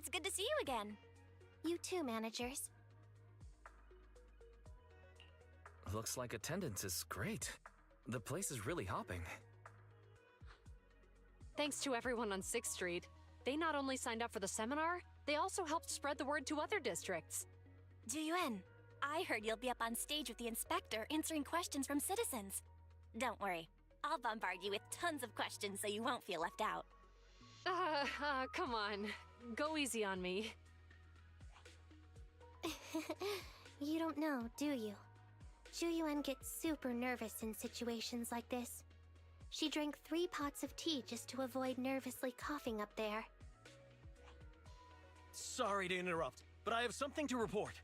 It's good to see you again. You too, managers. Looks like attendance is great. The place is really hopping. Thanks to everyone on 6th Street. They not only signed up for the seminar, they also helped spread the word to other districts. Juyuan, I heard you'll be up on stage with the inspector answering questions from citizens. Don't worry, I'll bombard you with tons of questions so you won't feel left out. Come on. Go easy on me. You don't know, do you? Juyuan gets super nervous in situations like this. She drank 3 pots of tea just to avoid nervously coughing up there. Sorry to interrupt, but I have something to report.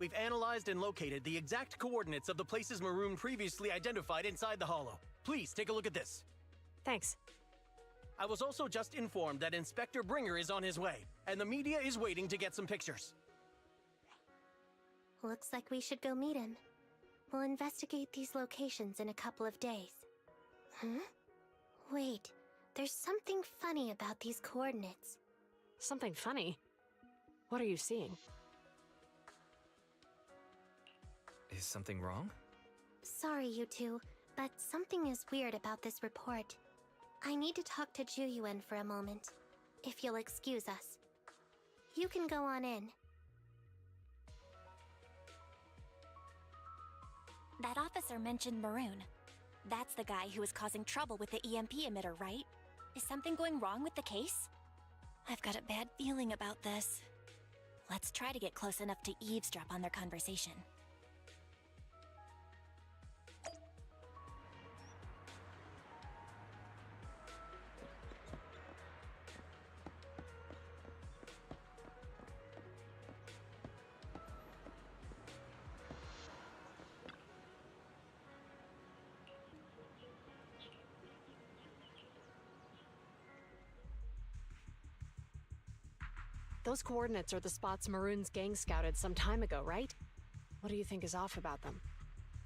We've analyzed and located the exact coordinates of the places Maroon previously identified inside the hollow. Please take a look at this. Thanks. I was also just informed that Inspector Bringer is on his way, and the media is waiting to get some pictures. Looks like we should go meet him. We'll investigate these locations in a couple of days. Huh? Wait, there's something funny about these coordinates. Something funny? What are you seeing? Is something wrong? Sorry, you two, but something is weird about this report. I need to talk to Juyuan for a moment, if you'll excuse us. You can go on in. That officer mentioned Maroon. That's the guy who was causing trouble with the EMP emitter, right? Is something going wrong with the case? I've got a bad feeling about this. Let's try to get close enough to eavesdrop on their conversation. Those coordinates are the spots Maroon's gang scouted some time ago, right? What do you think is off about them?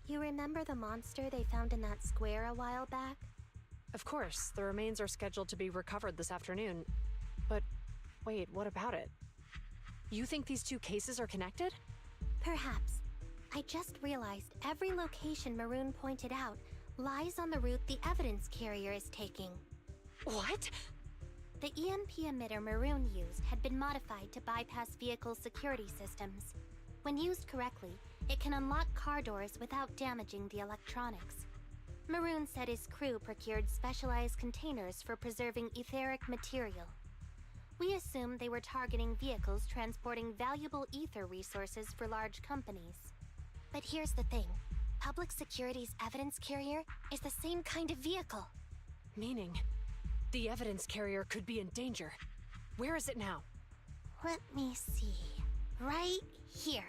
You remember the monster they found in that square a while back? Of course, the remains are scheduled to be recovered this afternoon. But wait, what about it? You think these 2 cases are connected? Perhaps. I just realized every location Maroon pointed out lies on the route the evidence carrier is taking. What? The EMP emitter Maroon used had been modified to bypass vehicle security systems. When used correctly, it can unlock car doors without damaging the electronics. Maroon said his crew procured specialized containers for preserving etheric material. We assumed they were targeting vehicles transporting valuable ether resources for large companies. But here's the thing. Public Security's evidence carrier is the same kind of vehicle. Meaning, the evidence carrier could be in danger. Where is it now? Let me see. Right here.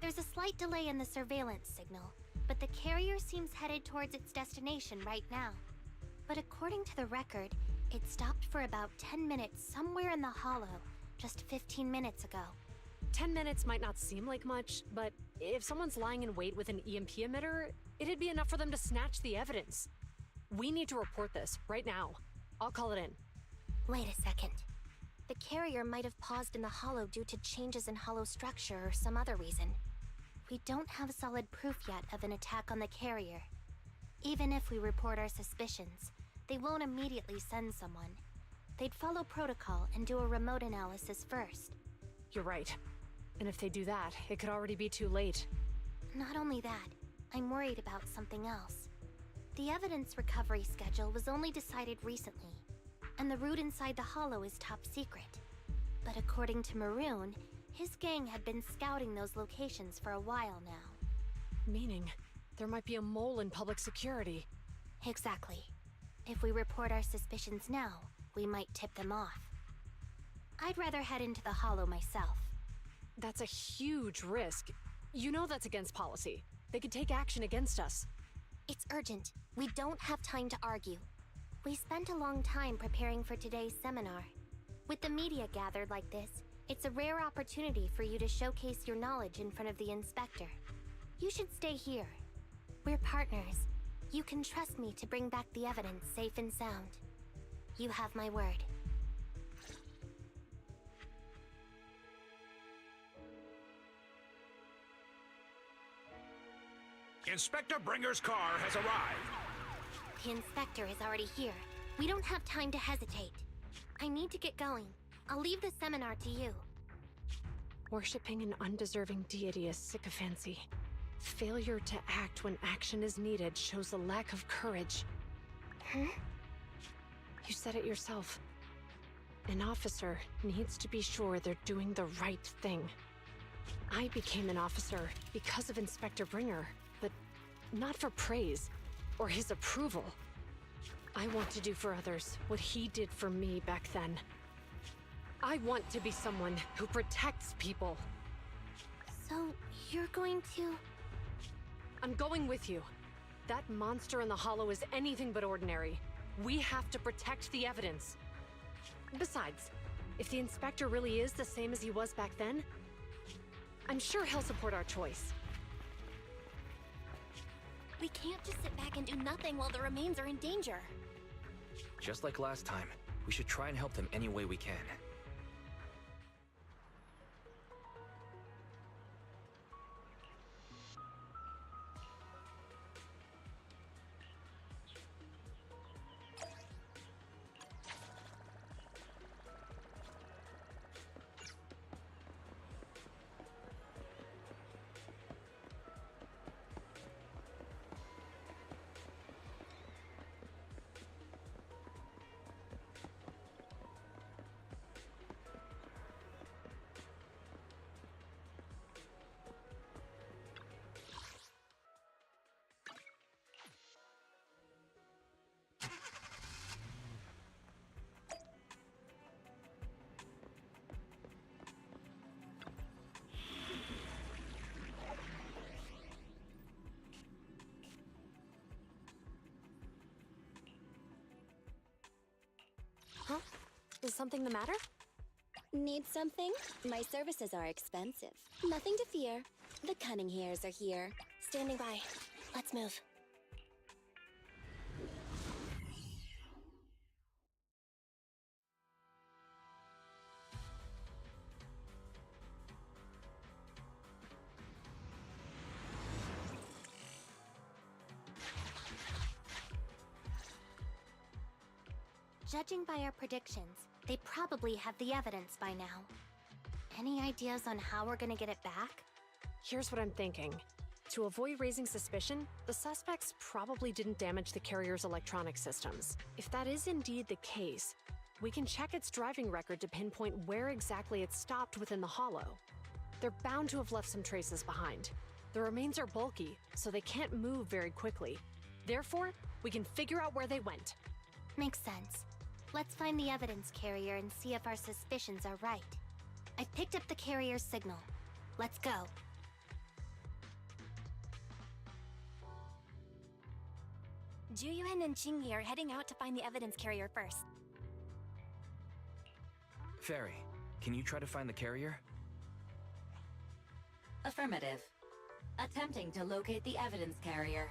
There's a slight delay in the surveillance signal, but the carrier seems headed towards its destination right now. But according to the record, it stopped for about 10 minutes somewhere in the hollow, just 15 minutes ago. 10 minutes might not seem like much, but if someone's lying in wait with an EMP emitter, it'd be enough for them to snatch the evidence. We need to report this right now. I'll call it in. Wait a second. The carrier might have paused in the hollow due to changes in hollow structure or some other reason. We don't have solid proof yet of an attack on the carrier. Even if we report our suspicions, they won't immediately send someone. They'd follow protocol and do a remote analysis first. You're right. And if they do that, it could already be too late. Not only that, I'm worried about something else. The evidence recovery schedule was only decided recently, and the route inside the hollow is top secret. But according to Maroon, his gang had been scouting those locations for a while now. Meaning, there might be a mole in public security. Exactly. If we report our suspicions now, we might tip them off. I'd rather head into the hollow myself. That's a huge risk. You know that's against policy. They could take action against us. It's urgent. We don't have time to argue. We spent a long time preparing for today's seminar. With the media gathered like this, it's a rare opportunity for you to showcase your knowledge in front of the inspector. You should stay here. We're partners. You can trust me to bring back the evidence safe and sound. You have my word. Inspector Bringer's car has arrived. The inspector is already here. We don't have time to hesitate. I need to get going. I'll leave the seminar to you. Worshipping an undeserving deity is sycophancy. Failure to act when action is needed shows a lack of courage. Huh? You said it yourself. An officer needs to be sure they're doing the right thing. I became an officer because of Inspector Bringer, but not for praise or his approval. I want to do for others what he did for me back then. I want to be someone who protects people. So, you're going to... I'm going with you. That monster in the hollow is anything but ordinary. We have to protect the evidence. Besides, if the inspector really is the same as he was back then, I'm sure he'll support our choice. We can't just sit back and do nothing while the remains are in danger. Just like last time, we should try and help them any way we can. Huh? Is something the matter? Need something? My services are expensive. Nothing to fear. The cunning hairs are here. Standing by. Let's move. Judging by our predictions, they probably have the evidence by now. Any ideas on how we're gonna get it back? Here's what I'm thinking. To avoid raising suspicion, the suspects probably didn't damage the carrier's electronic systems. If that is indeed the case, we can check its driving record to pinpoint where exactly it stopped within the hollow. They're bound to have left some traces behind. The remains are bulky, so they can't move very quickly. Therefore, we can figure out where they went. Makes sense. Let's find the evidence carrier and see if our suspicions are right. I picked up the carrier's signal. Let's go. Juyuan and Qingyi are heading out to find the evidence carrier first. Fairy, can you try to find the carrier? Affirmative. Attempting to locate the evidence carrier.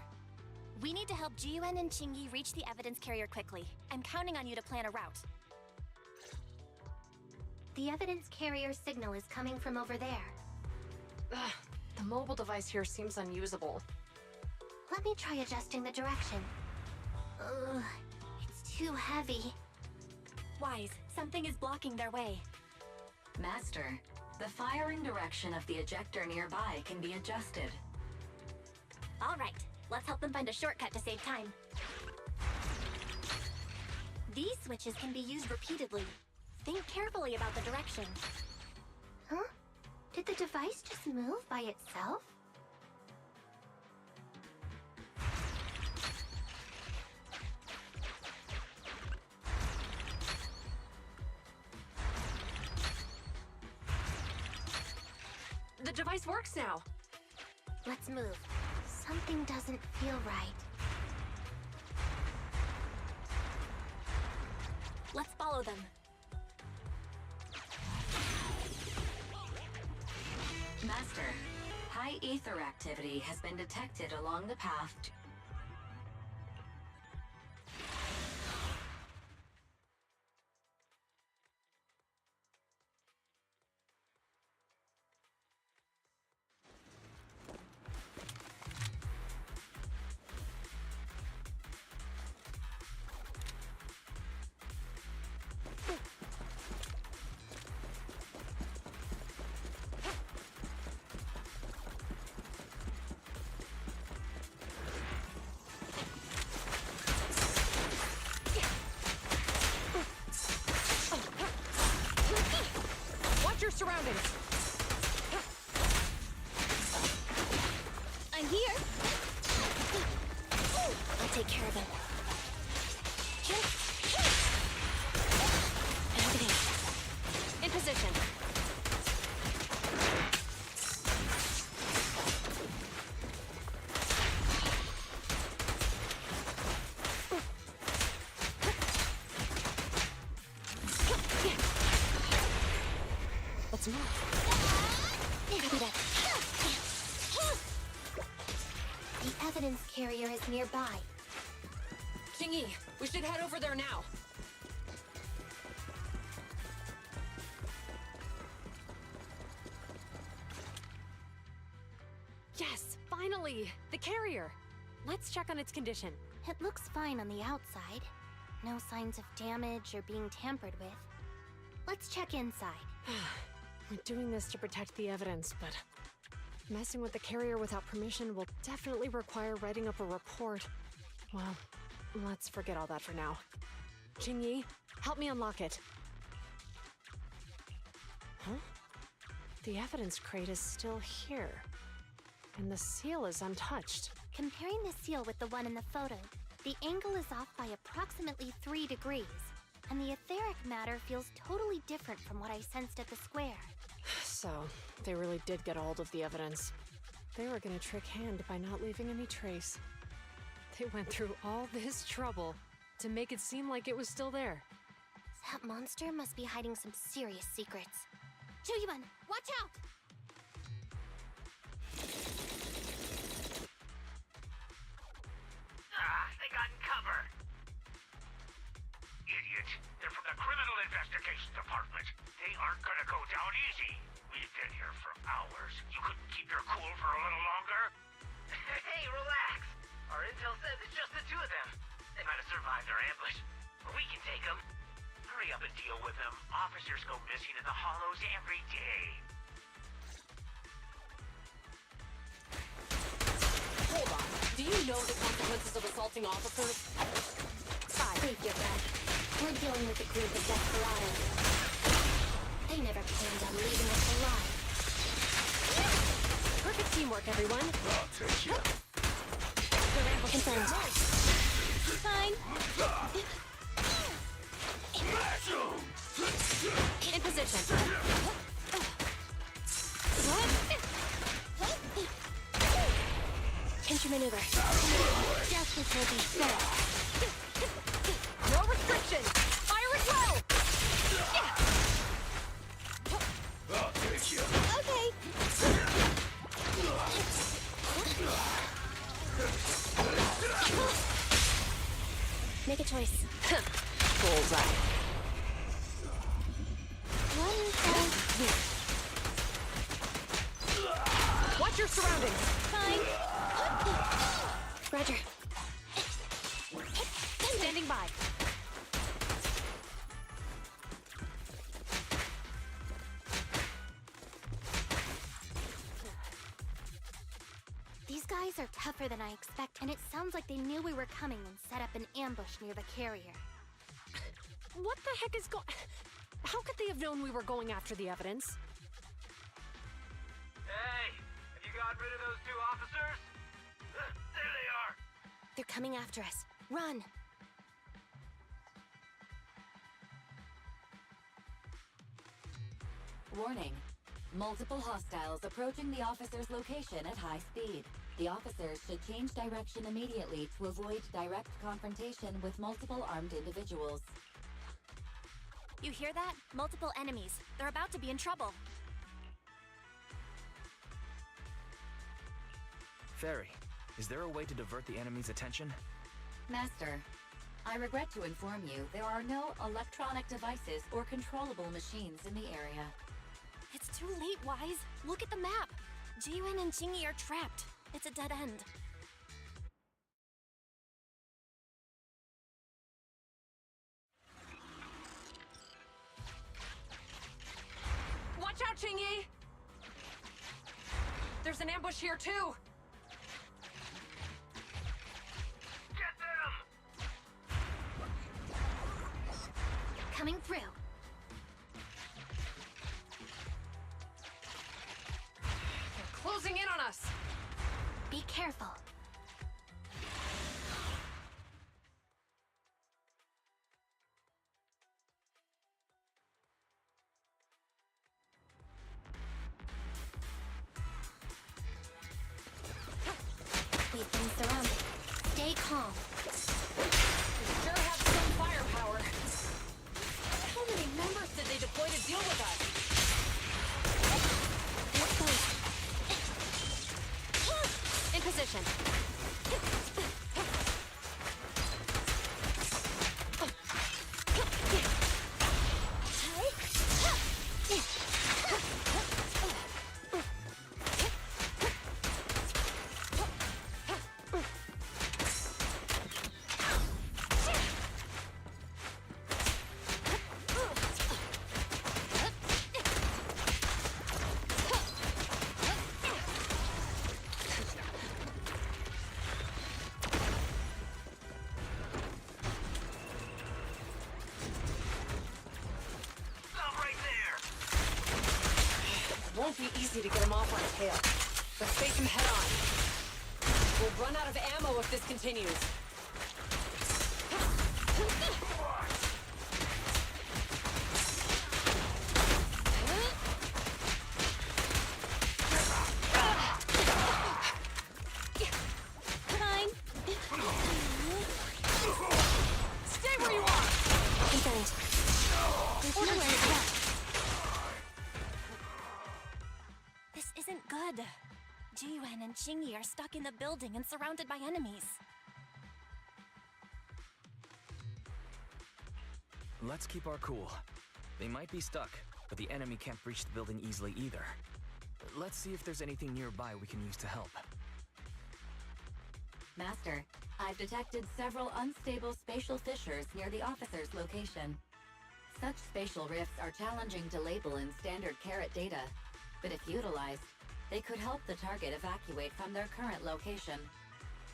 We need to help Juyuan and Qingyi reach the evidence carrier quickly. I'm counting on you to plan a route. The evidence carrier signal is coming from over there. Ugh, the mobile device here seems unusable. Let me try adjusting the direction. Ugh, it's too heavy. Wise, something is blocking their way. Master, the firing direction of the ejector nearby can be adjusted. All right, let's help them find a shortcut to save time. These switches can be used repeatedly. Think carefully about the direction. Huh? Did the device just move by itself? The device works now! Let's move. Something doesn't feel right. Let's follow them. Master, high ether activity has been detected along the path to... surroundings. I'm here. I'll take care of him. In position. Let's move. Copy that. The evidence carrier is nearby. Jingyi, we should head over there now. Yes, finally! The carrier! Let's check on its condition. It looks fine on the outside. No signs of damage or being tampered with. Let's check inside. We're doing this to protect the evidence, but messing with the carrier without permission will definitely require writing up a report. Well, let's forget all that for now. Jingyi, help me unlock it. Huh? The evidence crate is still here. And the seal is untouched. Comparing the seal with the one in the photo, the angle is off by approximately 3 degrees, and the etheric matter feels totally different from what I sensed at the square. So, they really did get a hold of the evidence. They were gonna trick Hand by not leaving any trace. They went through all this trouble to make it seem like it was still there. That monster must be hiding some serious secrets. Choyuban, watch out! They got in cover. Idiot. They're from the Criminal Investigation Department. They aren't gonna go down easy. We've been here for hours. You couldn't keep your cool for a little longer? Hey, relax. Our intel says it's just the two of them. They might have survived our ambush, but we can take them. Hurry up and deal with them. Officers go missing in the hollows every day. Hold on. Do you know the consequences of assaulting officers? Save your breath. We're dealing with a group of desperados. They never planned on leaving us alive. Perfect teamwork, everyone. I'll take you. Confirmed. Fine. In position. Pinch your maneuver. Justice will be served. No restrictions. Fire as well. I'll take you. Okay. Make a choice. Bullseye. Watch your surroundings. Fine. Roger. Standing by. These guys are tougher than I expect, and it sounds like they knew we were coming and set up an ambush near the carrier. What the heck is going... How could they have known we were going after the evidence? Hey, have you gotten rid of those two officers? There they are. They're coming after us. Run! Warning. Multiple hostiles approaching the officer's location at high speed. The officers should change direction immediately to avoid direct confrontation with multiple armed individuals. You hear that? Multiple enemies. They're about to be in trouble. Fairy, is there a way to divert the enemy's attention? Master, I regret to inform you there are no electronic devices or controllable machines in the area. It's too late, Wise. Look at the map. Jiwen and Jingyi are trapped. It's a dead end. Watch out, Jingyi! There's an ambush here, too! Get them! Coming through. closing in on us! Be careful. We've been surrounded. Stay calm. We sure have some firepower. How many members did they deploy to deal with us? In position. Won't be easy to get him off our tail. Let's face him head on. We'll run out of ammo if this continues. Fine. Stay where you are! Concerned. There's nowhere to go. This isn't good. Jiyuan and Qingyi are stuck in the building and surrounded by enemies. Let's keep our cool. They might be stuck, but the enemy can't breach the building easily either. Let's see if there's anything nearby we can use to help. Master, I've detected several unstable spatial fissures near the officer's location. Such spatial rifts are challenging to label in standard carat data, but if utilized, they could help the target evacuate from their current location.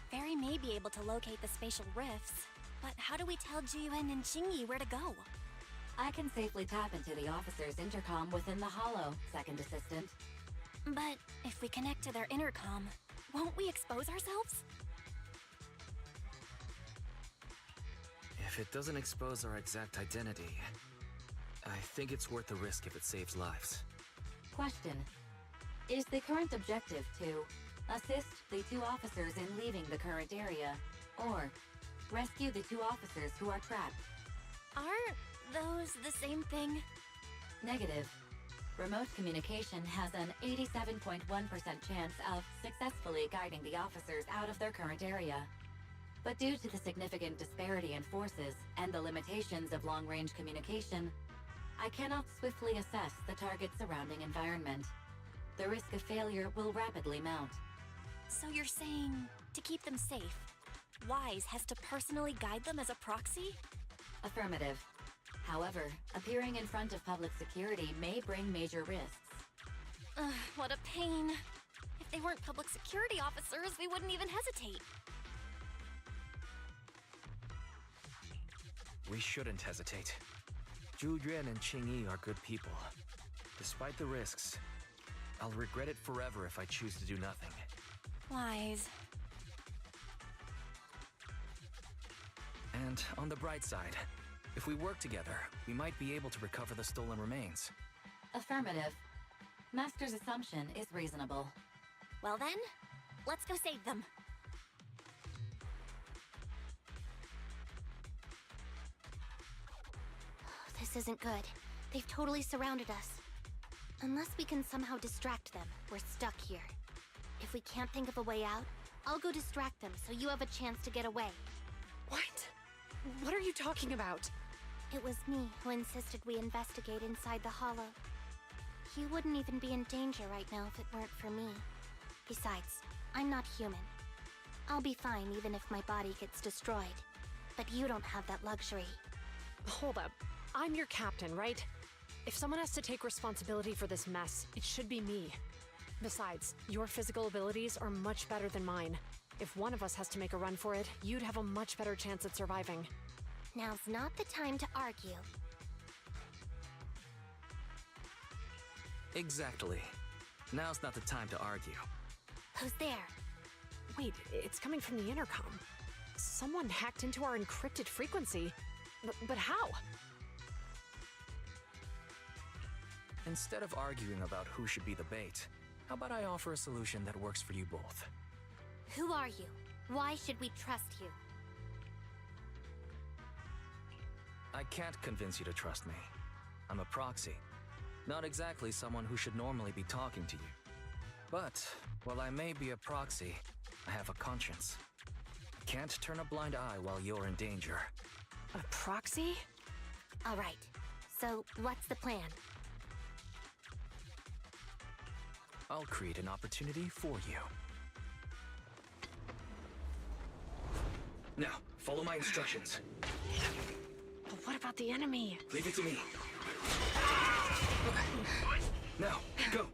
Barry may be able to locate the spatial rifts, but how do we tell Jiyuan and Qingyi where to go? I can safely tap into the officer's intercom within the hollow, Second Assistant. But if we connect to their intercom, won't we expose ourselves? If it doesn't expose our exact identity, I think it's worth the risk if it saves lives. Question. Is the current objective to assist the two officers in leaving the current area, or rescue the two officers who are trapped? Aren't those the same thing? Negative. Remote communication has an 87.1% chance of successfully guiding the officers out of their current area. But due to the significant disparity in forces and the limitations of long-range communication, I cannot swiftly assess the target's surrounding environment. The risk of failure will rapidly mount. So you're saying, to keep them safe, Wise has to personally guide them as a proxy? Affirmative. However, appearing in front of public security may bring major risks. What a pain. If they weren't public security officers, we wouldn't even hesitate. We shouldn't hesitate. Zhu Yuan and Qingyi are good people. Despite the risks, I'll regret it forever if I choose to do nothing. Wise. And on the bright side, if we work together, we might be able to recover the stolen remains. Affirmative. Master's assumption is reasonable. Well then, let's go save them. This isn't good. They've totally surrounded us. Unless we can somehow distract them, we're stuck here. If we can't think of a way out, I'll go distract them so you have a chance to get away. What? What are you talking about? It was me who insisted we investigate inside the hollow. You wouldn't even be in danger right now if it weren't for me. Besides, I'm not human. I'll be fine even if my body gets destroyed. But you don't have that luxury. Hold up. I'm your captain, right? If someone has to take responsibility for this mess, it should be me. Besides, your physical abilities are much better than mine. If one of us has to make a run for it, you'd have a much better chance at surviving. Now's not the time to argue. Exactly. Now's not the time to argue. Who's there? Wait, it's coming from the intercom. Someone hacked into our encrypted frequency. But how? Instead of arguing about who should be the bait, how about I offer a solution that works for you both? Who are you? Why should we trust you? I can't convince you to trust me. I'm a proxy. Not exactly someone who should normally be talking to you. But, while I may be a proxy, I have a conscience. I can't turn a blind eye while you're in danger. A proxy? All right. So, what's the plan? I'll create an opportunity for you. Now, follow my instructions. But what about the enemy? Leave it to me. Now, go.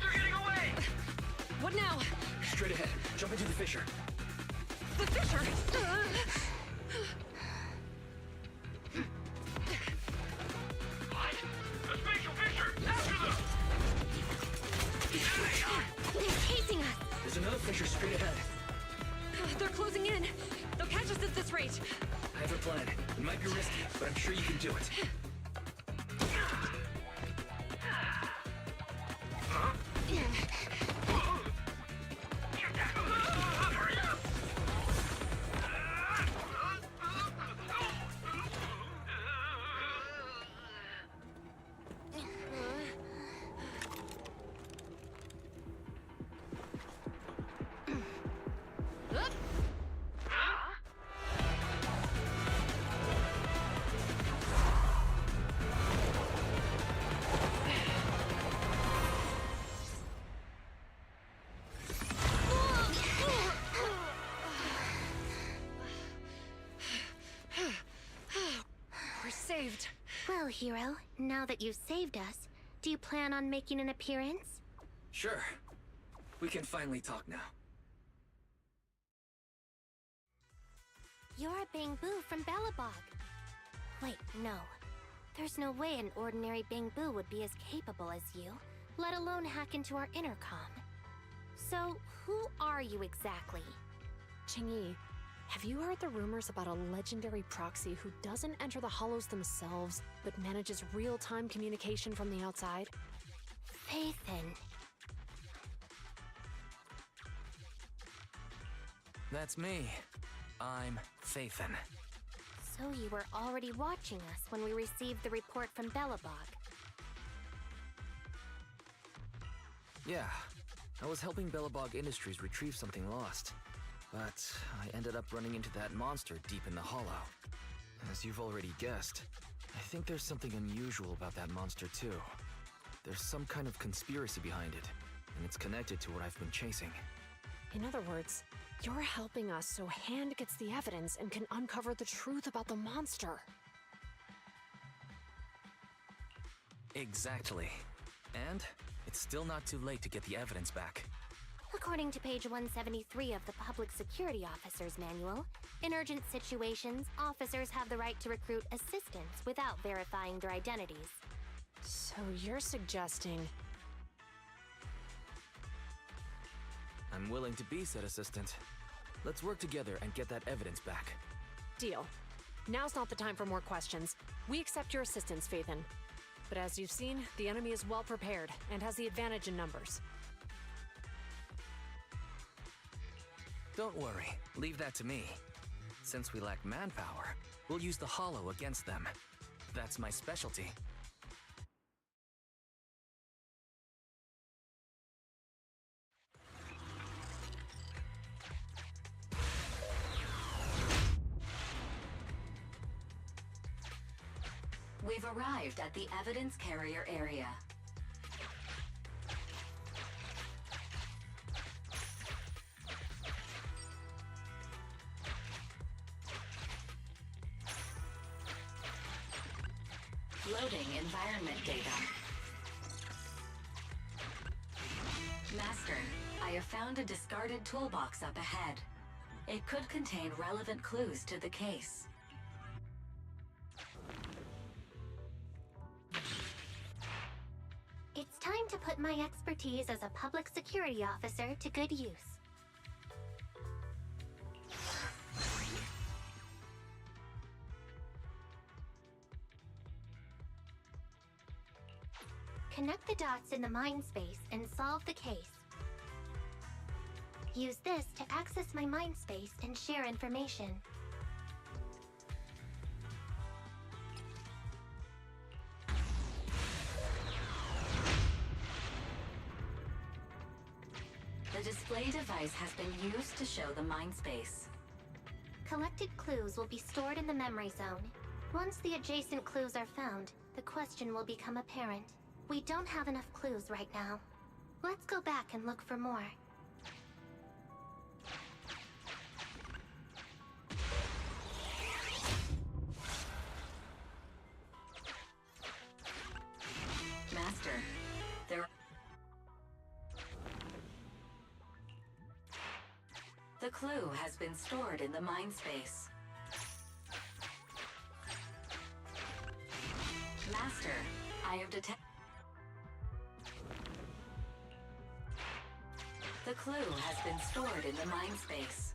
They're getting away! What now? Straight ahead. Jump into the fissure. The fissure! What? The spatial fissure! After them! They're chasing us! There's another fissure straight ahead. They're closing in. They'll catch us at this rate. I have a plan. It might be risky, but I'm sure you can do it. We're saved. Well, hero, now that you've saved us, do you plan on making an appearance? Sure. We can finally talk now. You're a Bangbu from Belobog. Wait, no. There's no way an ordinary Bangbu would be as capable as you, let alone hack into our intercom. So, who are you exactly? Qingyi, have you heard the rumors about a legendary proxy who doesn't enter the hollows themselves, but manages real-time communication from the outside? Phaethon. That's me. I'm Phaethon. So you were already watching us when we received the report from Belobog. Yeah. I was helping Belobog Industries retrieve something lost. But I ended up running into that monster deep in the hollow. As you've already guessed, I think there's something unusual about that monster too. There's some kind of conspiracy behind it, and it's connected to what I've been chasing. In other words, you're helping us so Hand gets the evidence and can uncover the truth about the monster. Exactly. And it's still not too late to get the evidence back. According to page 173 of the Public Security Officer's Manual, in urgent situations, officers have the right to recruit assistants without verifying their identities. So you're suggesting... I'm willing to be said assistant. Let's work together and get that evidence back. Deal. Now's not the time for more questions. We accept your assistance, Phaethon. But as you've seen, the enemy is well prepared and has the advantage in numbers. Don't worry, leave that to me. Since we lack manpower, we'll use the hollow against them. That's my specialty. We've arrived at the evidence carrier area. Loading environment data. Master, I have found a discarded toolbox up ahead. It could contain relevant clues to the case. It's time to put my expertise as a public security officer to good use. Connect the dots in the mind space and solve the case. Use this to access my mind space and share information. The display device has been used to show the mind space. Collected clues will be stored in the memory zone. Once the adjacent clues are found, the question will become apparent. We don't have enough clues right now. Let's go back and look for more. Master, the clue has been stored in the mind space. Master, I have detected. The clue has been stored in the mind space.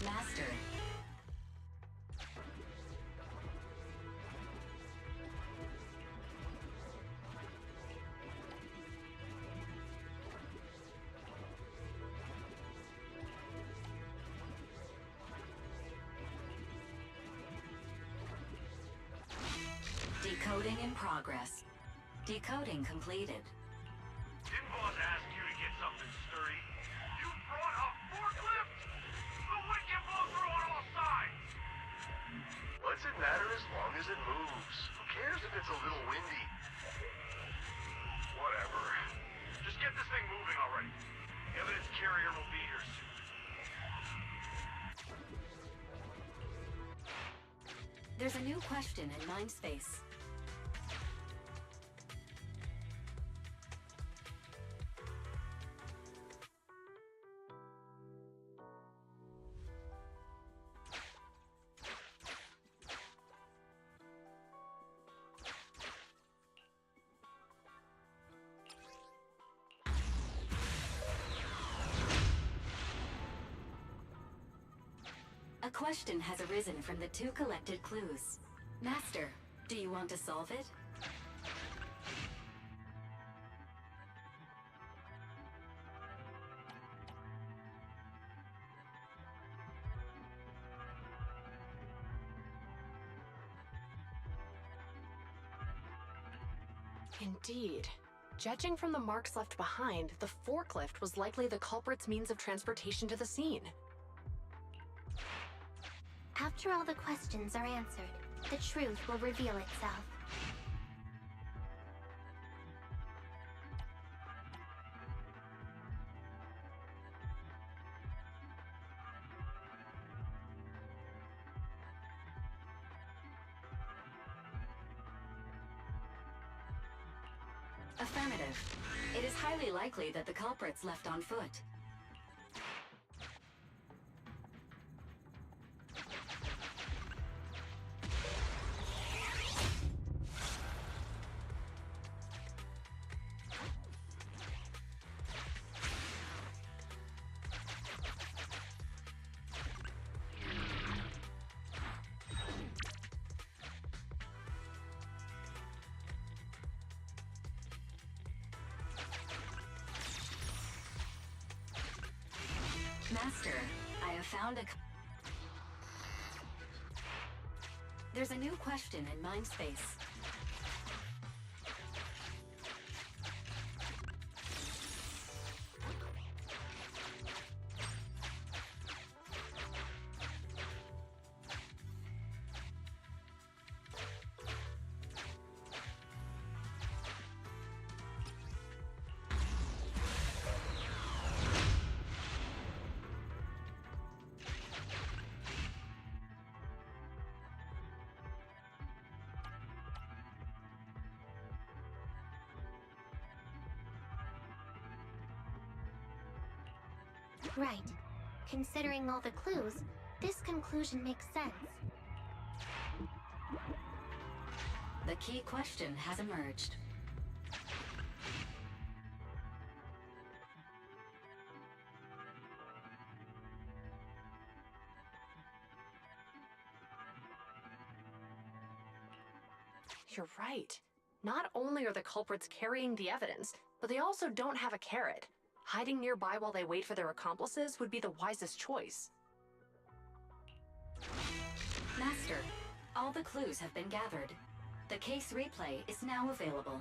Master. Decoding in progress. Decoding completed. Didn't boss ask you to get something sturdy? You brought a forklift? The wind can blow through on all sides! What's it matter as long as it moves? Who cares if it's a little windy? Whatever. Just get this thing moving already. The evidence carrier will be here soon. There's a new question in mind space. A question has arisen from the two collected clues. Master, do you want to solve it? Indeed. Judging from the marks left behind, the forklift was likely the culprit's means of transportation to the scene. After all the questions are answered, the truth will reveal itself. Affirmative. It is highly likely that the culprit's left on foot. Master, I have found a... There's a new question in Mindspace. Right. Considering all the clues, this conclusion makes sense. The key question has emerged. You're right. Not only are the culprits carrying the evidence, but they also don't have a carrot. Hiding nearby while they wait for their accomplices would be the wisest choice. Master, all the clues have been gathered. The case replay is now available.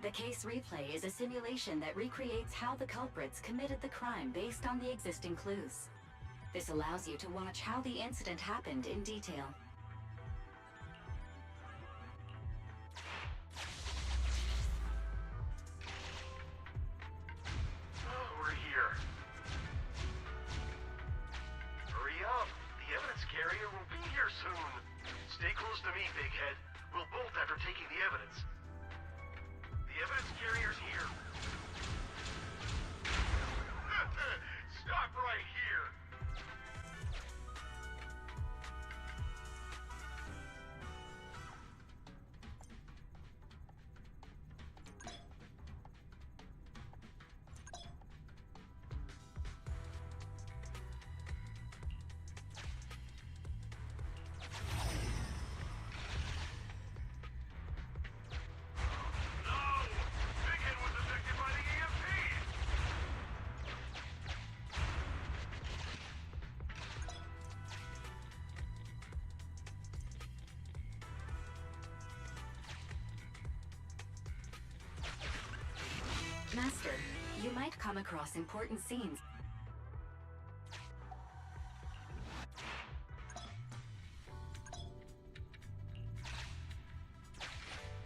The case replay is a simulation that recreates how the culprits committed the crime based on the existing clues. This allows you to watch how the incident happened in detail. We're here. Hurry up! The evidence carrier will be here soon. Stay close to me, Big Head. We'll bolt after taking the evidence. The evidence carrier's here. Stop right here! Master, you might come across important scenes.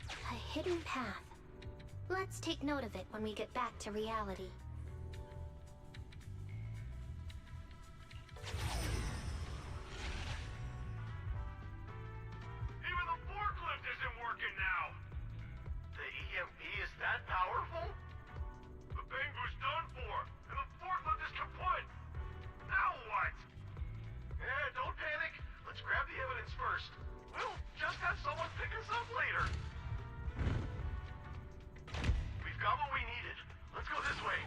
A hidden path. Let's take note of it when we get back to reality. Even the forklift isn't working now! The EMP is that powerful? The Bangu's done for, and the forklift is kaput! Now what? Don't panic. Let's grab the evidence first. We'll just have someone pick us up later. We've got what we needed. Let's go this way.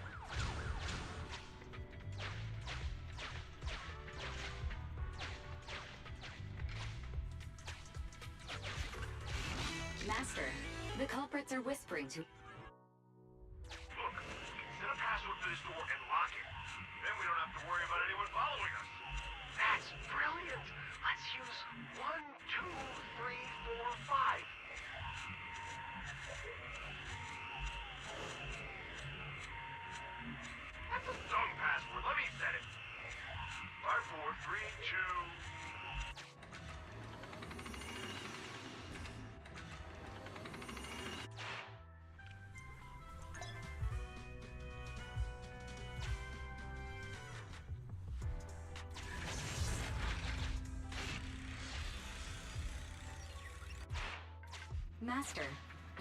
Master, the culprits are whispering to... Look, set a password for this door and lock it. Then we don't have to worry about anyone following us. That's brilliant. Let's use 1, 2, 3, 4, 5. That's a dumb password. Let me set it. 5, 4, 3, 2... Master,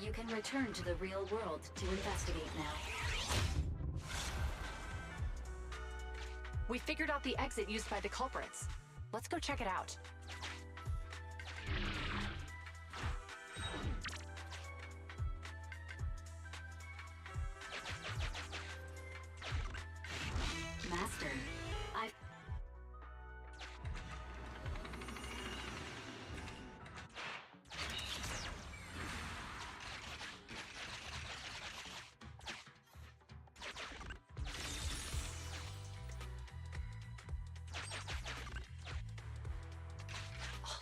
you can return to the real world to investigate now. We figured out the exit used by the culprits. Let's go check it out. Master, I've...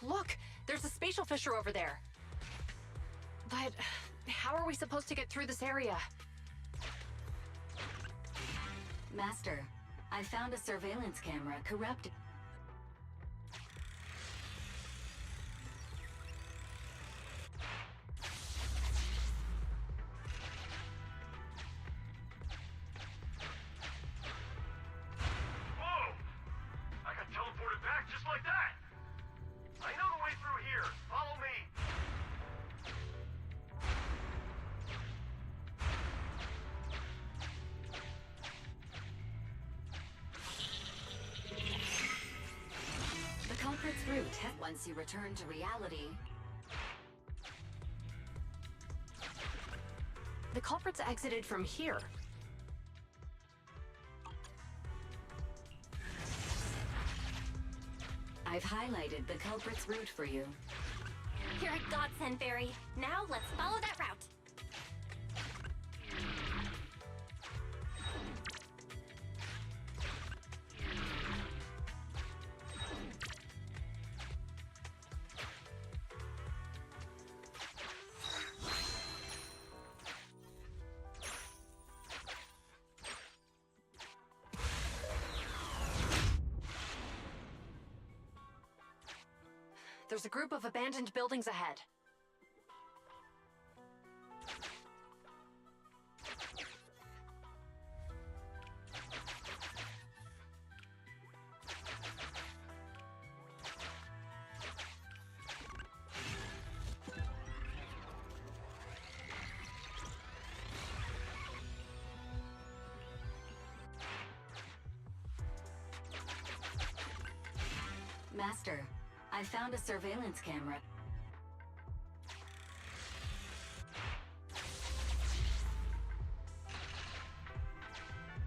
Look! There's a spatial fissure over there. But how are we supposed to get through this area? Master, I found a surveillance camera corrupted. Whoa! I got teleported back just like that! I know the way through here. Follow me. The culprit's route, once you return to reality, The culprits exited from here. I've highlighted the culprit's route for you. You're a godsend, Barry. Now let's follow that route. There's a group of abandoned buildings ahead. Master, I found a surveillance camera.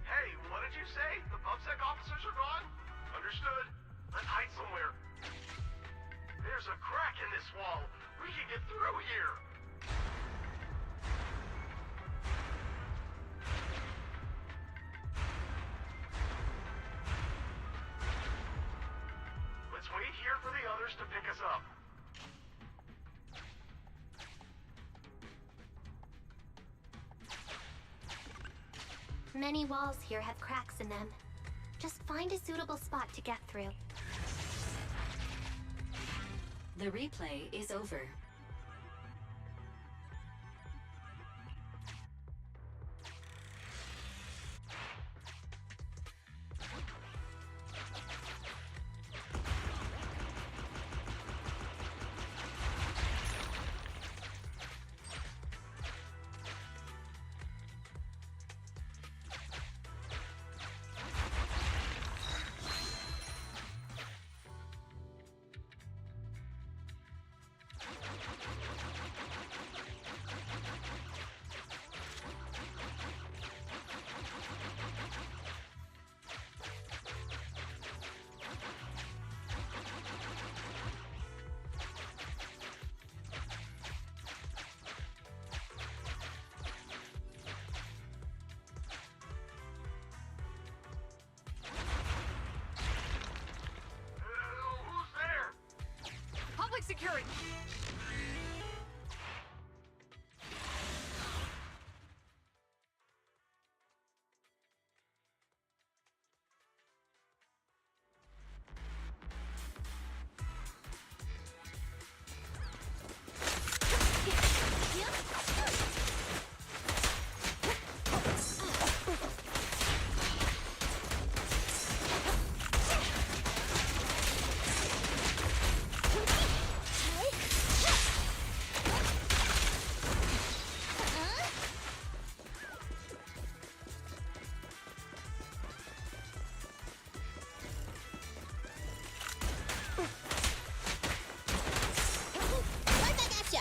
Hey, what did you say? The PubSec officers are gone? Understood. Let's hide somewhere. There's a crack in this wall. We can get through here. Let's wait here for the others to pick us up. Many walls here have cracks in them. Just find a suitable spot to get through. The replay is over. Who's there? Public security! Right back at ya!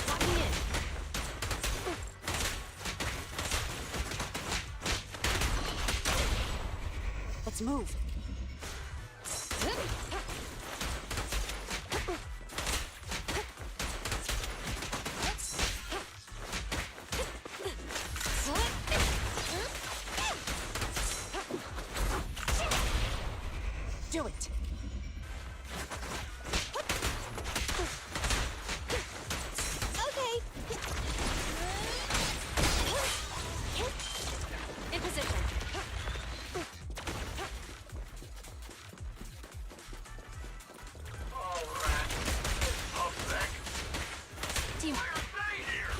Locking in. Let's move. do it. Okay. In position. All right. Up back. Team. Stay here.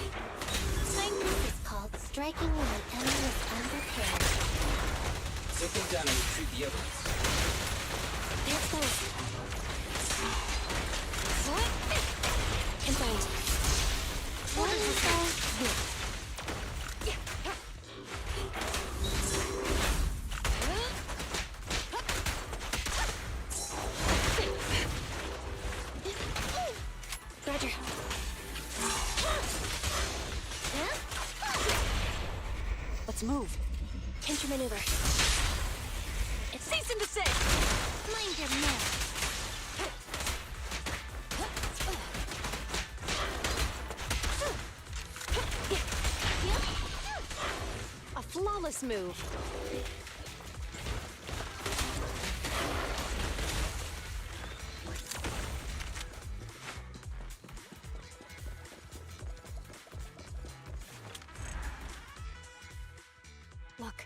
This is called striking when the enemy is unprepared. Take them down and retrieve the evidence. Let's go. In front. What is this? Roger. Let's move. Intermaneuver. It's cease and desist. Mind your man. A flawless move. Look,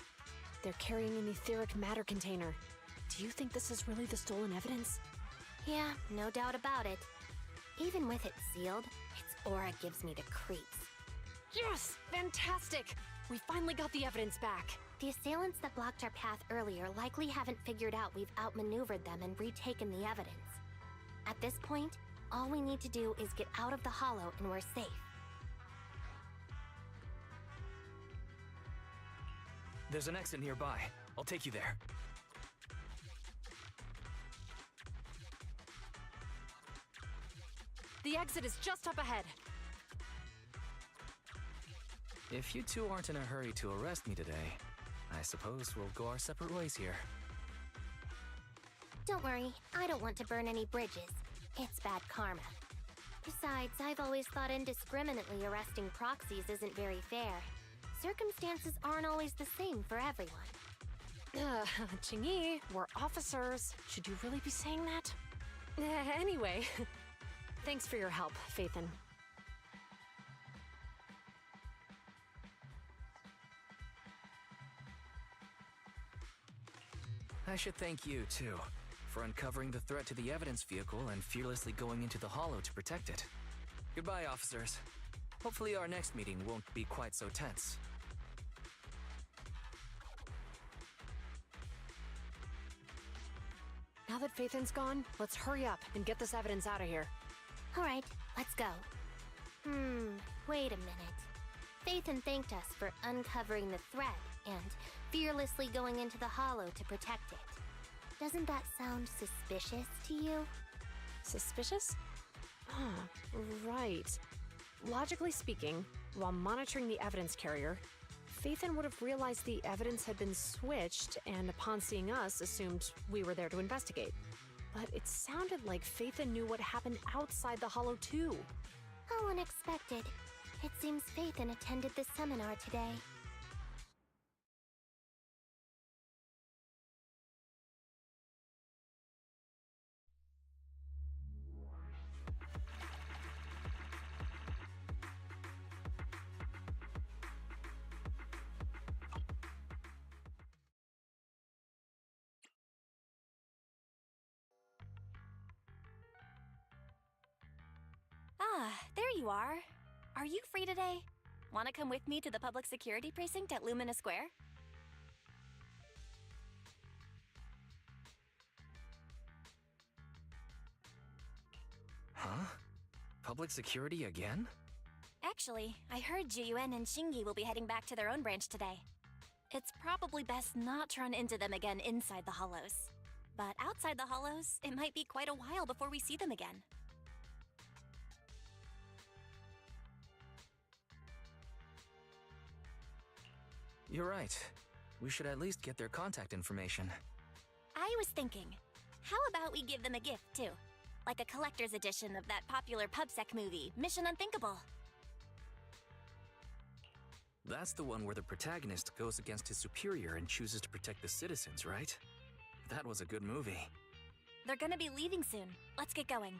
they're carrying an etheric matter container. Do you think this is really the stolen evidence? Yeah, no doubt about it. Even with it sealed, its aura gives me the creeps. Yes! Fantastic! We finally got the evidence back. The assailants that blocked our path earlier likely haven't figured out we've outmaneuvered them and retaken the evidence. At this point, all we need to do is get out of the hollow and we're safe. There's an exit nearby. I'll take you there. The exit is just up ahead. If you two aren't in a hurry to arrest me today, I suppose we'll go our separate ways here. Don't worry, I don't want to burn any bridges. It's bad karma. Besides, I've always thought indiscriminately arresting proxies isn't very fair. Circumstances aren't always the same for everyone. Chingy, we're officers. Should you really be saying that? Anyway, thanks for your help, Phaethon. I should thank you, too, for uncovering the threat to the evidence vehicle and fearlessly going into the hollow to protect it. Goodbye, officers. Hopefully our next meeting won't be quite so tense. Now that Phaethon's gone, let's hurry up and get this evidence out of here. Alright, let's go. Wait a minute. Phaethon thanked us for uncovering the threat and fearlessly going into the hollow to protect it. Doesn't that sound suspicious to you? Suspicious? Right. Logically speaking, while monitoring the evidence carrier, Phaethon would have realized the evidence had been switched and upon seeing us assumed we were there to investigate. But it sounded like Phaethon knew what happened outside the hollow too. How unexpected. It seems Phaethon attended the seminar today. Ah, there you are. Are you free today? Want to come with me to the public security precinct at Lumina Square? Huh? Public security again? Actually, I heard Juyuan and Shingi will be heading back to their own branch today. It's probably best not to run into them again inside the hollows. But outside the hollows, it might be quite a while before we see them again. You're right. We should at least get their contact information. I was thinking, how about we give them a gift too? Like a collector's edition of that popular PubSec movie, Mission Unthinkable. That's the one where the protagonist goes against his superior and chooses to protect the citizens, right? That was a good movie. They're gonna be leaving soon. Let's get going.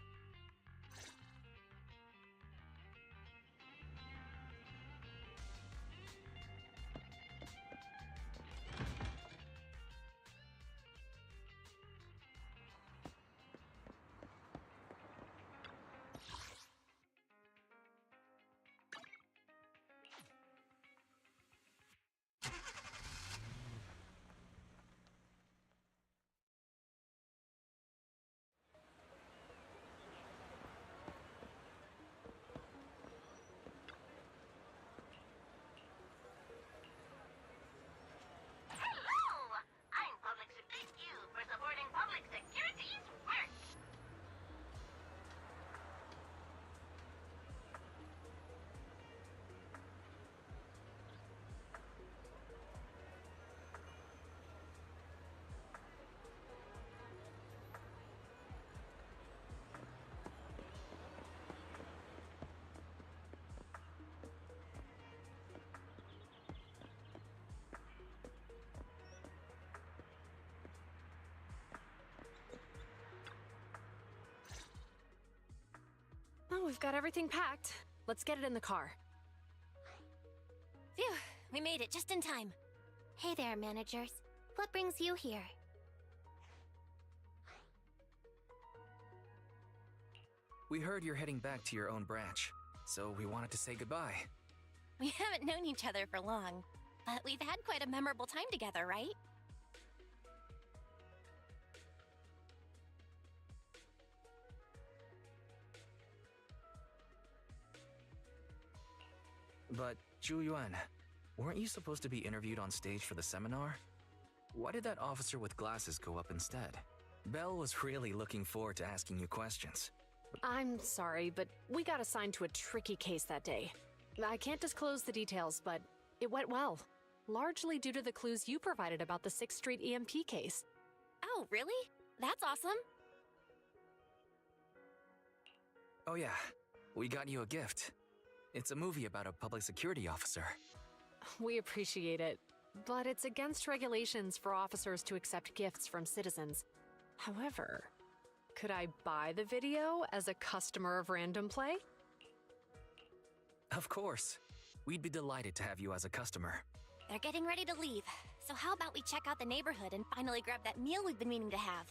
Hello! I'm public. Thank you for supporting public security's work. Oh, we've got everything packed. Let's get it in the car. Phew, we made it just in time. Hey there, managers. What brings you here? We heard you're heading back to your own branch, so we wanted to say goodbye. We haven't known each other for long, but we've had quite a memorable time together, right? But, Zhu Yuan, weren't you supposed to be interviewed on stage for the seminar? Why did that officer with glasses go up instead? Belle was really looking forward to asking you questions. I'm sorry, but we got assigned to a tricky case that day. I can't disclose the details, but it went well. Largely due to the clues you provided about the 6th Street EMP case. Oh, really? That's awesome. Oh yeah, we got you a gift. It's a movie about a public security officer. We appreciate it, but it's against regulations for officers to accept gifts from citizens. However, could I buy the video as a customer of Random Play? Of course. We'd be delighted to have you as a customer. They're getting ready to leave, so how about we check out the neighborhood and finally grab that meal we've been meaning to have?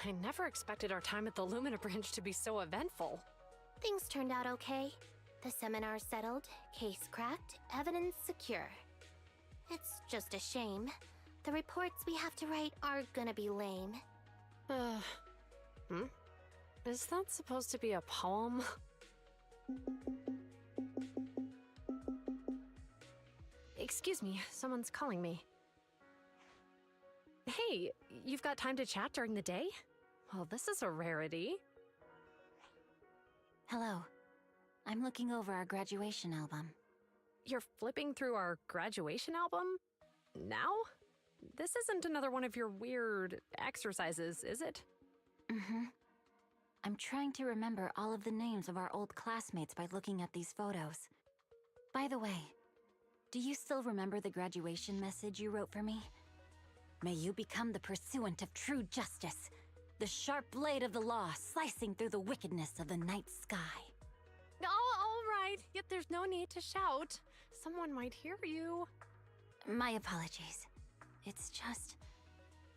I never expected our time at the Lumina branch to be so eventful. Things turned out okay. The seminar settled, case cracked, evidence secure. It's just a shame. The reports we have to write are gonna be lame. Is that supposed to be a poem? Excuse me, someone's calling me. Hey, you've got time to chat during the day? Well, this is a rarity. Hello. I'm looking over our graduation album. You're flipping through our graduation album? Now? This isn't another one of your weird exercises, is it? Mm-hmm. I'm trying to remember all of the names of our old classmates by looking at these photos. By the way, do you still remember the graduation message you wrote for me? May you become the pursuant of true justice, the sharp blade of the law slicing through the wickedness of the night sky. Oh, all right. Yet there's no need to shout. Someone might hear you. My apologies. It's just...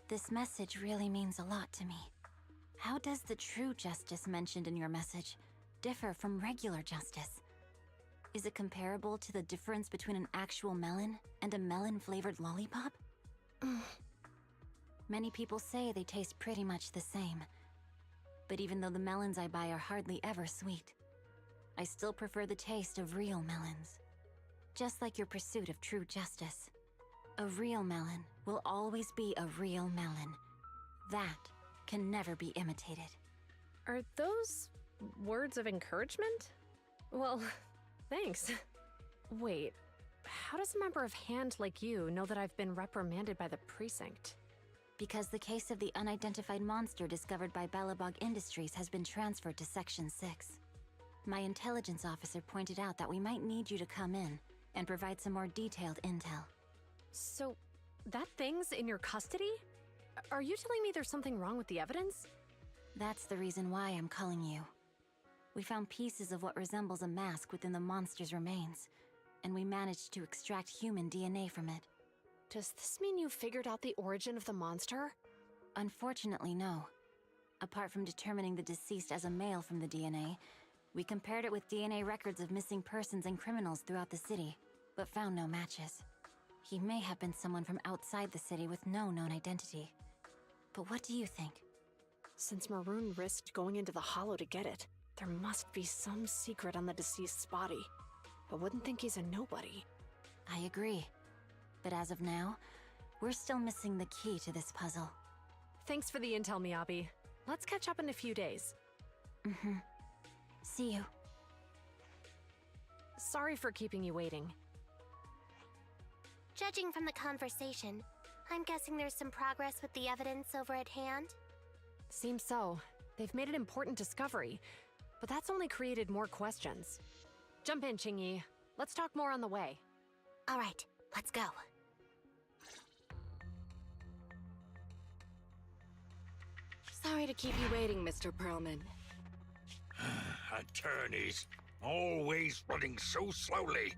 this message really means a lot to me. How does the true justice mentioned in your message differ from regular justice? Is it comparable to the difference between an actual melon and a melon-flavored lollipop? Many people say they taste pretty much the same. But even though the melons I buy are hardly ever sweet, I still prefer the taste of real melons. Just like your pursuit of true justice. A real melon will always be a real melon. That can never be imitated. Are those words of encouragement? Well, thanks. Wait, how does a member of HAND like you know that I've been reprimanded by the precinct? Because the case of the unidentified monster discovered by Belobog Industries has been transferred to Section 6. My intelligence officer pointed out that we might need you to come in and provide some more detailed intel. So, that thing's in your custody? Are you telling me there's something wrong with the evidence? That's the reason why I'm calling you. We found pieces of what resembles a mask within the monster's remains, and we managed to extract human DNA from it. Does this mean you figured out the origin of the monster? Unfortunately, no. Apart from determining the deceased as a male from the DNA, we compared it with DNA records of missing persons and criminals throughout the city, but found no matches. He may have been someone from outside the city with no known identity. But what do you think? Since Maroon risked going into the Hollow to get it, there must be some secret on the deceased's body. I wouldn't think he's a nobody. I agree. But as of now, we're still missing the key to this puzzle. Thanks for the intel, Miyabi. Let's catch up in a few days. Mm-hmm. See you. Sorry for keeping you waiting. Judging from the conversation, I'm guessing there's some progress with the evidence over at hand? Seems so. They've made an important discovery, but that's only created more questions. Jump in, Qingyi. Let's talk more on the way. All right, let's go. Sorry to keep you waiting, Mr. Perlman. Attorneys, always running so slowly.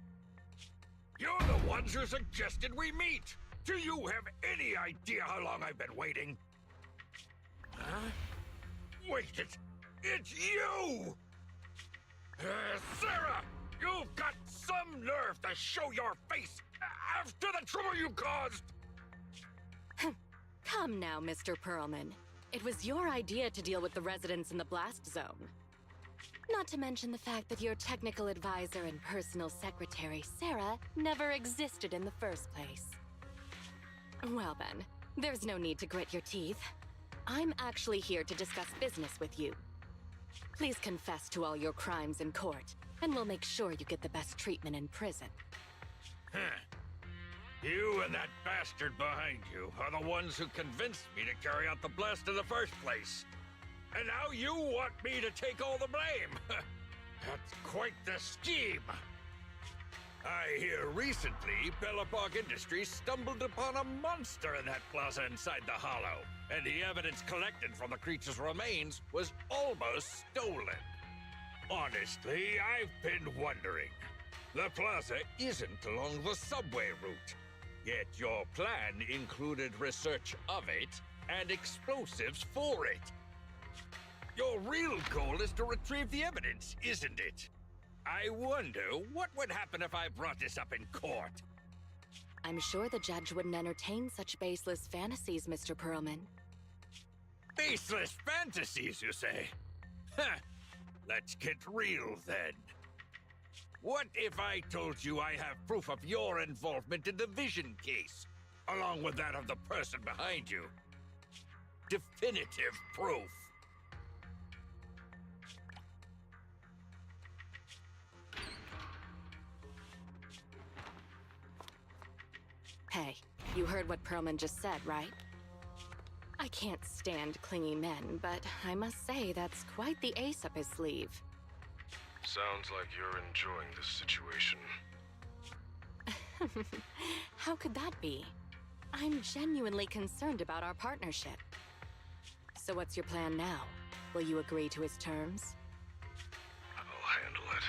You're the ones who suggested we meet. Do you have any idea how long I've been waiting? Huh? Wait, it's you! Sarah! You've got some nerve to show your face after the trouble you caused! Come now, Mr. Perlman. It was your idea to deal with the residents in the blast zone. Not to mention the fact that your technical advisor and personal secretary, Sarah, never existed in the first place. Well then, there's no need to grit your teeth. I'm actually here to discuss business with you. Please confess to all your crimes in court, and we'll make sure you get the best treatment in prison. Huh. You and that bastard behind you are the ones who convinced me to carry out the blast in the first place. And now you want me to take all the blame. That's quite the scheme. I hear recently Belobog Industries stumbled upon a monster in that plaza inside the Hollow, and the evidence collected from the creature's remains was almost stolen. Honestly, I've been wondering. The plaza isn't along the subway route, yet your plan included research of it and explosives for it. Your real goal is to retrieve the evidence, isn't it? I wonder what would happen if I brought this up in court. I'm sure the judge wouldn't entertain such baseless fantasies, Mr. Perlman. Baseless fantasies, you say? Huh. Let's get real, then. What if I told you I have proof of your involvement in the Vision case, along with that of the person behind you? Definitive proof. Hey, you heard what Perlman just said, right? I can't stand clingy men, but I must say that's quite the ace up his sleeve. Sounds like you're enjoying this situation. How could that be? I'm genuinely concerned about our partnership. So what's your plan now? Will you agree to his terms? I'll handle it.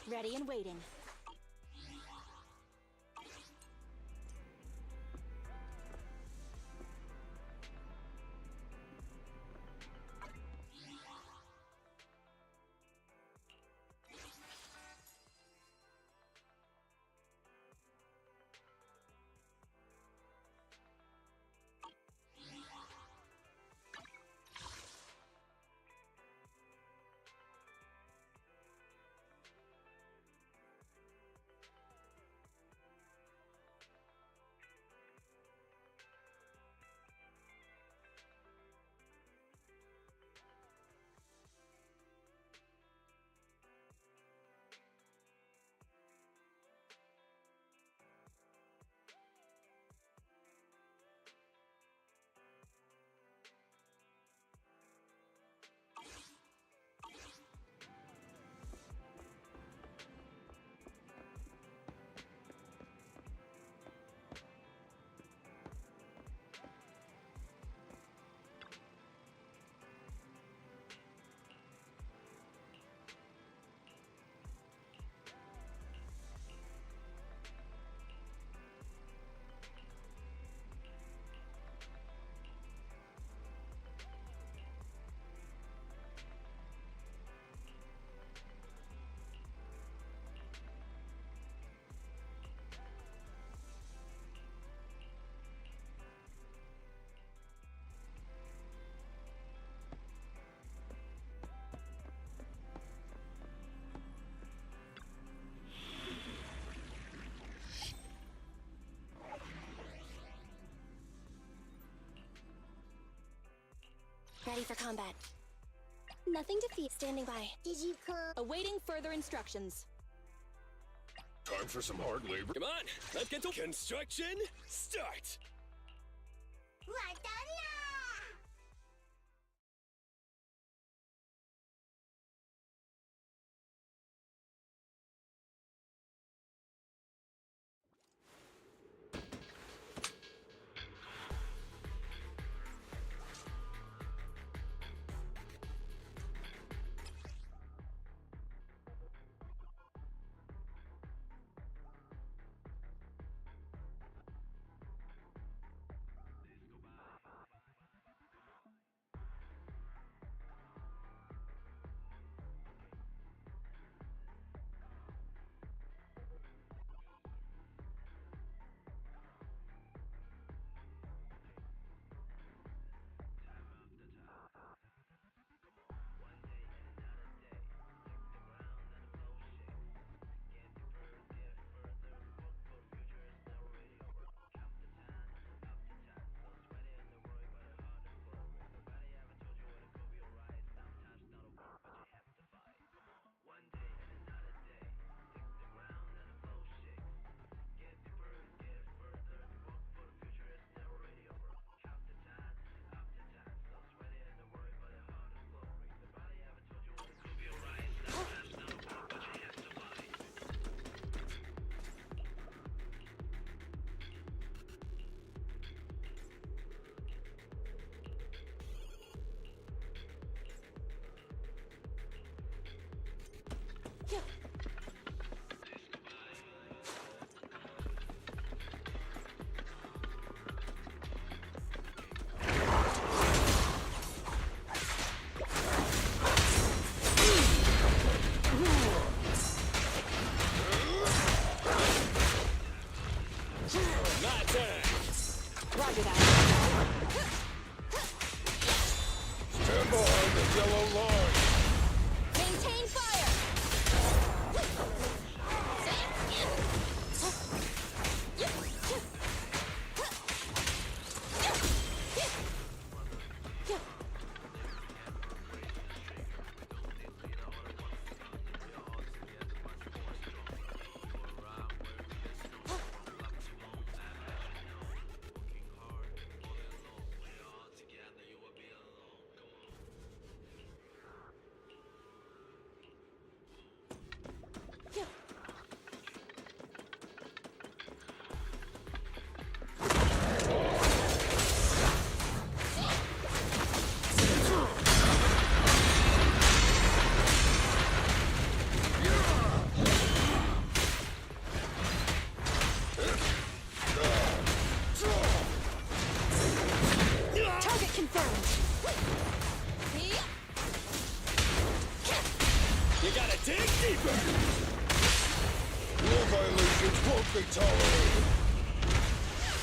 Ready and waiting. Ready for combat. Nothing to fear. Standing by. Did you come? Awaiting further instructions. Time for some hard labor. Come on, let's get to construction. Start. won't be tolerated.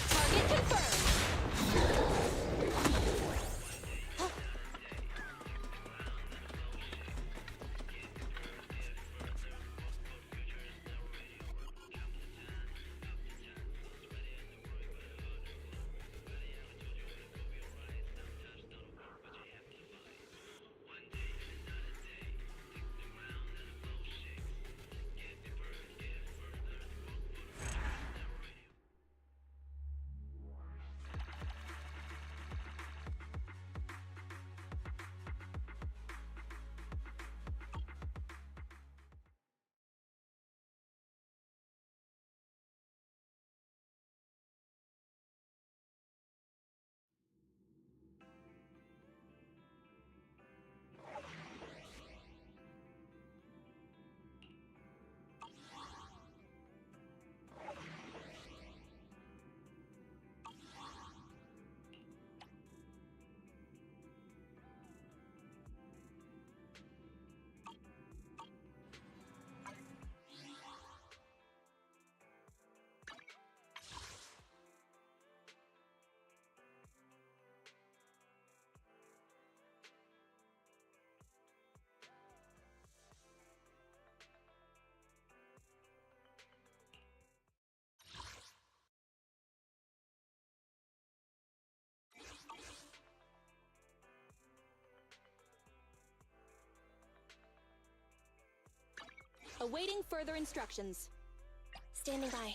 Target confirmed! Awaiting further instructions. Standing by.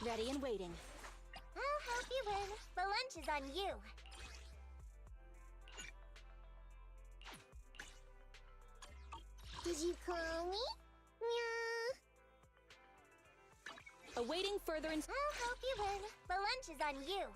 Ready and waiting. I'll help you win. The lunch is on you. Did you call me? Meow. Awaiting further I'll help you win. The lunch is on you.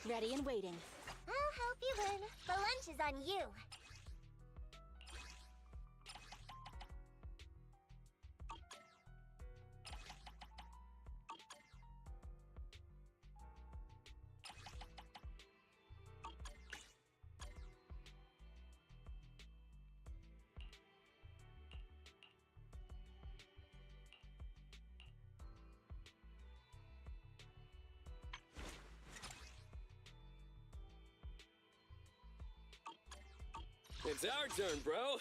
Ready and waiting. I'll help you win. The lunch is on you. It's our turn, bro.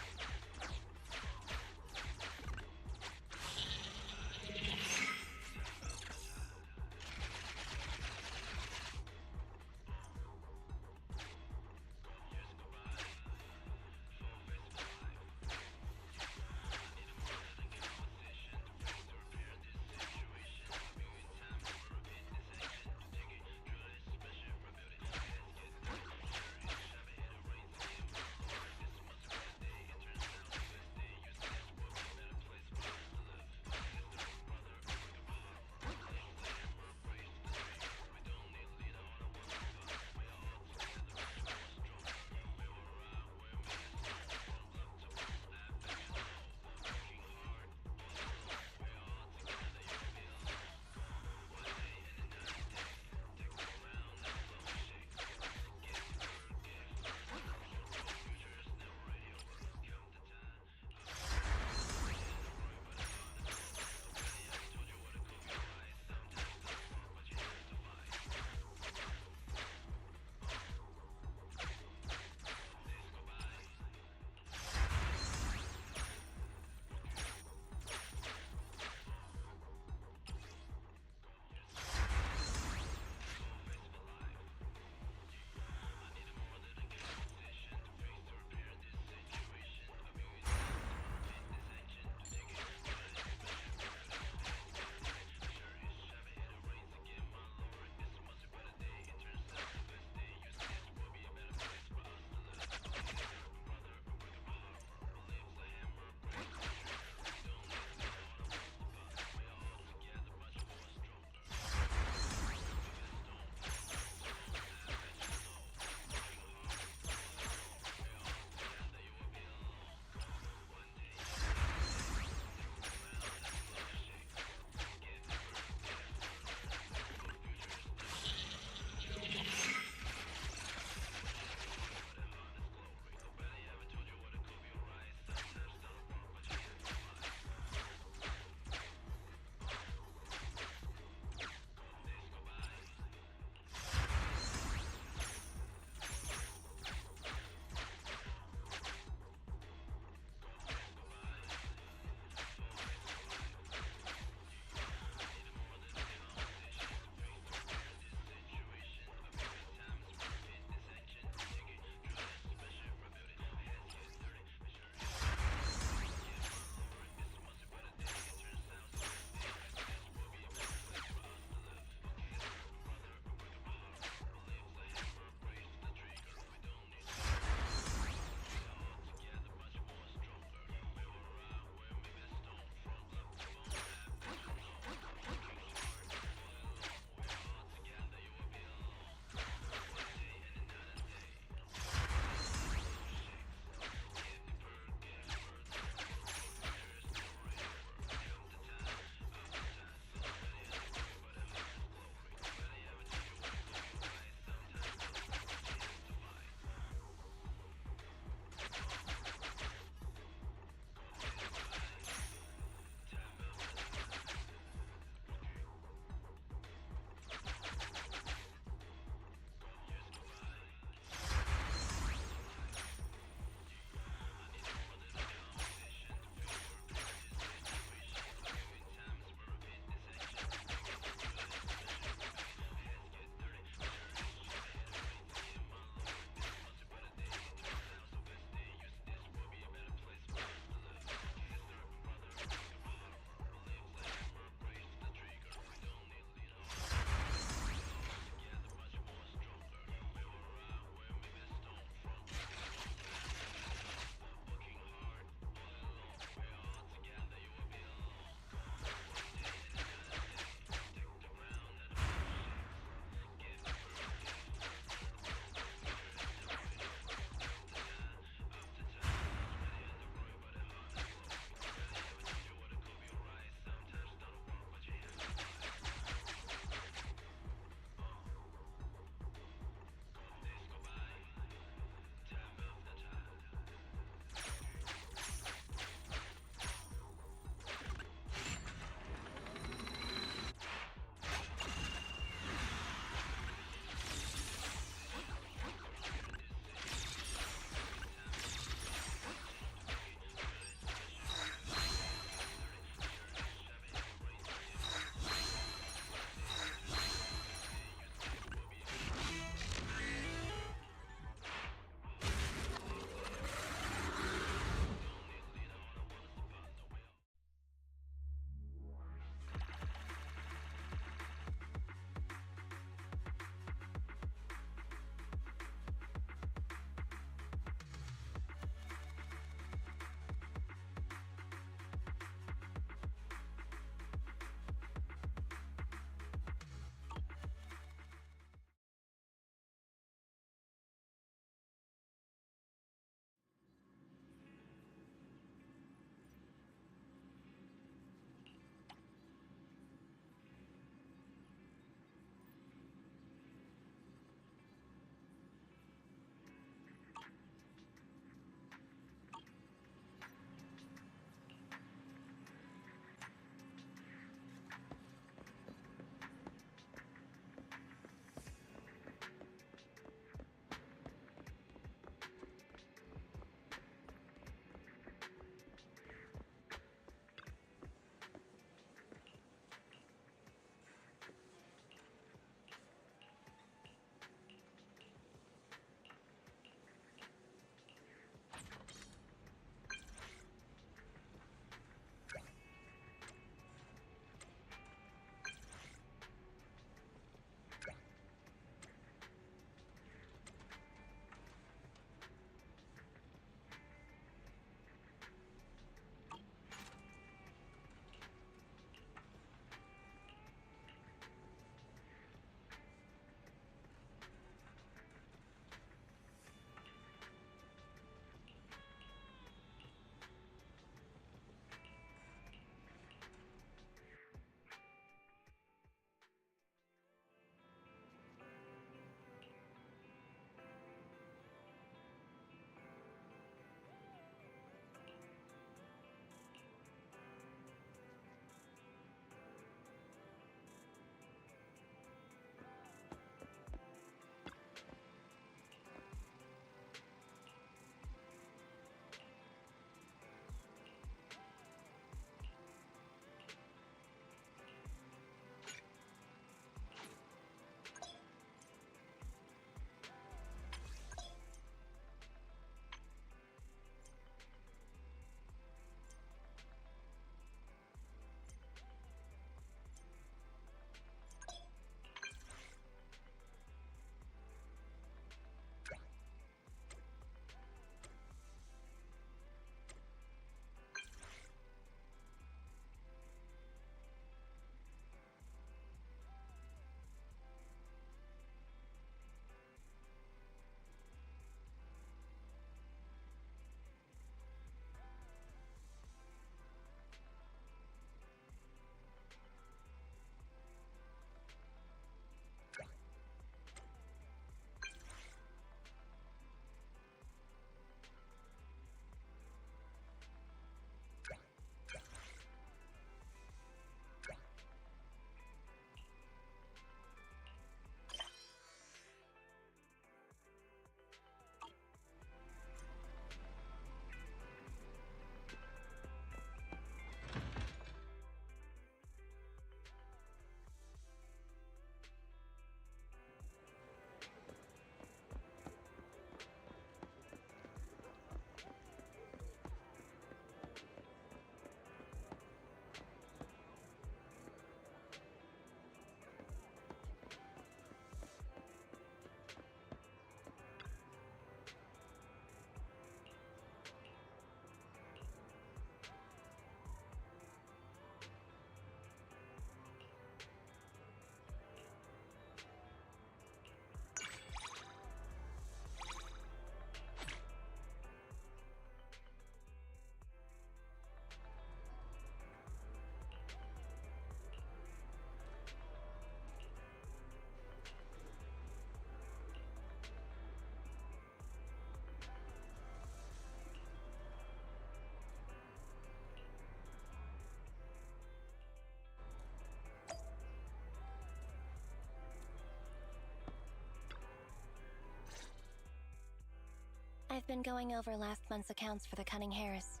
I've been going over last month's accounts for the Cunning Hares.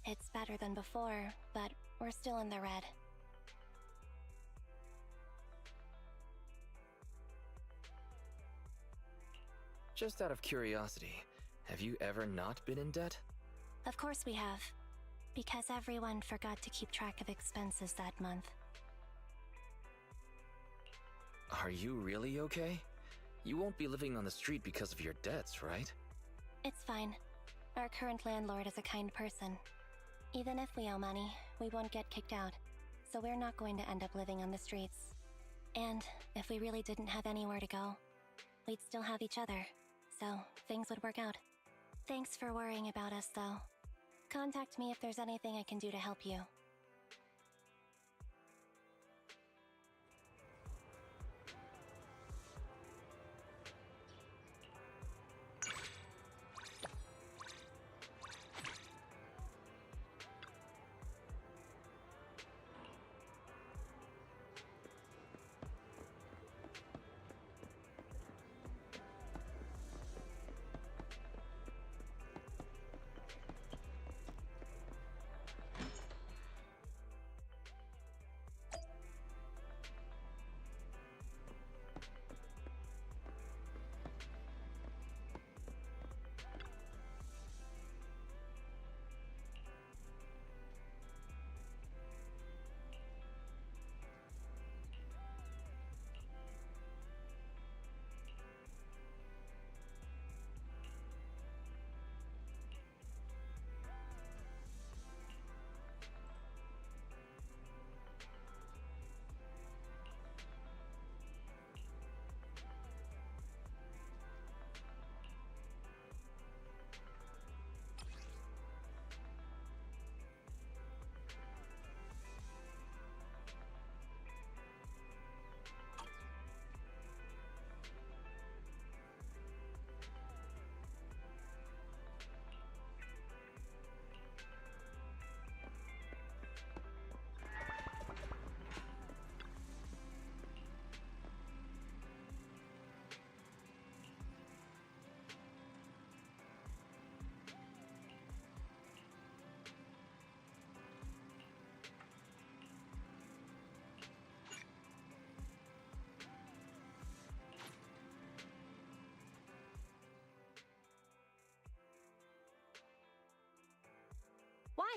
It's better than before, but we're still in the red. Just out of curiosity, have you ever not been in debt? Of course we have. Because everyone forgot to keep track of expenses that month. Are you really okay? You won't be living on the street because of your debts, right? It's fine. Our current landlord is a kind person. Even if we owe money, we won't get kicked out, so we're not going to end up living on the streets. And if we really didn't have anywhere to go, we'd still have each other, so things would work out. Thanks for worrying about us, though. Contact me if there's anything I can do to help you.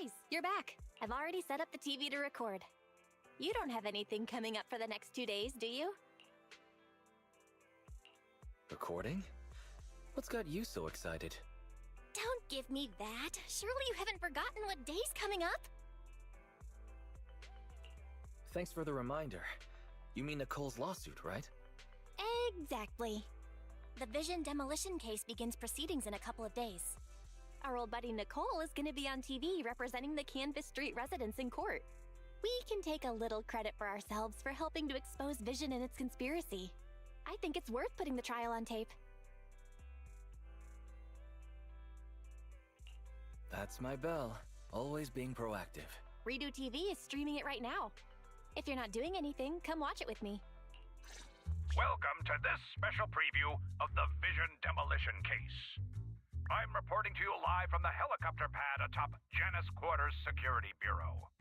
Wise, you're back. I've already set up the TV to record. You don't have anything coming up for the next 2 days, do you? Recording? What's got you so excited? Don't give me that. Surely you haven't forgotten what day's coming up? Thanks for the reminder. You mean Nicole's lawsuit, right? Exactly. The Vision demolition case begins proceedings in a couple of days. Our old buddy Nicole is going to be on TV representing the Canvas Street residents in court. We can take a little credit for ourselves for helping to expose Vision and its conspiracy. I think it's worth putting the trial on tape. That's my bell. Always being proactive. Redo TV is streaming it right now. If you're not doing anything, come watch it with me. Welcome to this special preview of the Vision demolition case. I'm reporting to you live from the helicopter pad atop Janus Quarters Security Bureau.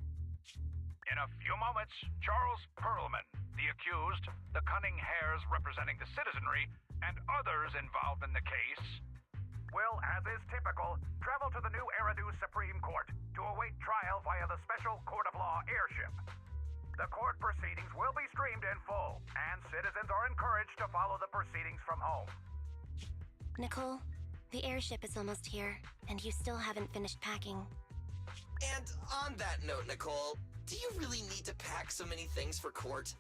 In a few moments, Charles Perlman, the accused, the Cunning Hares representing the citizenry, and others involved in the case, will, as is typical, travel to the new Eridu Supreme Court to await trial via the Special Court of Law airship. The court proceedings will be streamed in full, and citizens are encouraged to follow the proceedings from home. Nicole, the airship is almost here, and you still haven't finished packing. And on that note, Nicole, do you really need to pack so many things for court?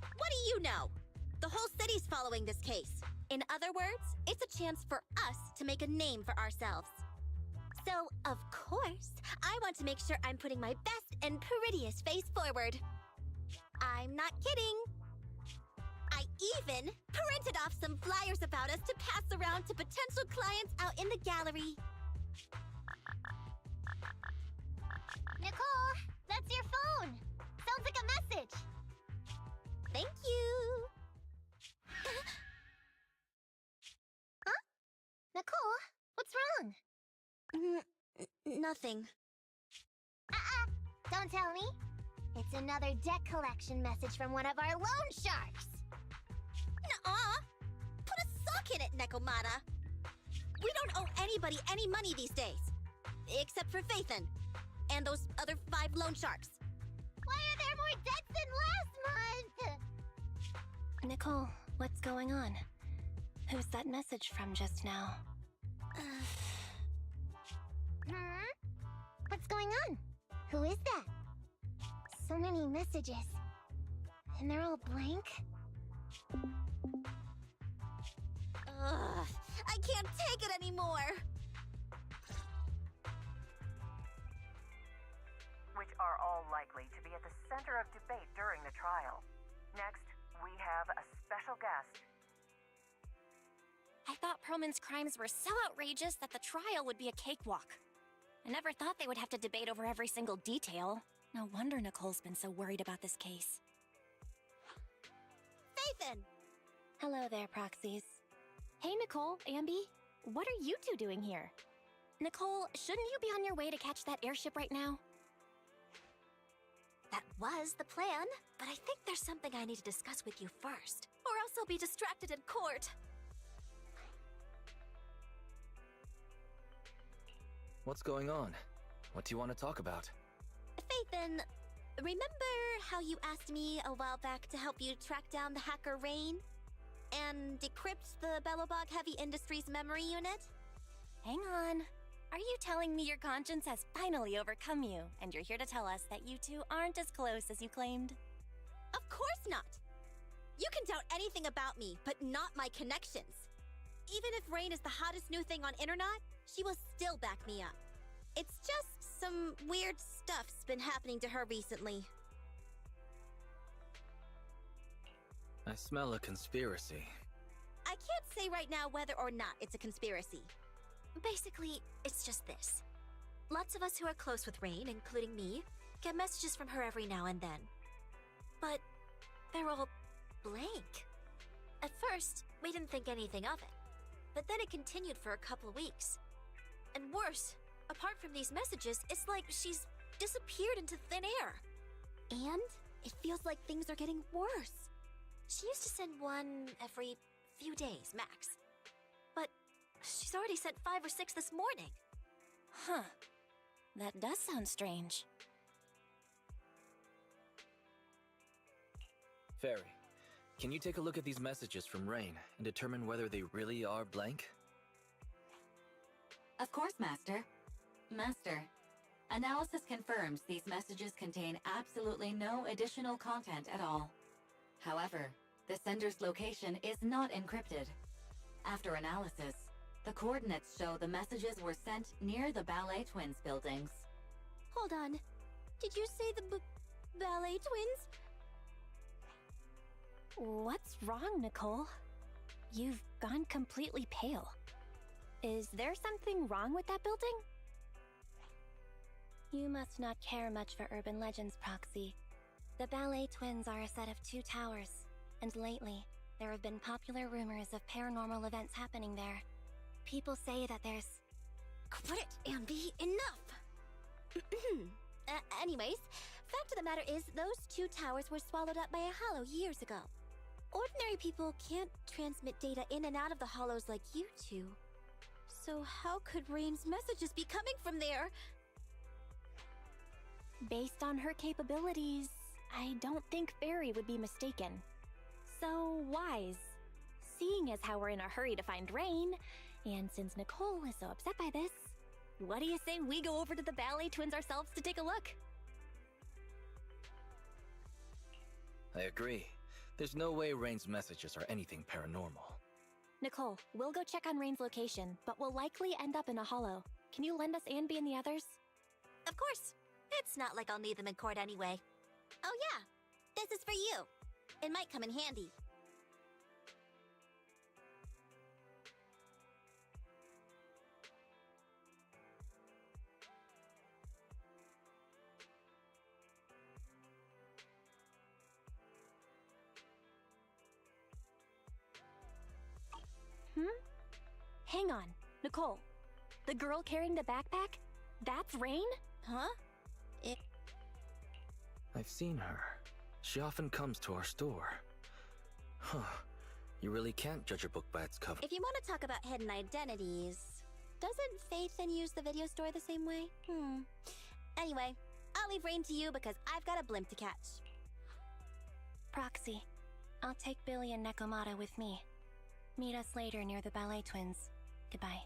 What do you know? The whole city's following this case. In other words, it's a chance for us to make a name for ourselves. So, of course, I want to make sure I'm putting my best and prettiest face forward. I'm not kidding. I even printed off some flyers about us to pass around to potential clients out in the gallery. Nicole, that's your phone. Sounds like a message. Thank you. Huh? Nicole, what's Nothing. Don't tell me. It's another deck collection message from one of our loan sharks. Nuh-uh. Put a sock in it, Nekomata. We don't owe anybody any money these days. Except for Faithin. And those other 5 loan sharks. Why are there more debts than last month? Nicole, what's going on? Who's that message from just now? What's going on? Who is that? So many messages. And they're all blank? Ugh, I can't take it anymore. Which are all likely to be at the center of debate during the trial. Next, we have a special guest. I thought Perlman's crimes were so outrageous that the trial would be a cakewalk. I never thought they would have to debate over every single detail. No wonder Nicole's been so worried about this case. Faithin! Hello there, proxies. Hey, Nicole, Ambi. What are you two doing here? Nicole, shouldn't you be on your way to catch that airship right now? That was the plan, but I think there's something I need to discuss with you first, or else I'll be distracted in court. What's going on? What do you want to talk about? Faithin, remember how you asked me a while back to help you track down the hacker Rain? And decrypt the Belobog Heavy Industries memory unit? Hang on. Are you telling me your conscience has finally overcome you, and you're here to tell us that you two aren't as close as you claimed? Of course not! You can doubt anything about me, but not my connections. Even if Rain is the hottest new thing on internet, she will still back me up. It's just some weird stuff's been happening to her recently. I smell a conspiracy. I can't say right now whether or not it's a conspiracy. Basically, it's just this. Lots of us who are close with Rain, including me, get messages from her every now and then. But they're all blank. At first, we didn't think anything of it. But then it continued for a couple weeks. And worse, apart from these messages, it's like she's disappeared into thin air. And it feels like things are getting worse. She used to send one every few days, max. But she's already sent 5 or 6 this morning. Huh. That does sound strange. Fairy, can you take a look at these messages from Rain and determine whether they really are blank? Of course, Master. Master, analysis confirms these messages contain absolutely no additional content at all. However, the sender's location is not encrypted. After analysis, the coordinates show the messages were sent near the Ballet Twins buildings. Hold on. Did you say the Ballet Twins? What's wrong, Nicole? You've gone completely pale. Is there something wrong with that building? You must not care much for urban legends, Proxy. The Ballet Twins are a set of 2 towers, and lately, there have been popular rumors of paranormal events happening there. People say that there's... Quit it, Ambi! Enough! Anyways, fact of the matter is, those 2 towers were swallowed up by a hollow years ago. Ordinary people can't transmit data in and out of the hollows like you two. So how could Rain's messages be coming from there? Based on her capabilities, I don't think Fairy would be mistaken. So wise. Seeing as how we're in a hurry to find Rain, and since Nicole is so upset by this, what do you say we go over to the Ballet Twins ourselves to take a look? I agree. There's no way Rain's messages are anything paranormal. Nicole, we'll go check on Rain's location, but we'll likely end up in a hollow. Can you lend us Anby and the others? Of course. It's not like I'll need them in court anyway. Oh yeah, this is for you. It might come in handy. Hang on. Nicole, The girl carrying the backpack? That's Rain? Huh? I've seen her. She often comes to our store. Huh. You really can't judge a book by its cover. If you want to talk about hidden identities, doesn't Faith then use the video store the same way? Anyway, I'll leave Rain to you because I've got a blimp to catch. Proxy, I'll take Billy and Nekomata with me. Meet us later near the Ballet Twins. Goodbye.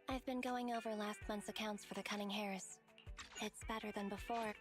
I've been going over last month's accounts for the Cunning Hares. It's better than before.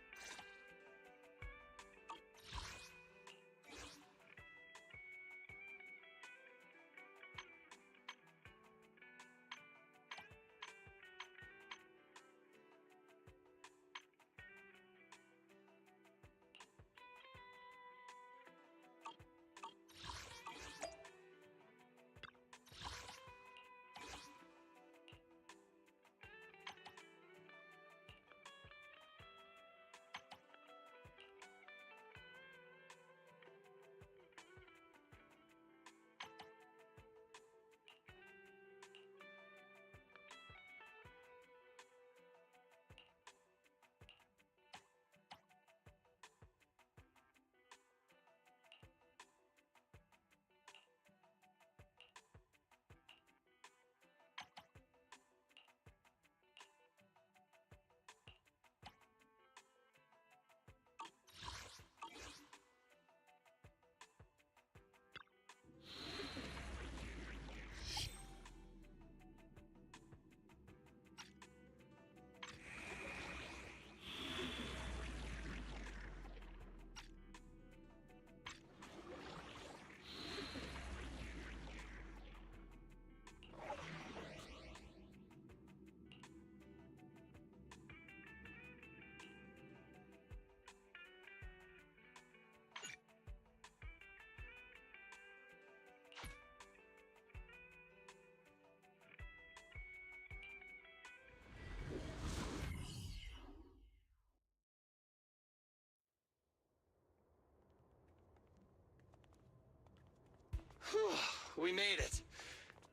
We made it.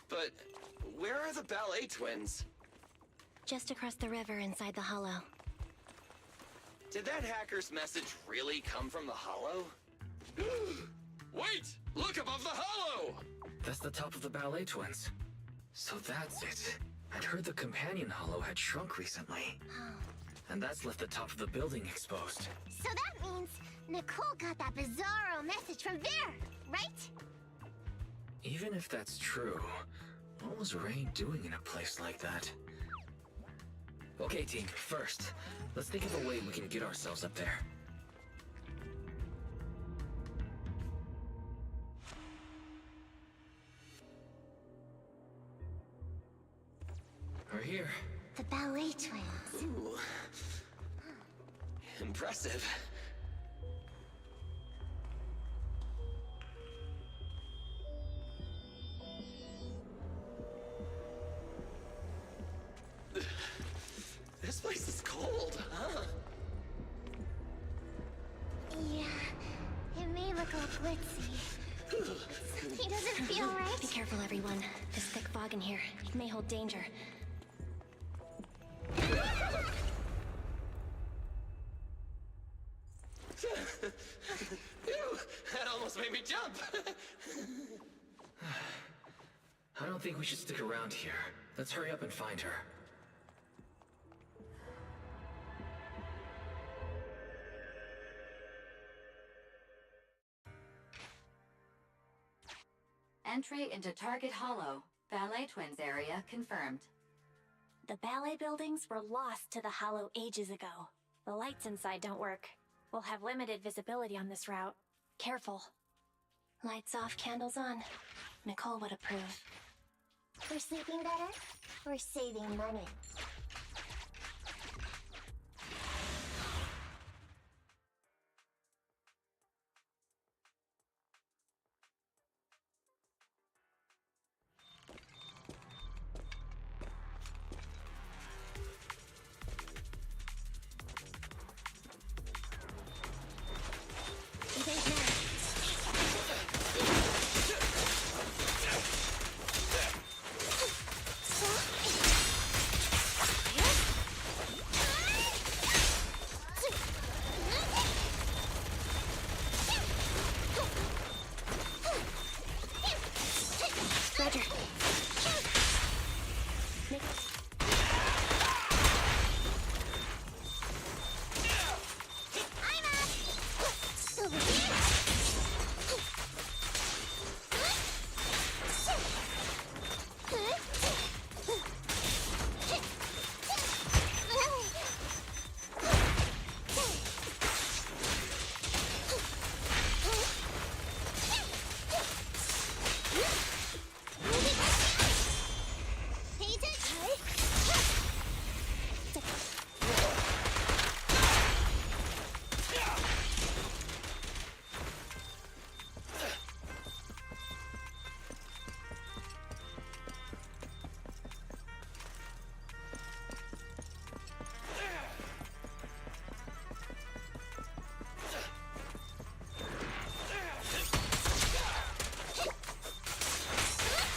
But where are the ballet twins? Just across the river inside the hollow. Did that hacker's message really come from the hollow? Wait! Look above the hollow! That's the top of the ballet twins. So that's it. I'd heard the companion hollow had shrunk recently. And that's left the top of the building exposed. So that means Nicole got that bizarro message from there, right? Even if that's true, what was Ray doing in a place like that? Okay, team, first, let's think of a way we can get ourselves up there. We're here. The ballet twins. Ooh. Impressive. This place is cold, huh? Yeah, it may look all glitzy. Something doesn't feel right. Be careful, everyone. There's thick fog in here. It may hold danger. Ew, that almost made me jump. I don't think we should stick around here. Let's hurry up and find her. Entry into Target Hollow. Ballet Twins area confirmed. The ballet buildings were lost to the hollow ages ago. The lights inside don't work. We'll have limited visibility on this route. Careful. Lights off, candles on. Nicole would approve. We're sleeping better? We're saving money.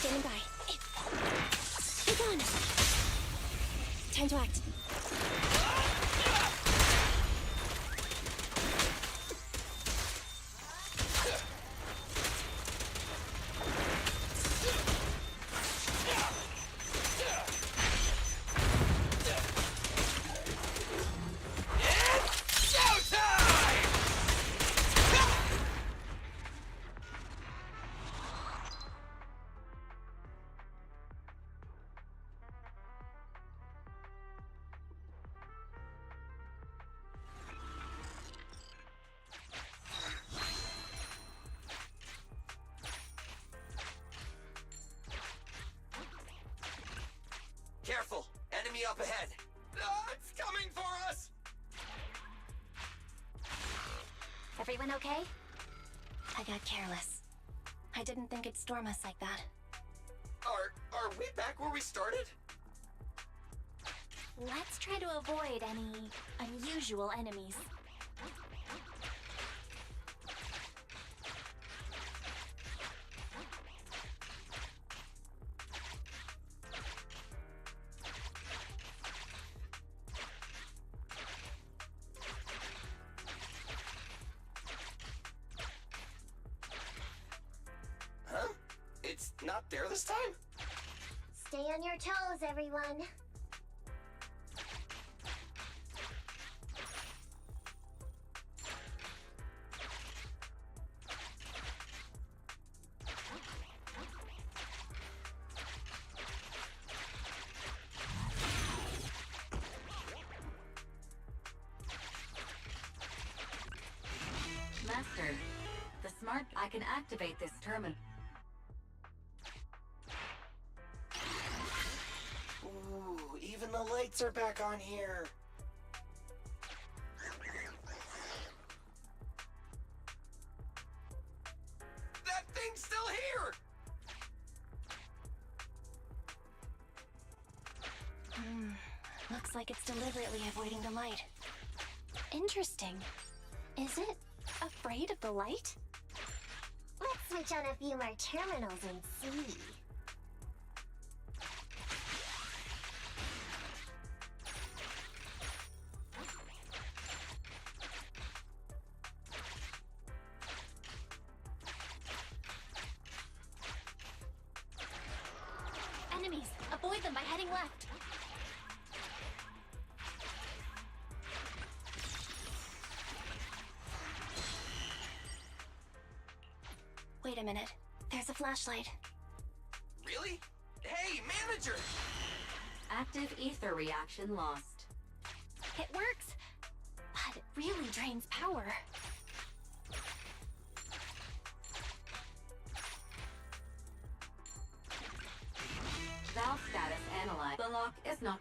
Standing by. Be gone! Time to act. Careful! Enemy up ahead! It's coming for us! Everyone okay? I got careless. I didn't think it'd storm us like that. Are we back where we started? Let's try to avoid any unusual enemies. not there this time? Stay on your toes, everyone. Master, the smart... I can activate this terminal. Ooh, even the lights are back on here. That thing's still here! Looks like it's deliberately avoiding the light. Interesting. Is it afraid of the light? Let's switch on a few more terminals and see. Enemies! Avoid them by heading left! Wait a minute. There's a flashlight. Really? Hey, manager! Active ether reaction lost. It works, but it really drains power. Valve status analyzed. The lock is not...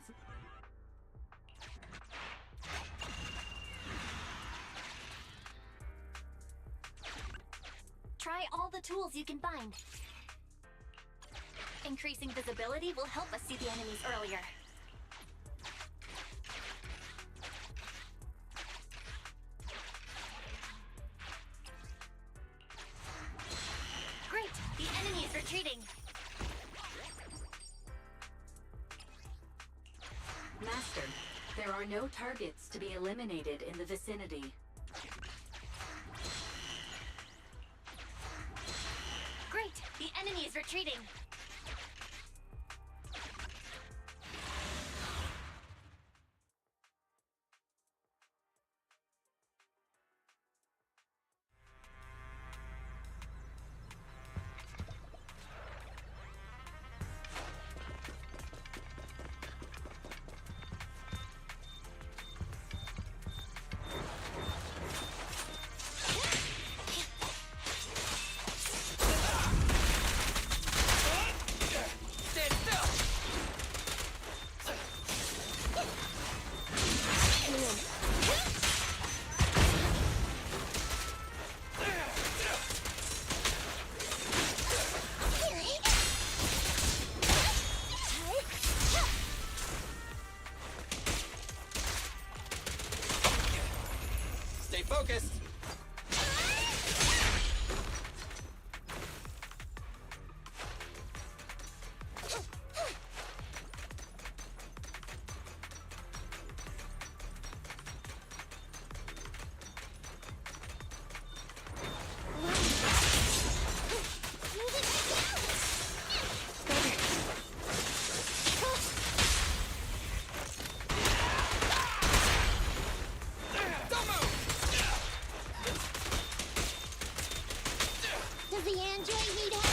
Try all the tools you can find. Increasing visibility will help us see the enemies earlier. Great! The enemy is retreating! Master, there are no targets to be eliminated in the vicinity. Great! The enemy is retreating! Stay focused! Does the android need help?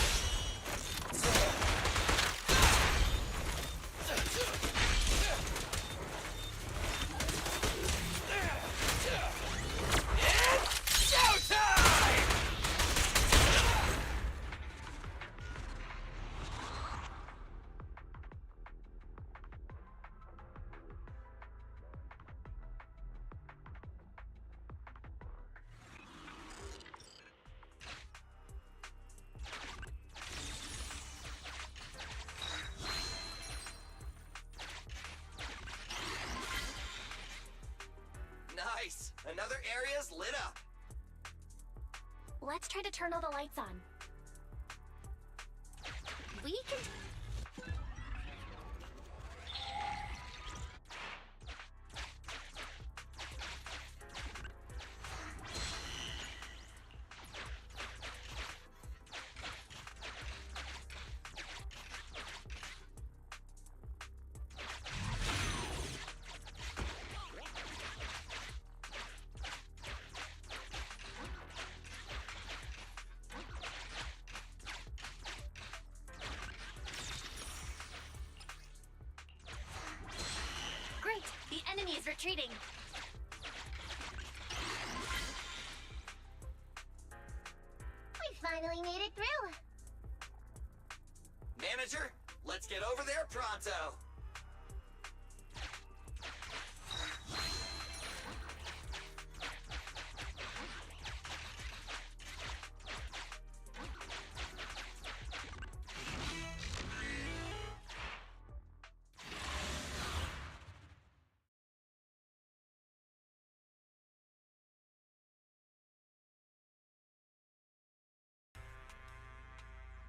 Nice! Another area's lit up! Let's try to turn all the lights on. We can... retreating. We finally made it through. Manager, let's get over there pronto.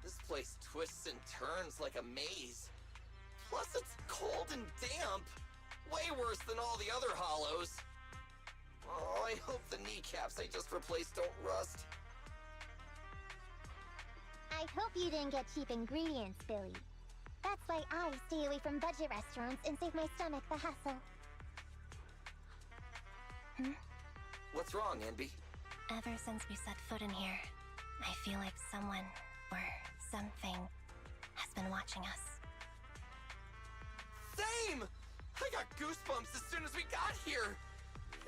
This place twists and turns like a maze. Plus it's cold and damp. Way worse than all the other hollows. Oh, I hope the kneecaps I just replaced don't rust. I hope you didn't get cheap ingredients, Billy. That's why I stay away from budget restaurants and save my stomach the hassle. What's wrong, Envy? Ever since we set foot in here, I feel like someone, or something, has been watching us. Same! I got goosebumps as soon as we got here!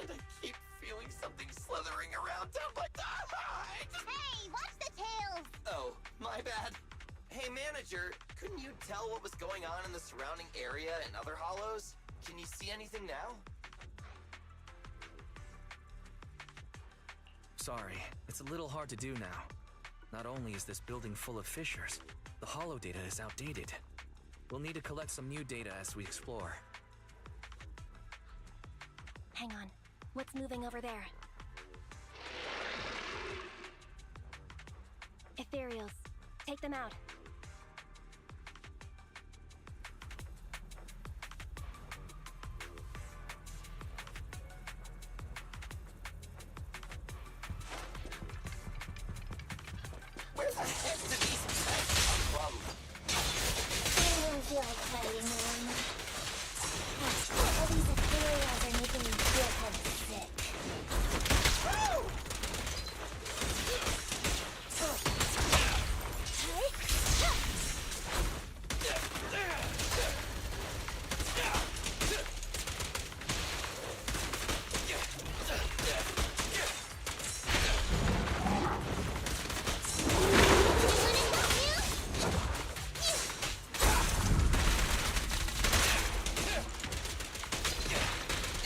And I keep feeling something slithering around down my... Hey, watch the tails! Oh, my bad. Hey, manager, couldn't you tell what was going on in the surrounding area and other hollows? Can you see anything now? Sorry, it's a little hard to do now. Not only is this building full of fissures, the hollow data is outdated. We'll need to collect some new data as we explore. Hang on. What's moving over there? Ethereals. Take them out. Where the heck did these pets come from? I don't feel like fighting them. All these ethereals are making me feel kind of sick.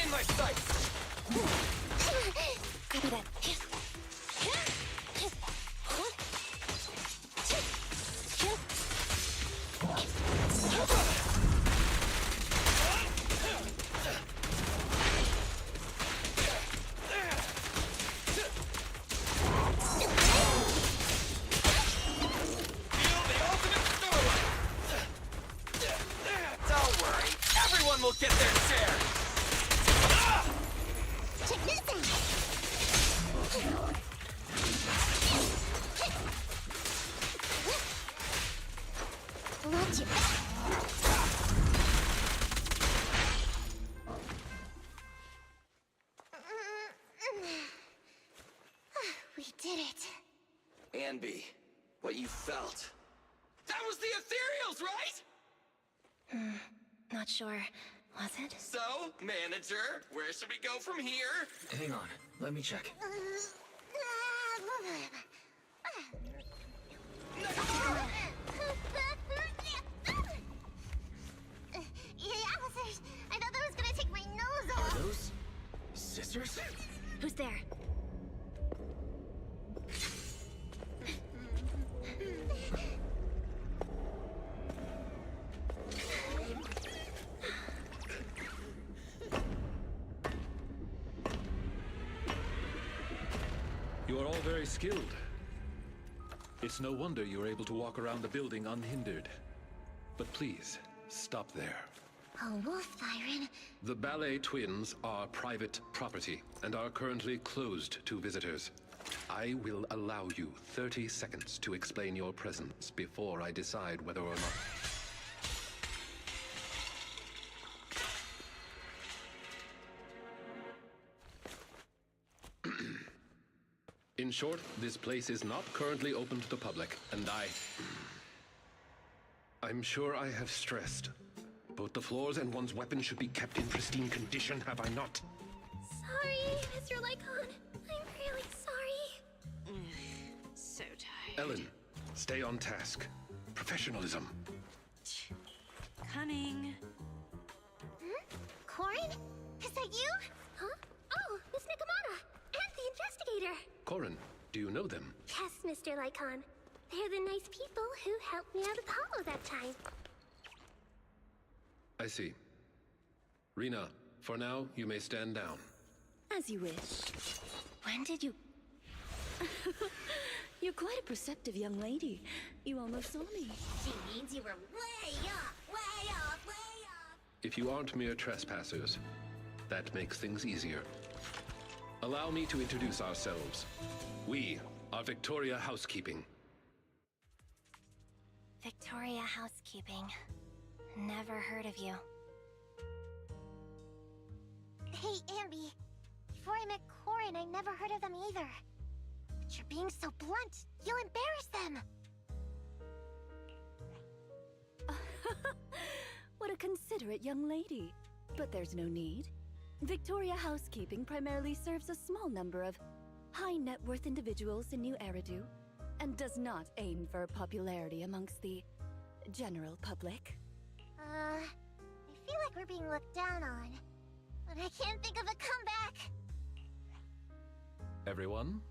In my sights! Copy that. Don't worry, everyone will get their share! Check this out! Launch it back! We did it! Anby, what you felt. That was the ethereals, right? Not sure. Was it? So, manager, where should we go from here? Hang on, let me check. Hey, officers! I thought that was gonna take my nose off! Are those scissors? Who's there? You are all very skilled. It's no wonder you're able to walk around the building unhindered. But please, stop there. Oh, wolf, Byron. The ballet twins are private property and are currently closed to visitors. I will allow you 30 seconds to explain your presence before I decide whether or not... In short, this place is not currently open to the public, and I'm sure I have stressed, Both the floors and one's weapon should be kept in pristine condition, have I not? Sorry, Mr. Lycon. I'm really sorry. So tired. Ellen, stay on task. Professionalism. Coming. Corin? Is that you? Huh? Oh, Miss Nikamata! And the investigator! Corin, do you know them? Yes, Mr. Lycon. They're the nice people who helped me out of Hollow that time. I see. Rena, for now, you may stand down. As you wish. When did you... You're quite a perceptive young lady. You almost saw me. She means you were way off, way off, way off. If you aren't mere trespassers, that makes things easier. Allow me to introduce ourselves. We are Victoria Housekeeping. Victoria Housekeeping. Never heard of you. Hey, Ambi. Before I met Corin, I never heard of them either. But you're being so blunt. You'll embarrass them. What a considerate young lady. But there's no need. Victoria Housekeeping primarily serves a small number of high net worth individuals in New Eridu, and does not aim for popularity amongst the general public. I feel like we're being looked down on. But I can't think of a comeback. Everyone,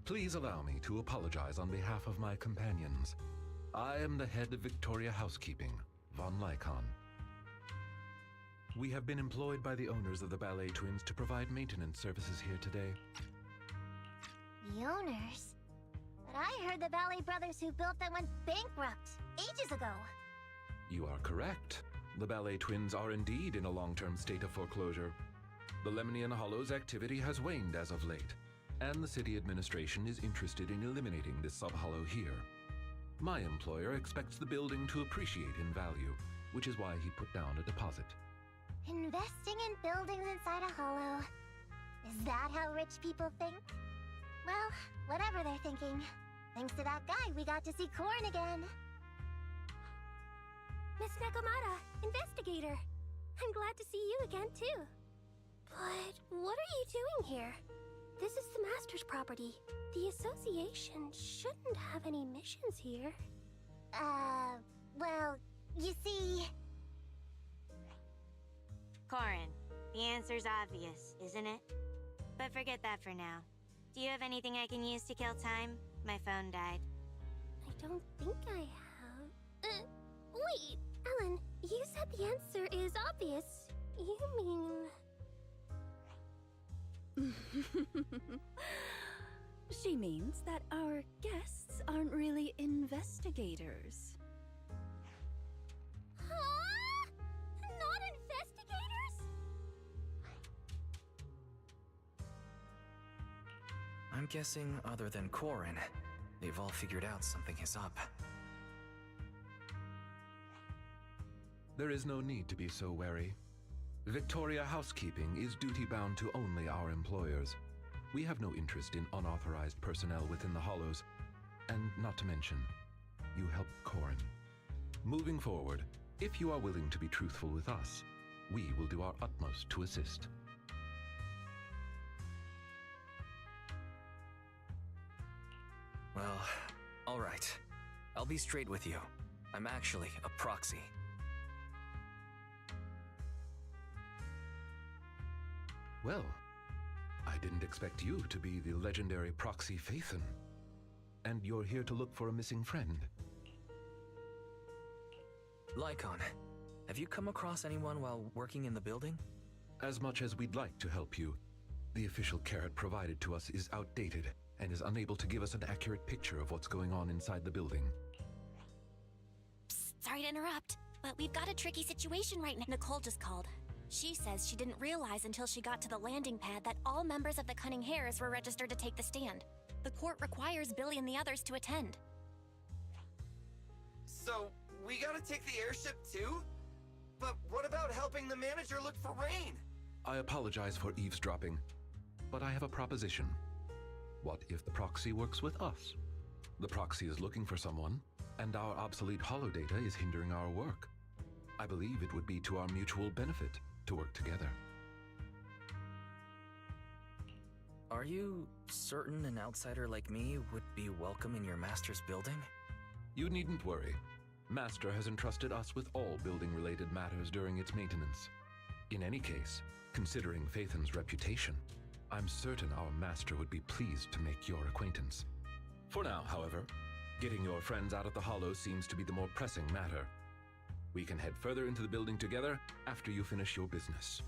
please allow me to apologize on behalf of my companions. I am the head of Victoria Housekeeping, Von Lycon. We have been employed by the owners of the Ballet Twins to provide maintenance services here today. The owners? But I heard the Ballet Brothers who built them went bankrupt ages ago. You are correct. The Ballet Twins are indeed in a long-term state of foreclosure. The Lemnian Hollow's activity has waned as of late, and the city administration is interested in eliminating this sub-hollow here. My employer expects the building to appreciate in value, which is why he put down a deposit. Investing in buildings inside a hollow. Is that how rich people think? Well, whatever they're thinking. Thanks to that guy, we got to see Corin again. Miss Nakamata, investigator. I'm glad to see you again, too. But what are you doing here? This is the Master's property. The association shouldn't have any missions here. Well, you see... Corin, the answer's obvious, isn't it? But forget that for now. Do you have anything I can use to kill time? My phone died. I don't think I have. Wait, Ellen, you said the answer is obvious. You mean... She means that our guests aren't really investigators. Huh? Not investigators? I'm guessing, other than Corin, they've all figured out something is up. There is no need to be so wary. Victoria Housekeeping is duty-bound to only our employers. We have no interest in unauthorized personnel within the Hollows, and not to mention, you helped Corin. Moving forward, if you are willing to be truthful with us, we will do our utmost to assist. Well, all right. I'll be straight with you. I'm actually a proxy. Well, I didn't expect you to be the legendary proxy Phaethon. And you're here to look for a missing friend. Lycon, have you come across anyone while working in the building? As much as we'd like to help you, the official carrot provided to us is outdated and is unable to give us an accurate picture of what's going on inside the building. Psst, sorry to interrupt, but we've got a tricky situation right now. Nicole just called. She says she didn't realize until she got to the landing pad that all members of the Cunning Hares were registered to take the stand. The court requires Billy and the others to attend. So, we gotta take the airship too? But what about helping the manager look for Rain? I apologize for eavesdropping, but I have a proposition. What if the proxy works with us? The proxy is looking for someone, and our obsolete holodata is hindering our work. I believe it would be to our mutual benefit to work together. Are you certain an outsider like me would be welcome in your master's building? You needn't worry. Master has entrusted us with all building-related matters during its maintenance. In any case, considering Phaethon's reputation, I'm certain our master would be pleased to make your acquaintance. For now, however, getting your friends out of the Hollow seems to be the more pressing matter. We can head further into the building together after you finish your business.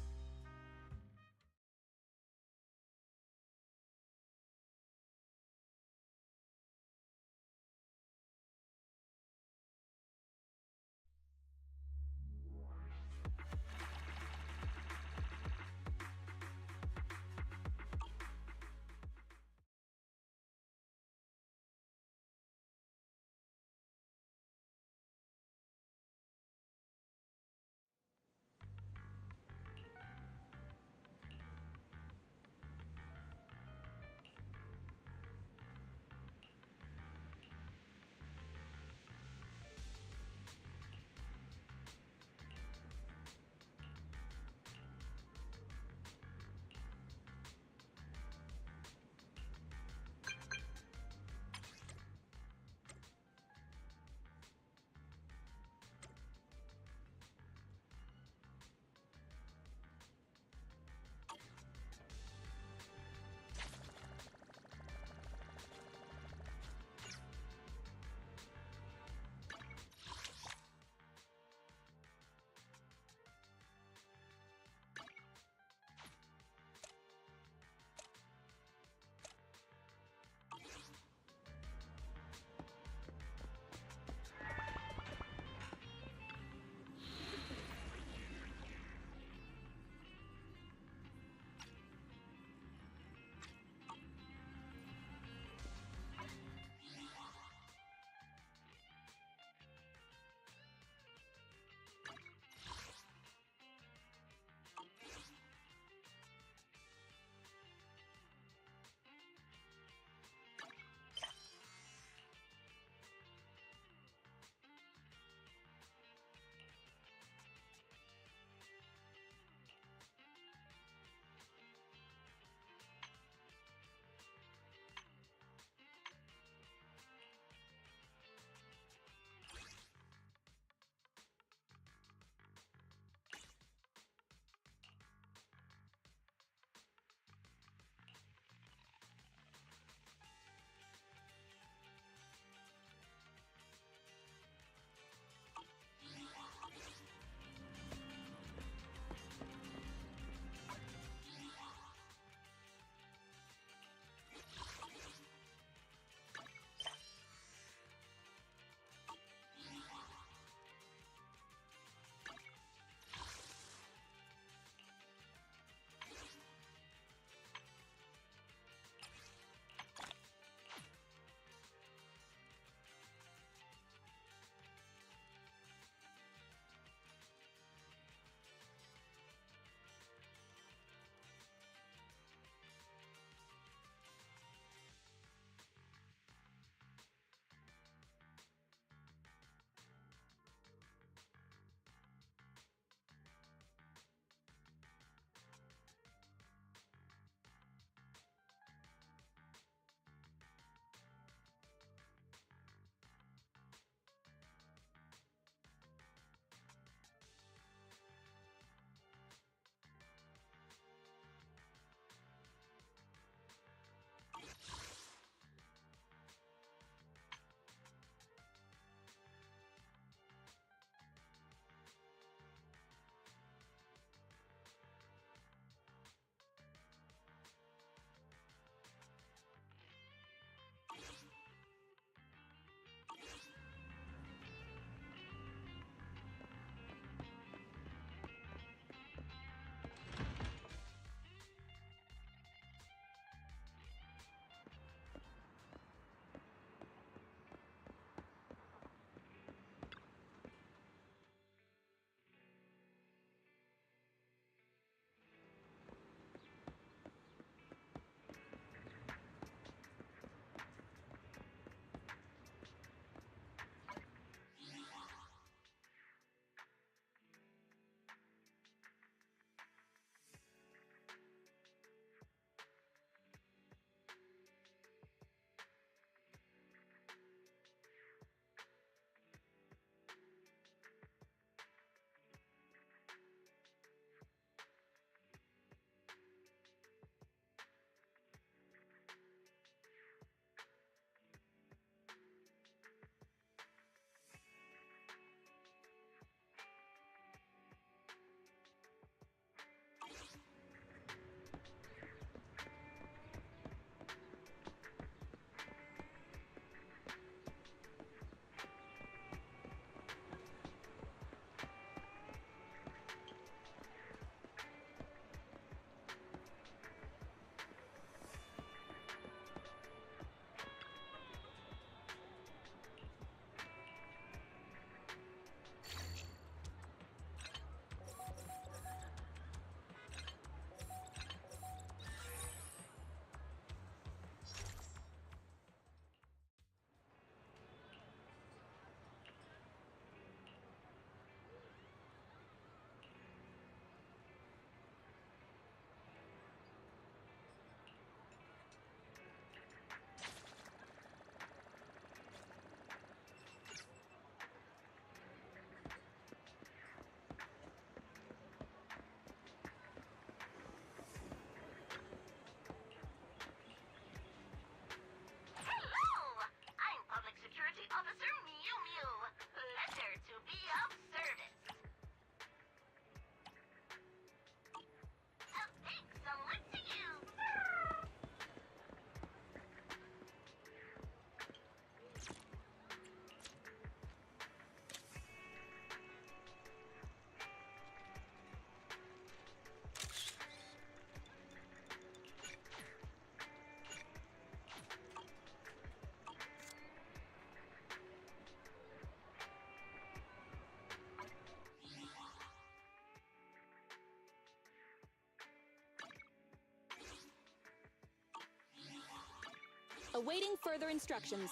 Awaiting further instructions.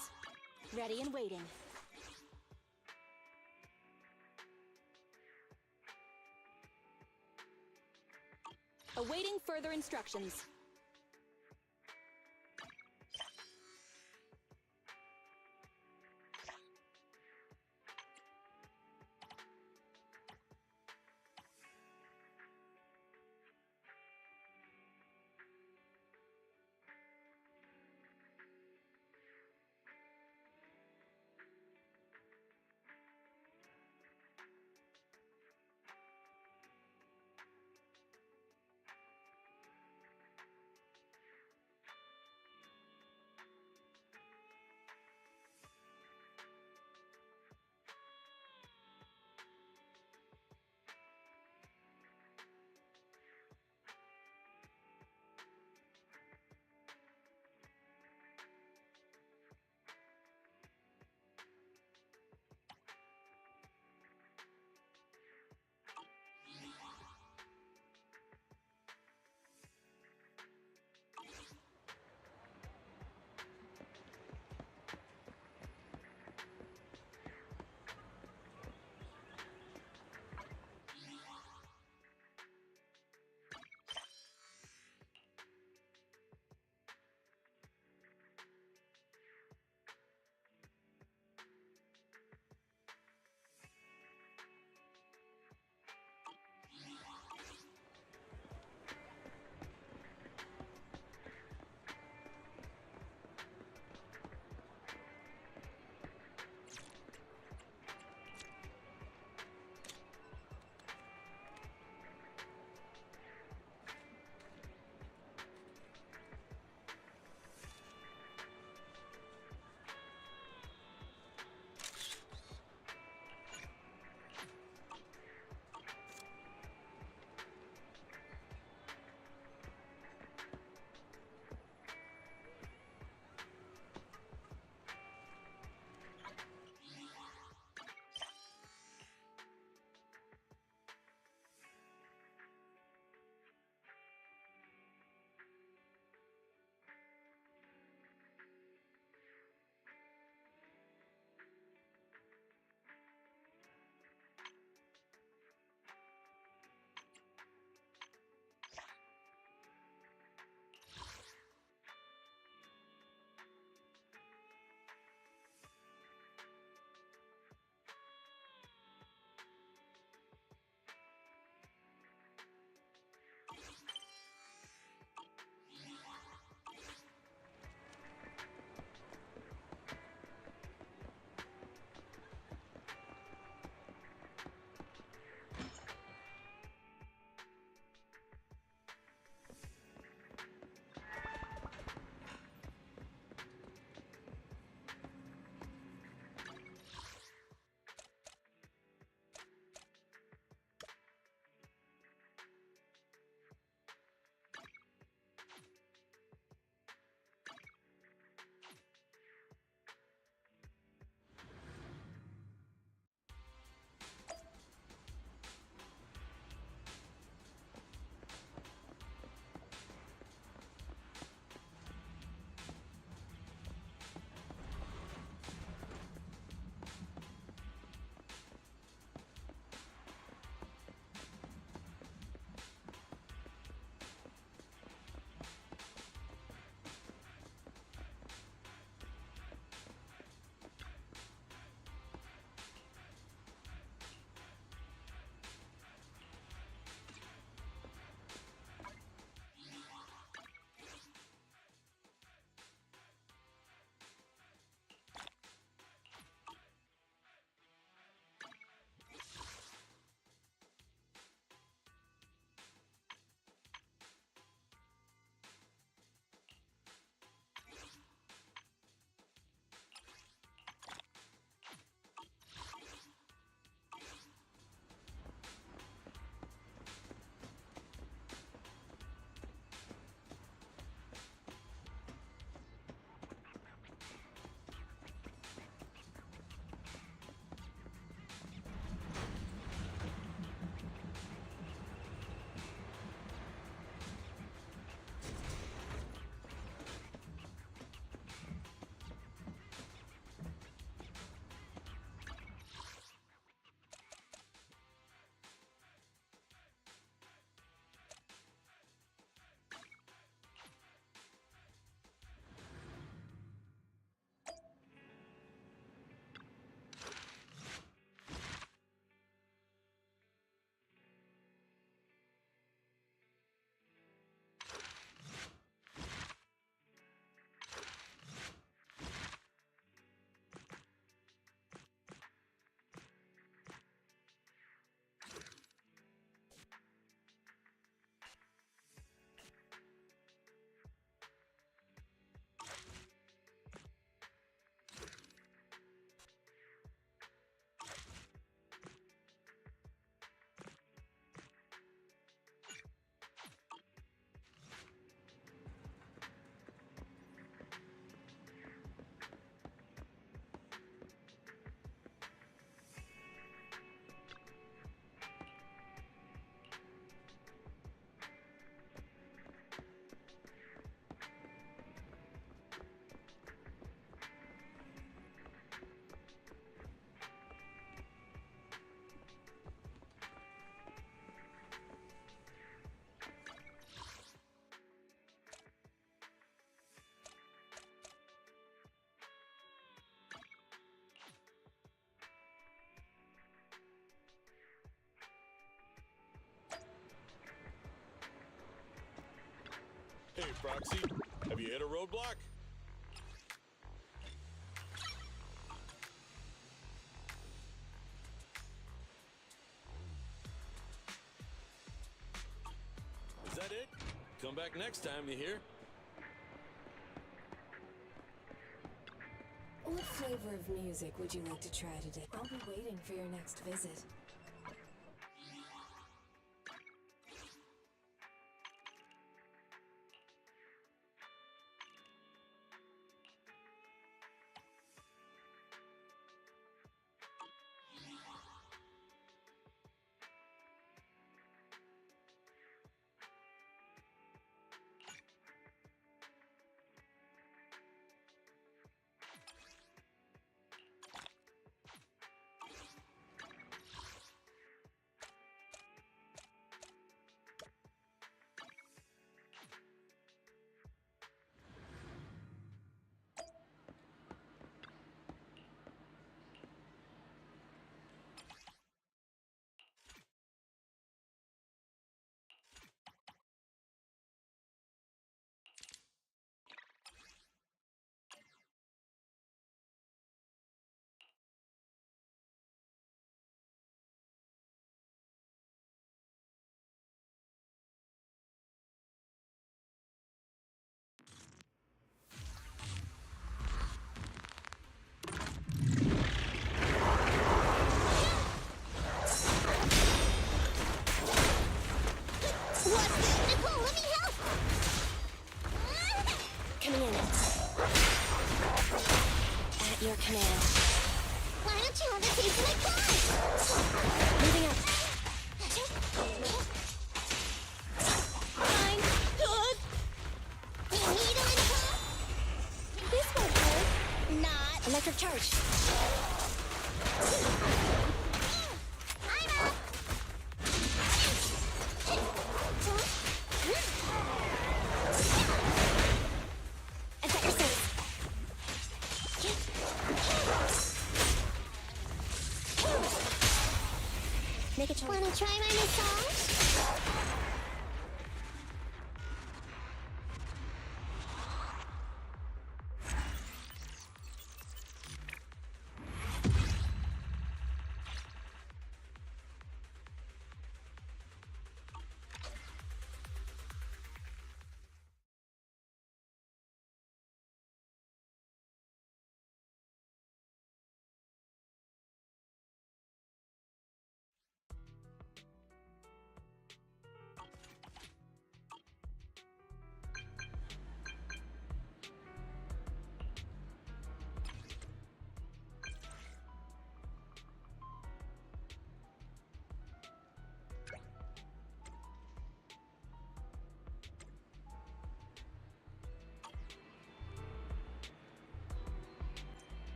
Ready and waiting. Awaiting further instructions. Hey, Proxy, have you hit a roadblock? Is that it? Come back next time, you hear? What flavor of music would you like to try today? I'll be waiting for your next visit. Nicole, let me help! Coming in. At your command. Why don't you have a taste of my blood? Moving up. Fine. Good. You need a Nicole? This won't hurt. Not. Electric charge. I'm up. I've got your sense. Make a choice. Wanna try my massage?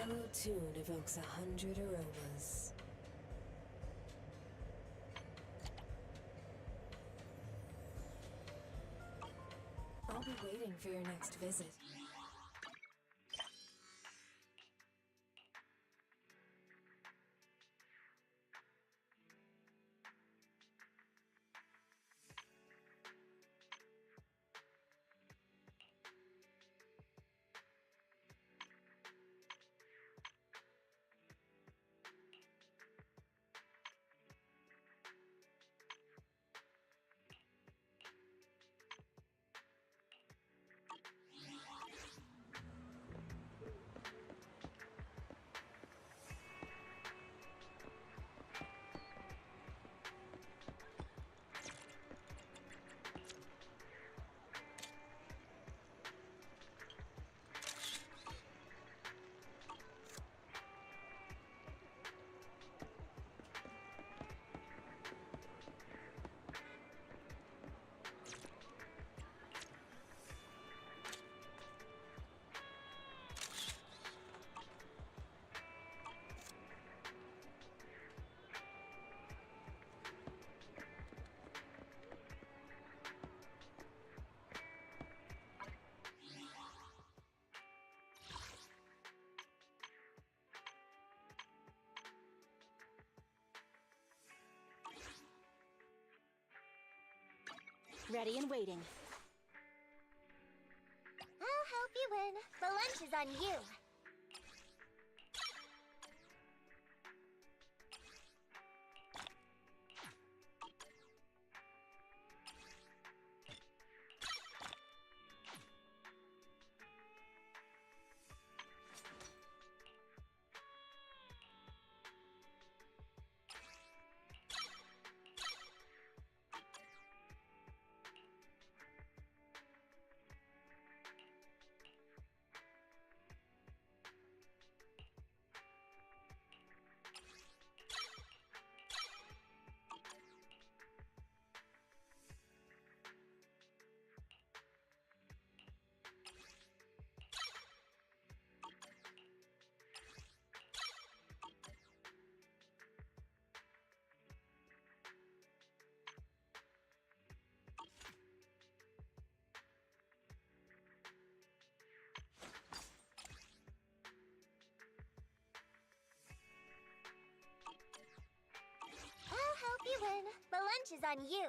mellow tune evokes 100 aromas. I'll be waiting for your next visit. Ready and waiting. I'll help you win. The lunch is on you. I'll help you win. The lunch is on you.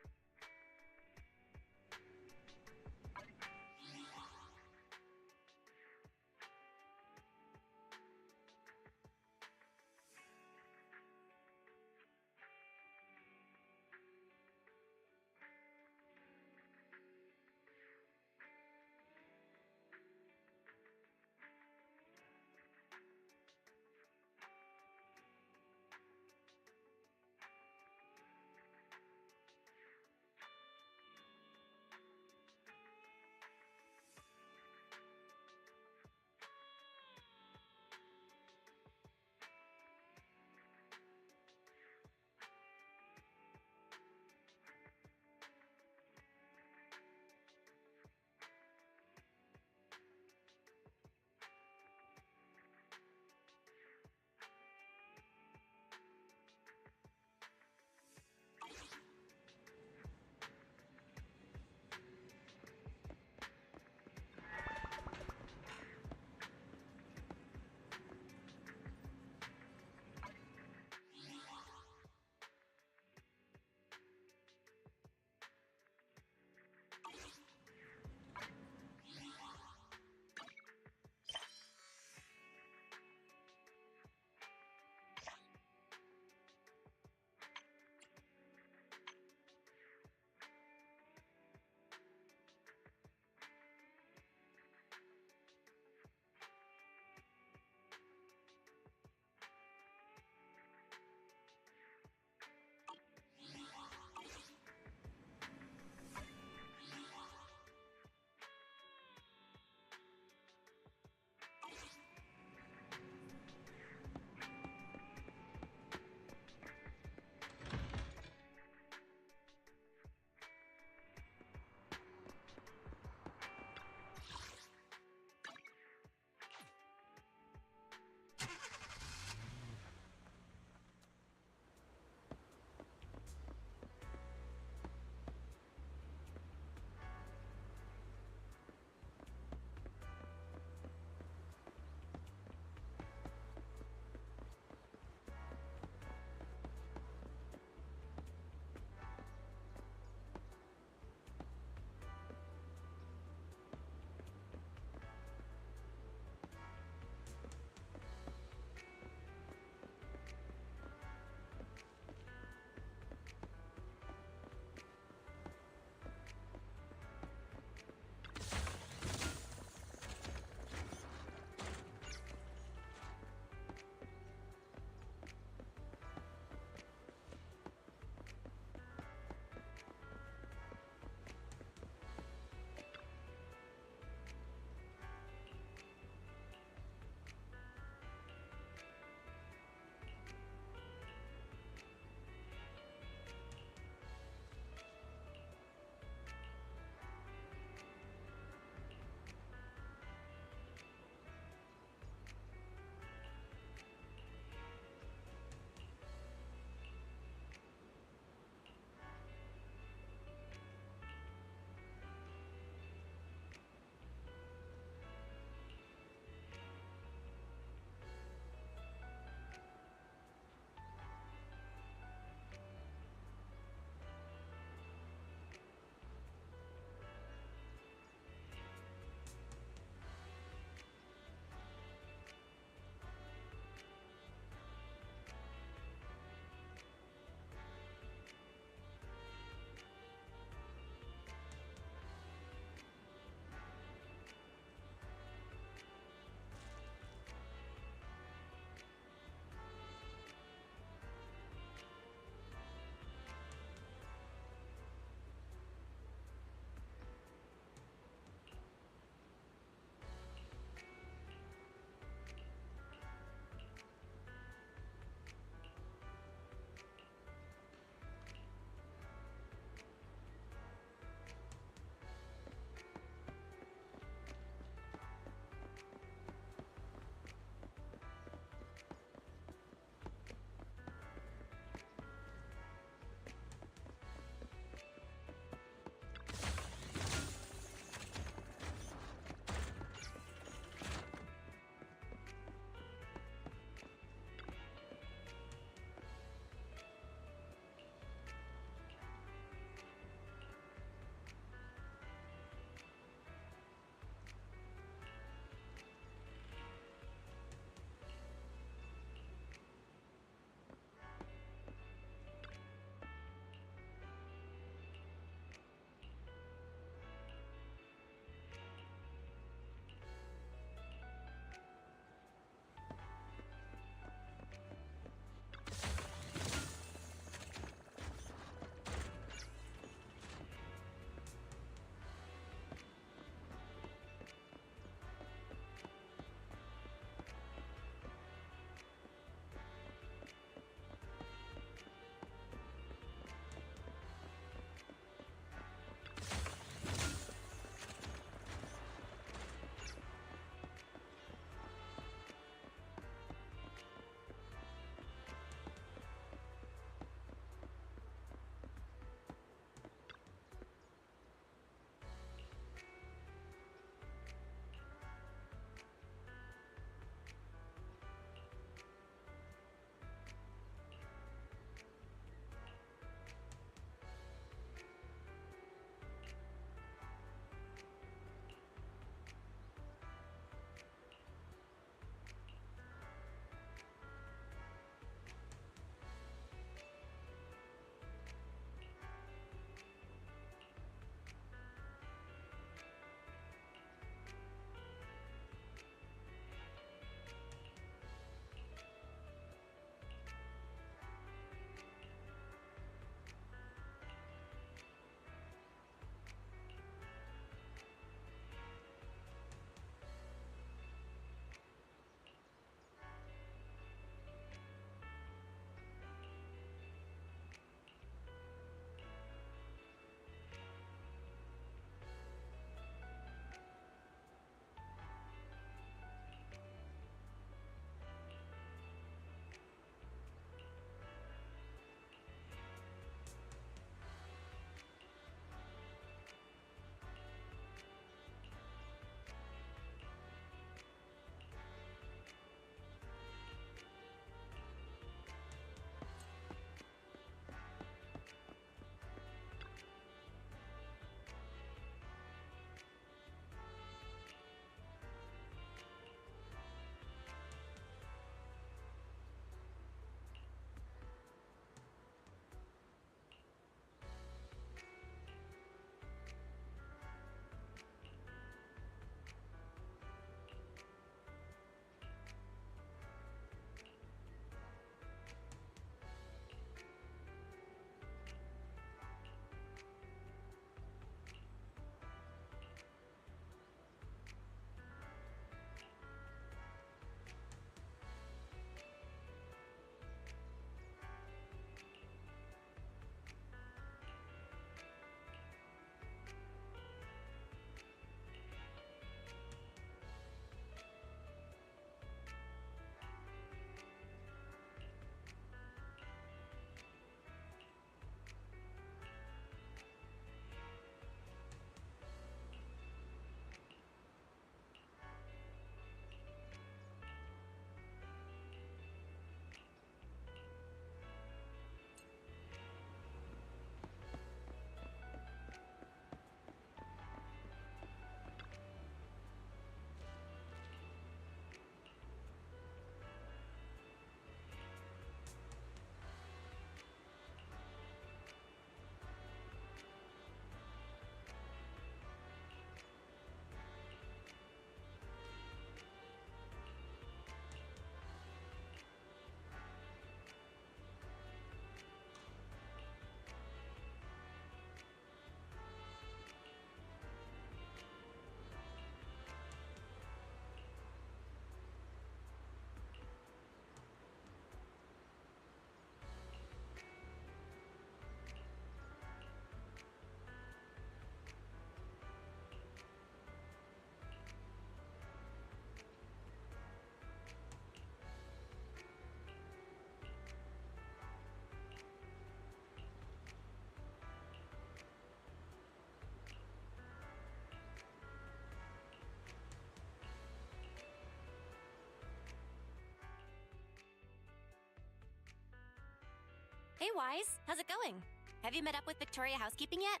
Hey, Wise. How's it going? Have you met up with Victoria Housekeeping yet?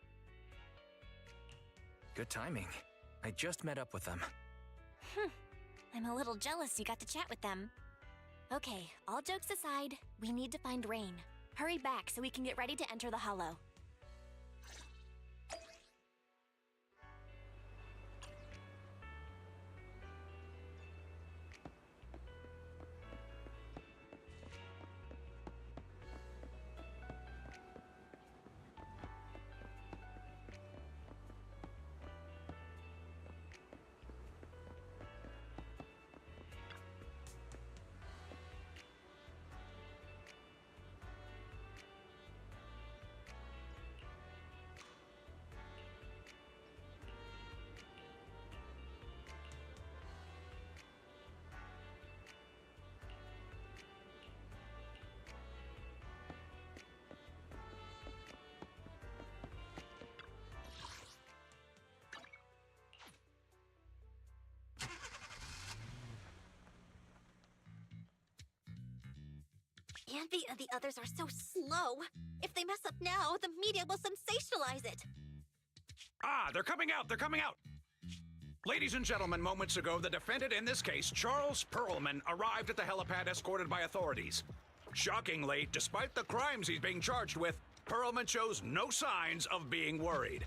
Good timing. I just met up with them. I'm a little jealous you got to chat with them. Okay, all jokes aside, we need to find Rain. Hurry back so we can get ready to enter the Hollow. Andy and the others are so slow. If they mess up now, the media will sensationalize it. Ah, they're coming out! They're coming out! Ladies and gentlemen, moments ago, the defendant in this case, Charles Perlman, arrived at the helipad escorted by authorities. Shockingly, despite the crimes he's being charged with, Perlman shows no signs of being worried.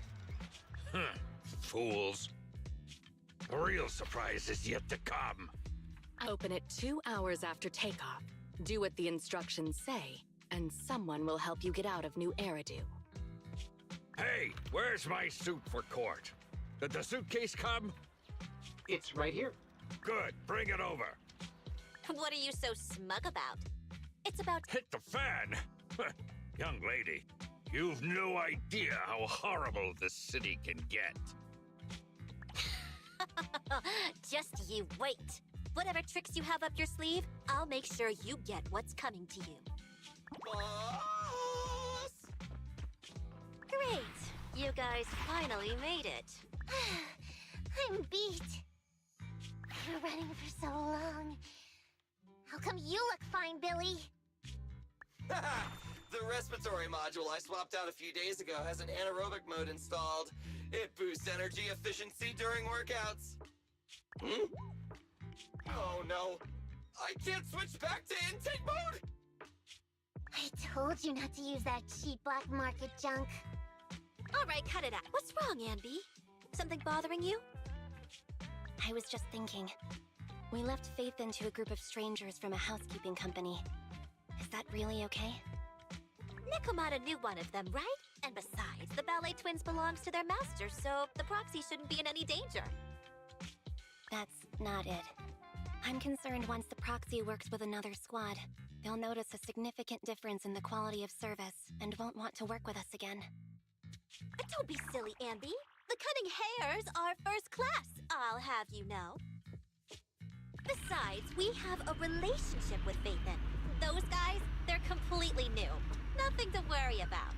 Fools. The real surprise is yet to come. Open it 2 hours after takeoff. Do what the instructions say, and someone will help you get out of New Eridu. Hey, where's my suit for court? Did the suitcase come? It's right here. Good, bring it over. What are you so smug about? It's about— Hit the fan! Young lady, you've no idea how horrible this city can get. Just you wait. Whatever tricks you have up your sleeve, I'll make sure you get what's coming to you. Boss! Great! You guys finally made it. I'm beat. You're running for so long. How come you look fine, Billy? The respiratory module I swapped out a few days ago has an anaerobic mode installed. It boosts energy efficiency during workouts. Oh no! I can't switch back to intake mode! I told you not to use that cheap black market junk. Alright, cut it out. What's wrong, Anby? Something bothering you? I was just thinking. We left Faith into a group of strangers from a housekeeping company. Is that really okay? Nekomata knew one of them, right? And besides, the ballet twins belongs to their master, so the proxy shouldn't be in any danger. That's not it. I'm concerned once the proxy works with another squad, they'll notice a significant difference in the quality of service and won't want to work with us again. Don't be silly, Anby. The cunning hairs are first class, I'll have you know. Besides, we have a relationship with Faithin. Those guys, they're completely new. Nothing to worry about.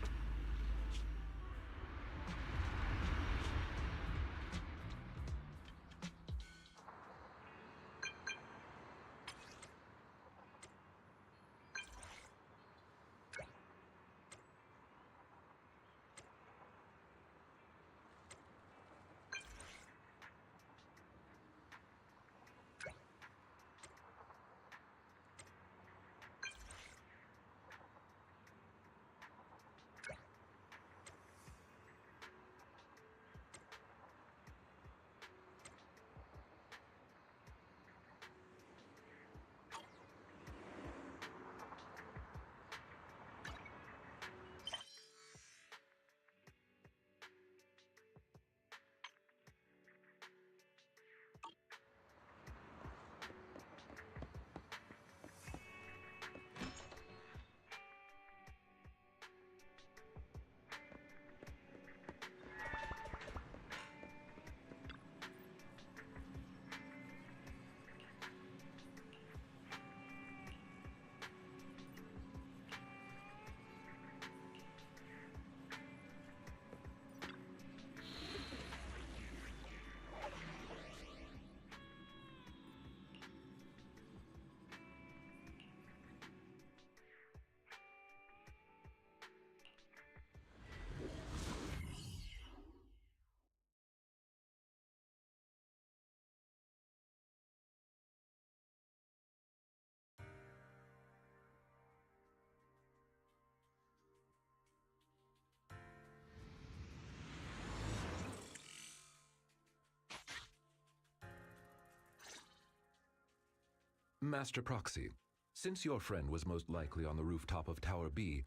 Master Proxy, since your friend was most likely on the rooftop of Tower B,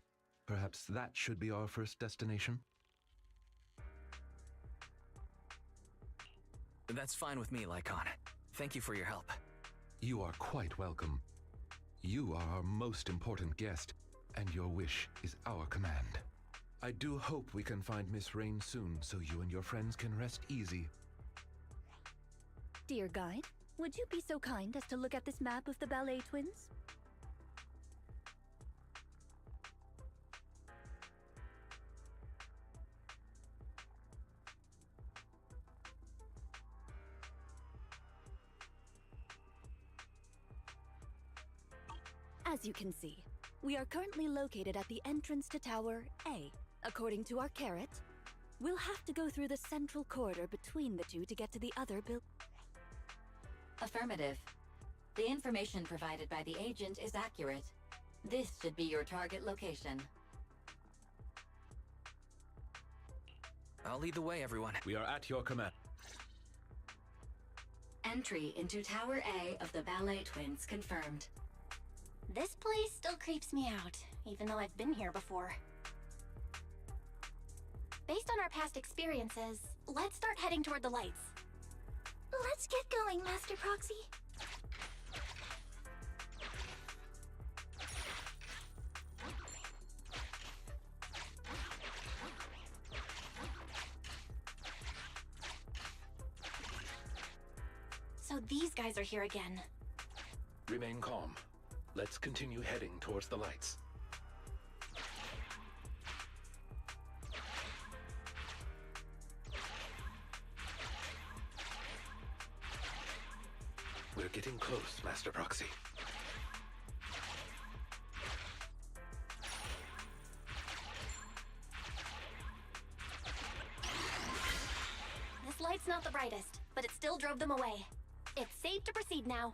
perhaps that should be our first destination? That's fine with me, Lycon. Thank you for your help. You are quite welcome. You are our most important guest, and your wish is our command. I do hope we can find Miss Rain soon so you and your friends can rest easy. Dear guide, would you be so kind as to look at this map of the ballet twins? As you can see, we are currently located at the entrance to Tower A. According to our carrot, we'll have to go through the central corridor between the two to get to the other Affirmative. The information provided by the agent is accurate. This should be your target location. I'll lead the way, everyone. We are at your command. Entry into Tower A of the Ballet Twins confirmed. This place still creeps me out, even though I've been here before. Based on our past experiences, let's start heading toward the lights. Let's get going, Master Proxy. So these guys are here again. Remain calm. Let's continue heading towards the lights. We're getting close, Master Proxy. This light's not the brightest, but it still drove them away. It's safe to proceed now.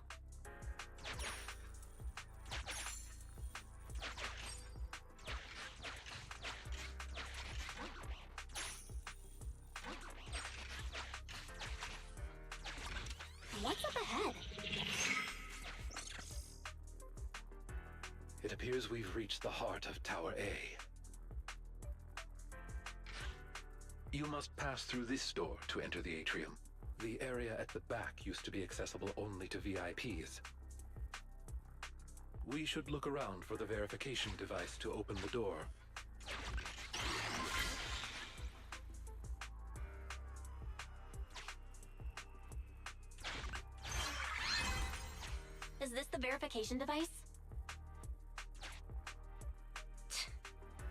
What's up ahead? It appears we've reached the heart of Tower A. You must pass through this door to enter the atrium. The area at the back used to be accessible only to VIPs. We should look around for the verification device to open the door. Is this the verification device?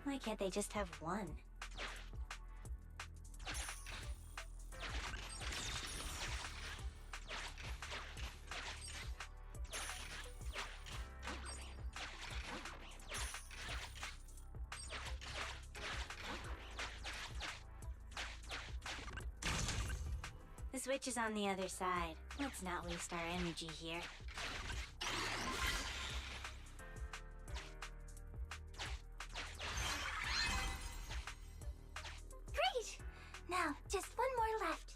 Why can't they just have one? The switch is on the other side. Let's not waste our energy here. Great! Now, just one more left.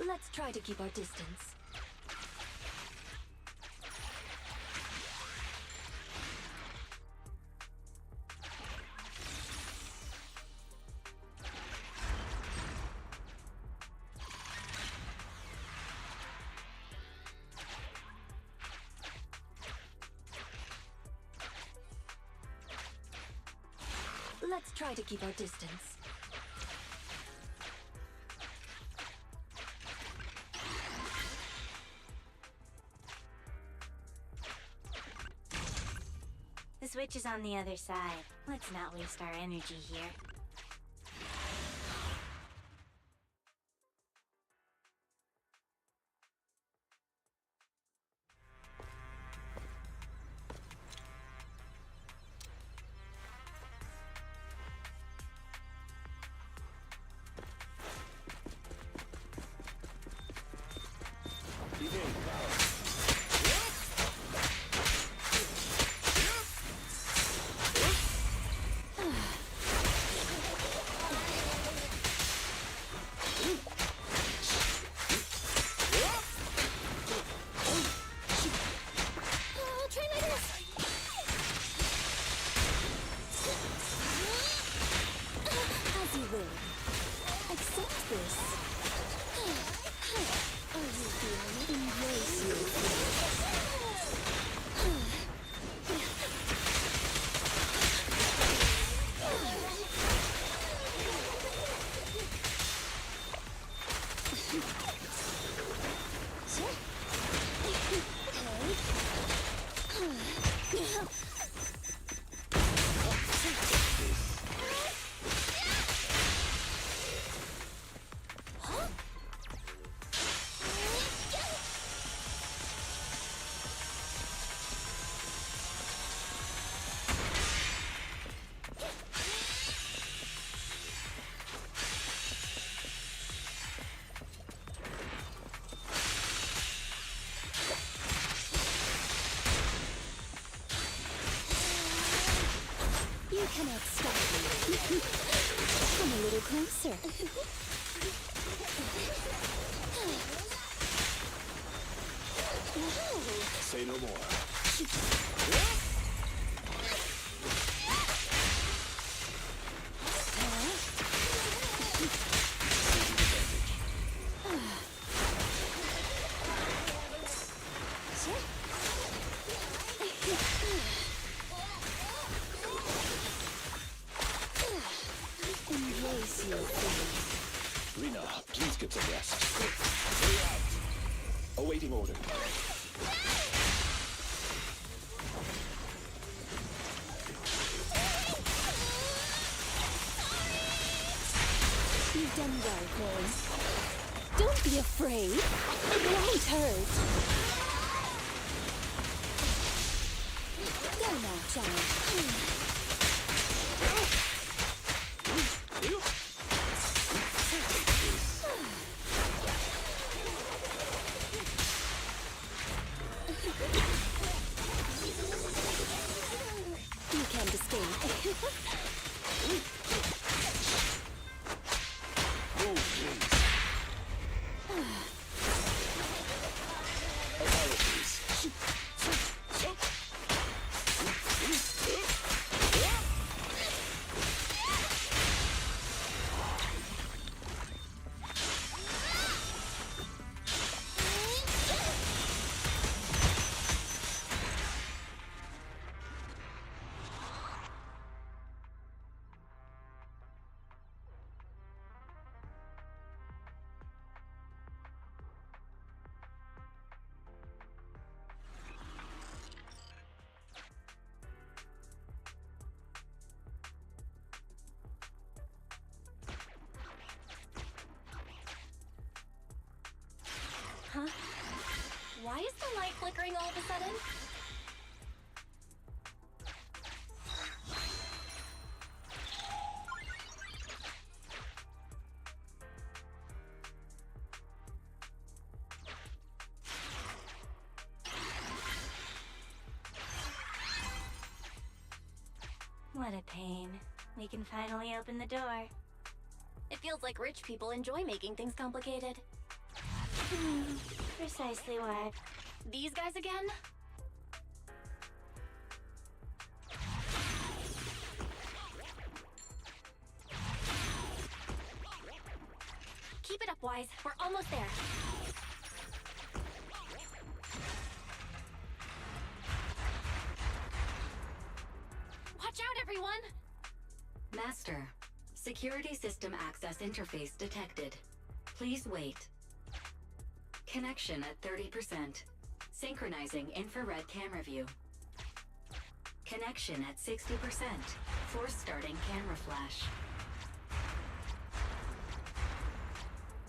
Let's try to keep our distance. Let's try to keep our distance. The switch is on the other side. Let's not waste our energy here. You cannot stop me. Come a little closer. Say no more. Embrace your feelings. Rena, please get some rest. Stay out. Awaiting order. You've done well, Cole. Don't be afraid. It won't hurt. Go now, child. You can't escape. Huh? Why is the light flickering all of a sudden? What a pain. We can finally open the door. It feels like rich people enjoy making things complicated. Precisely what. These guys again? Keep it up, Wise. We're almost there. Watch out, everyone! Master, security system access interface detected. Please wait. Connection at 30%. Synchronizing infrared camera view. Connection at 60%. Force starting camera flash.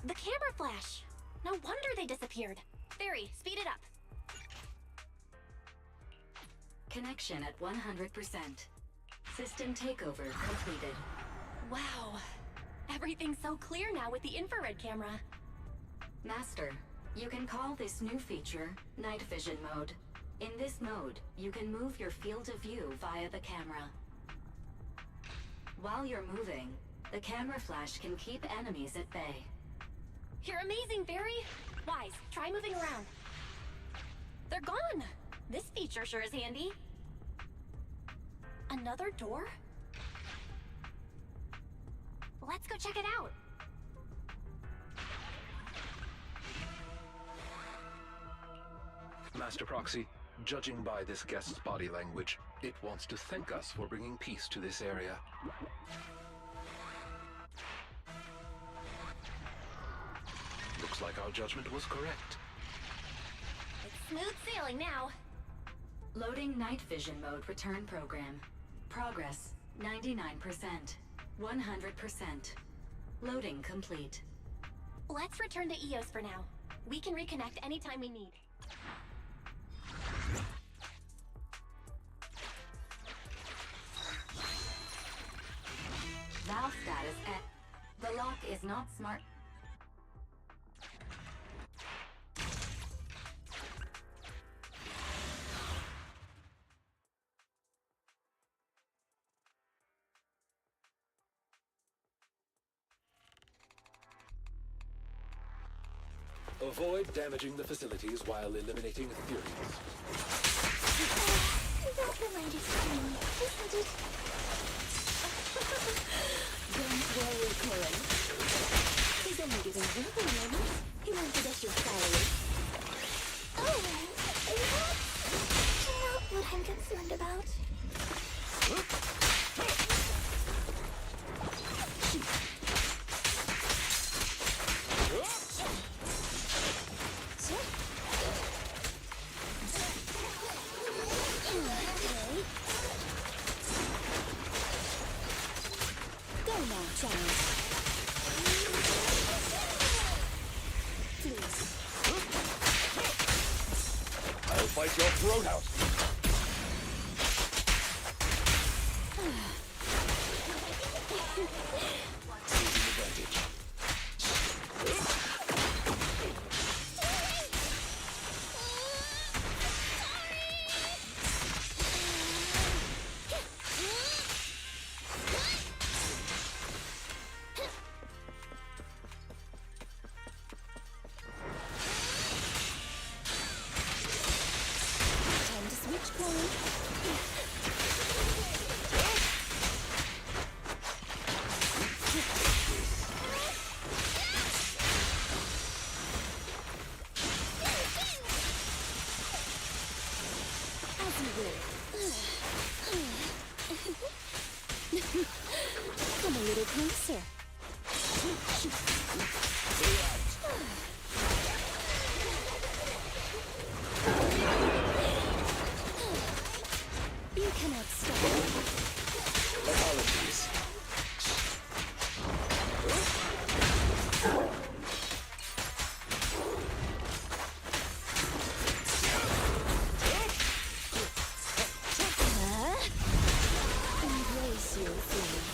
The camera flash! No wonder they disappeared. Barry, speed it up. Connection at 100%. System takeover completed. Wow. Everything's so clear now with the infrared camera. Master, you can call this new feature Night Vision Mode. In this mode, you can move your field of view via the camera. While you're moving, the camera flash can keep enemies at bay. You're amazing, Barry! Wise, try moving around. They're gone! This feature sure is handy. Another door? Let's go check it out. Master Proxy, judging by this guest's body language, it wants to thank us for bringing peace to this area. Looks like our judgment was correct. It's smooth sailing now. Loading night vision mode return program. Progress 99%. 100%. Loading complete. Let's return to EOS for now. We can reconnect anytime we need. Valve status at... The lock is not smart... Avoid damaging the facilities while eliminating Ethereals. That reminded me, isn't it? Don't worry, Corin. He's only giving verbal moments. He won't forget your salary. Oh, that's not what I'm concerned about. Go now, child. Please. I'll fight your throat out. Taking advantage. Time to switch, Corin. As you will. Come a little closer. You cannot stop. Apologies. Embrace your feelings.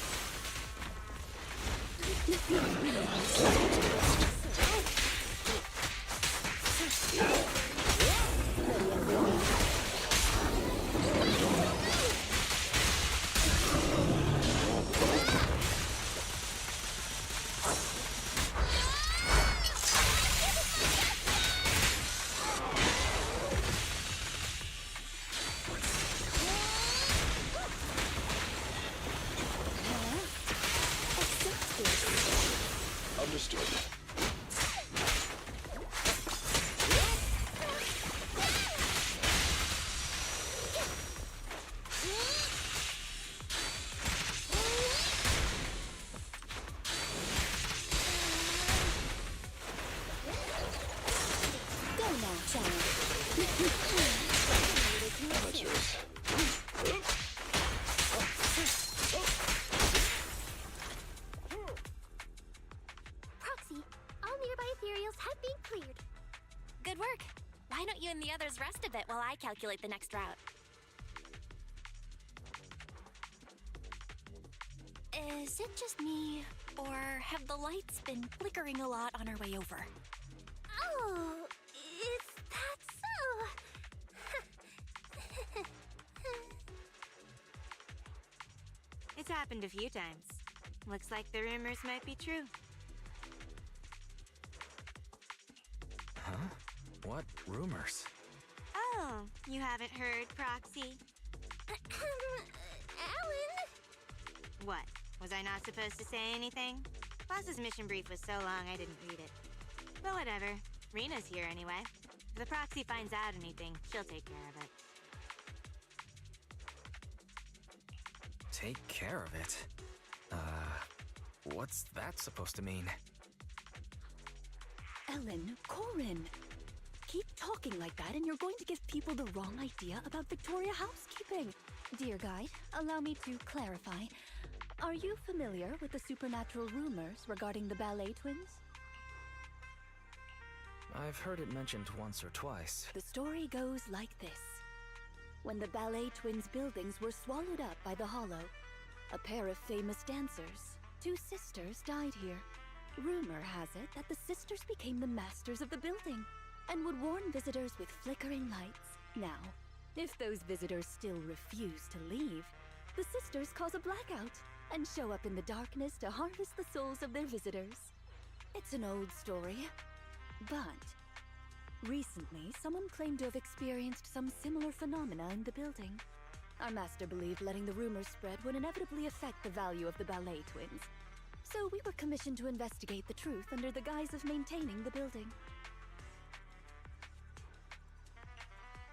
Understood. Go now, child. Amateurs. Proxy, all nearby ethereals have been cleared. Good work. Why don't you and the others rest a bit while I calculate the next route? Is it just me, or have the lights been flickering a lot on our way over? Oh, is that so? It's happened a few times. Looks like the rumors might be true. Huh? What rumors? Oh, you haven't heard, Proxy? Alan? What? Was I not supposed to say anything? Boss's mission brief was so long I didn't read it. But whatever. Rena's here anyway. If the Proxy finds out anything, she'll take care of it. Take care of it? What's that supposed to mean? Ellen, Corin. Keep talking like that and you're going to give people the wrong idea about Victoria housekeeping. Dear guide, allow me to clarify. Are you familiar with the supernatural rumors regarding the ballet twins? I've heard it mentioned once or twice. The story goes like this. When the ballet twins' buildings were swallowed up by the Hollow, a pair of famous dancers, two sisters, died here. Rumor has it that the sisters became the masters of the building and would warn visitors with flickering lights. Now, if those visitors still refuse to leave, the sisters cause a blackout and show up in the darkness to harvest the souls of their visitors. It's an old story, but Recently, someone claimed to have experienced some similar phenomena in the building. Our master believed letting the rumors spread would inevitably affect the value of the ballet twins. So we were commissioned to investigate the truth under the guise of maintaining the building.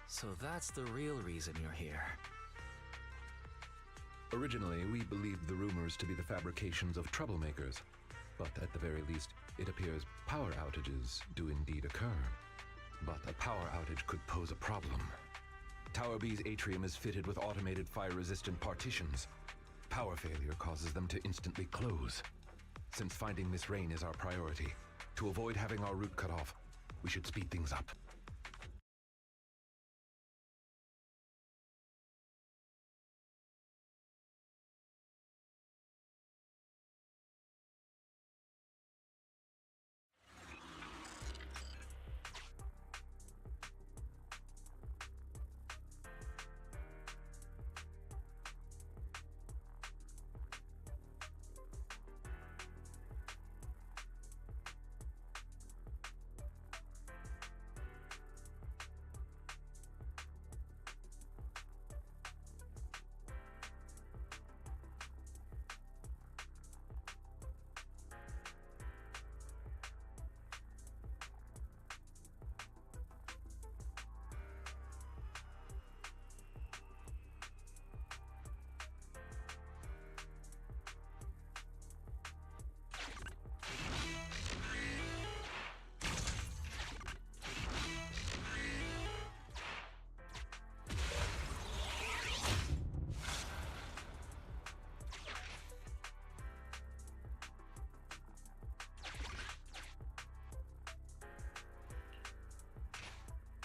So that's the real reason you're here. Originally, we believed the rumors to be the fabrications of troublemakers. But at the very least, it appears power outages do indeed occur. But a power outage could pose a problem. Tower B's atrium is fitted with automated fire-resistant partitions. Power failure causes them to instantly close. Since finding Miss Rain is our priority, to avoid having our route cut off, we should speed things up.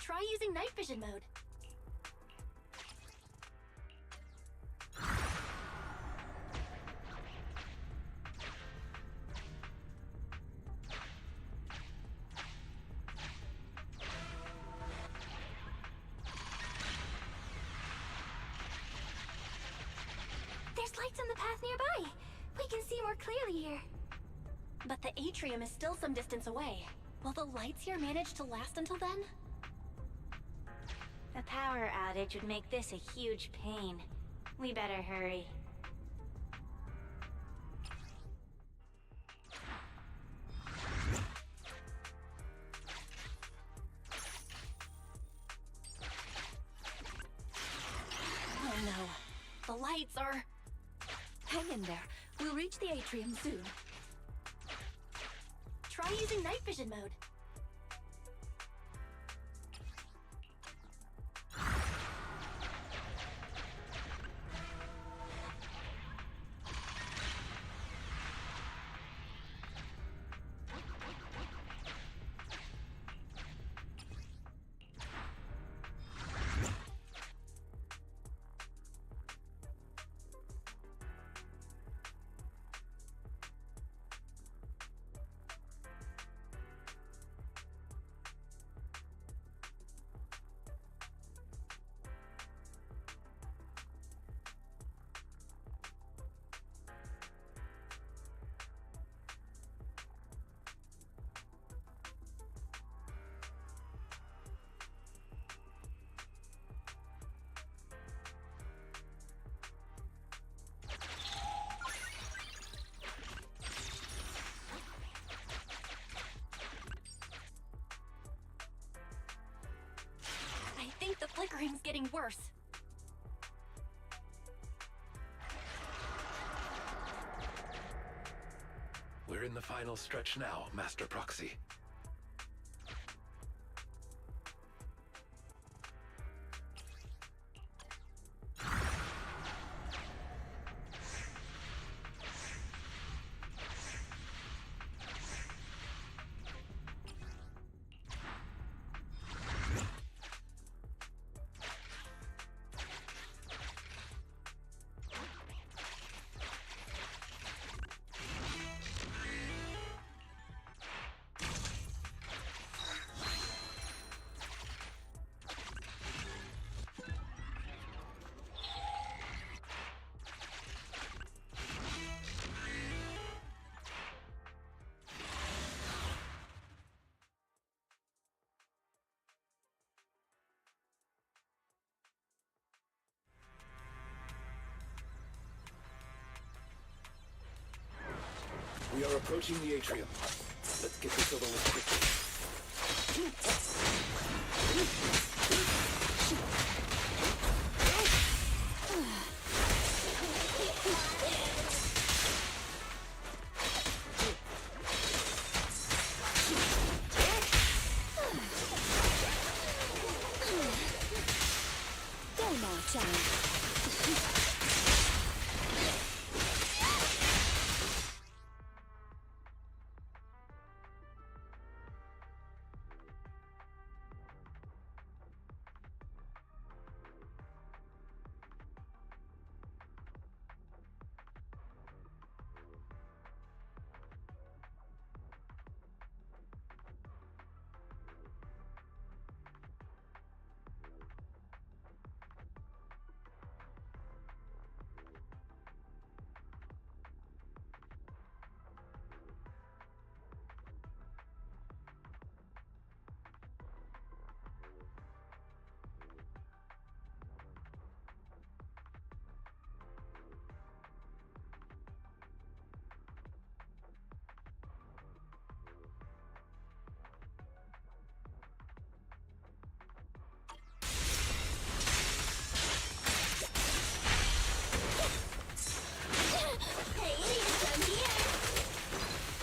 Try using night vision mode. There's lights on the path nearby. We can see more clearly here. But the atrium is still some distance away. Will the lights here manage to last until then? A power outage would make this a huge pain. We better hurry. Oh no. The lights are... Hang in there. We'll reach the atrium soon. Try using night vision mode. I think the flickering's getting worse. We're in the final stretch now, Master Proxy. We are approaching the atrium. Let's get this over with quickly. Go now, child.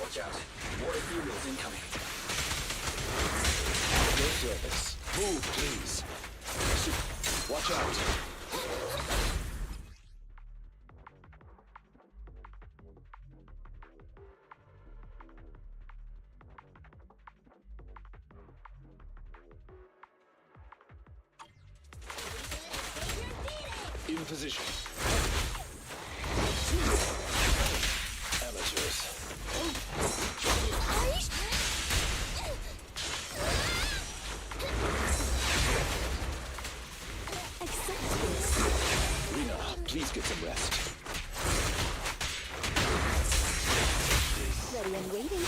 Watch out. More ethereals incoming. At your service. Move, please. Watch out. In position. Amateurs. Rena, please get some rest. Ready and waiting.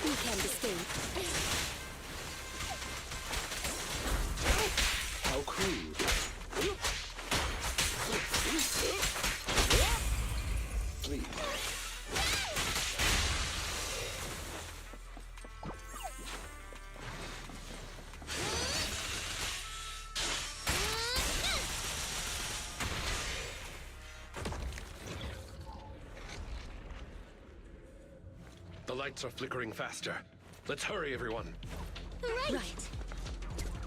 You can't escape. How crude. Please. The lights are flickering faster. Let's hurry, everyone. Right.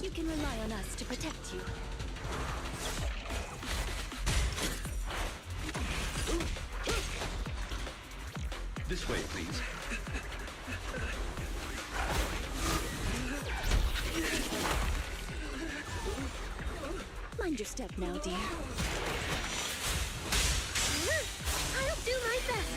You can rely on us to protect you. This way, please. Mind your step now, dear. I'll do my best.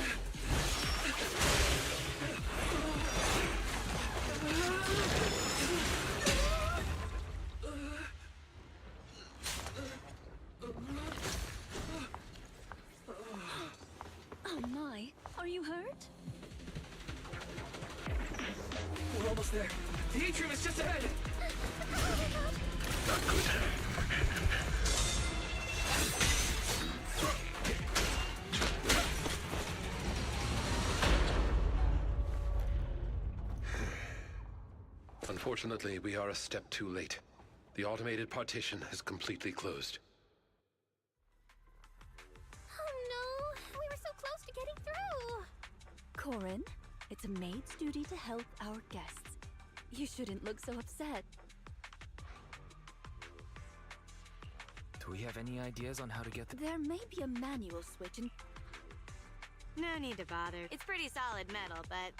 Oh my, are you hurt? We're almost there. The atrium is just ahead. Not good. Unfortunately, we are a step too late. The automated partition has completely closed. Oh no, we were so close to getting through. Corin, it's a maid's duty to help our guests. You shouldn't look so upset. Do we have any ideas on how to get There may be a manual switch and No need to bother. It's pretty solid metal, but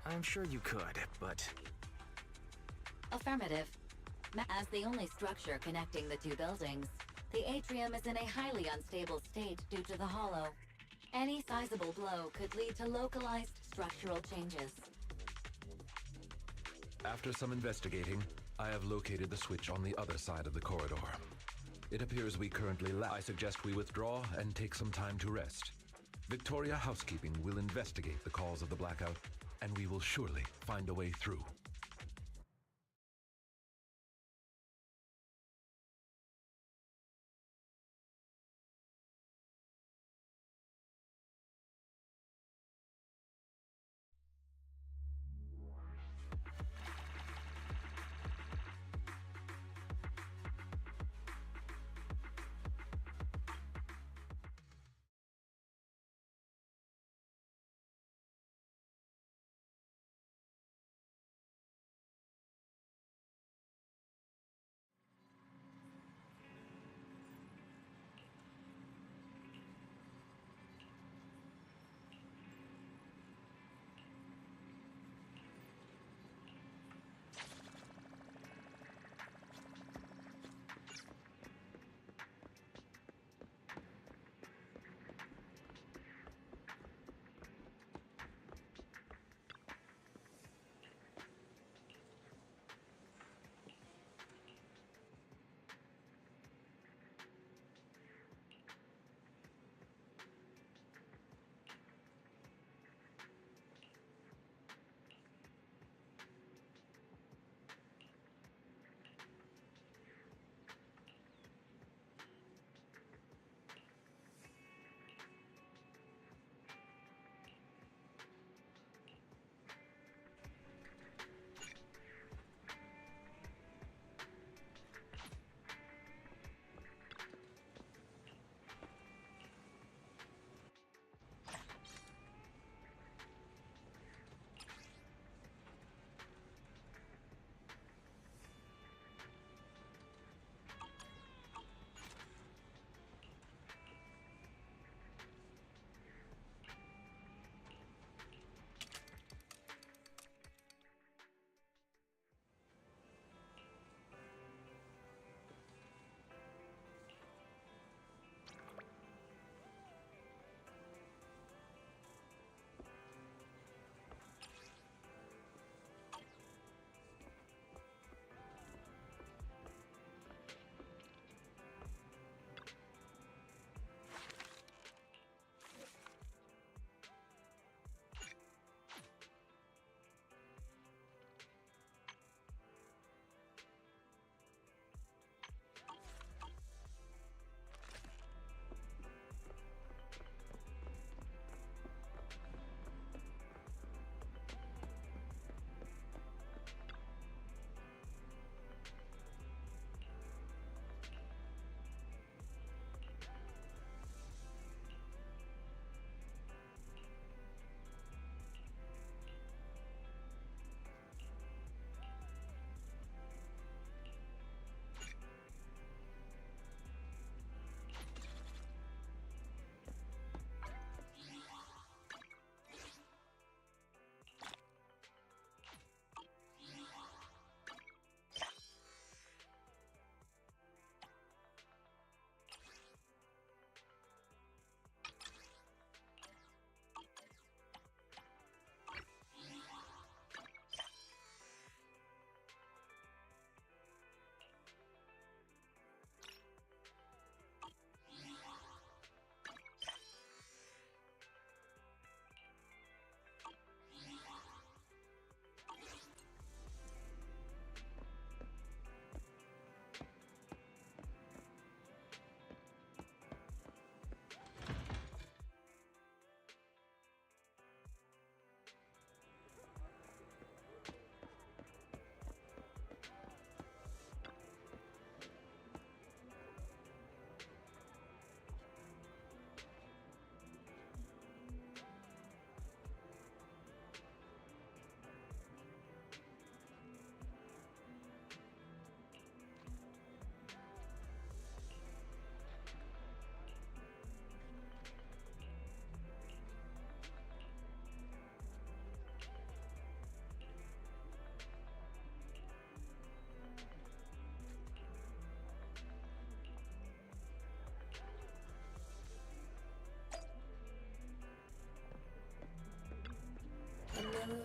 I'm sure you could, but... Affirmative. As the only structure connecting the two buildings, the atrium is in a highly unstable state due to the hollow. Any sizable blow could lead to localized structural changes. After some investigating, I have located the switch on the other side of the corridor. It appears we currently lack. I suggest we withdraw and take some time to rest. Victoria Housekeeping will investigate the cause of the blackout, and we will surely find a way through.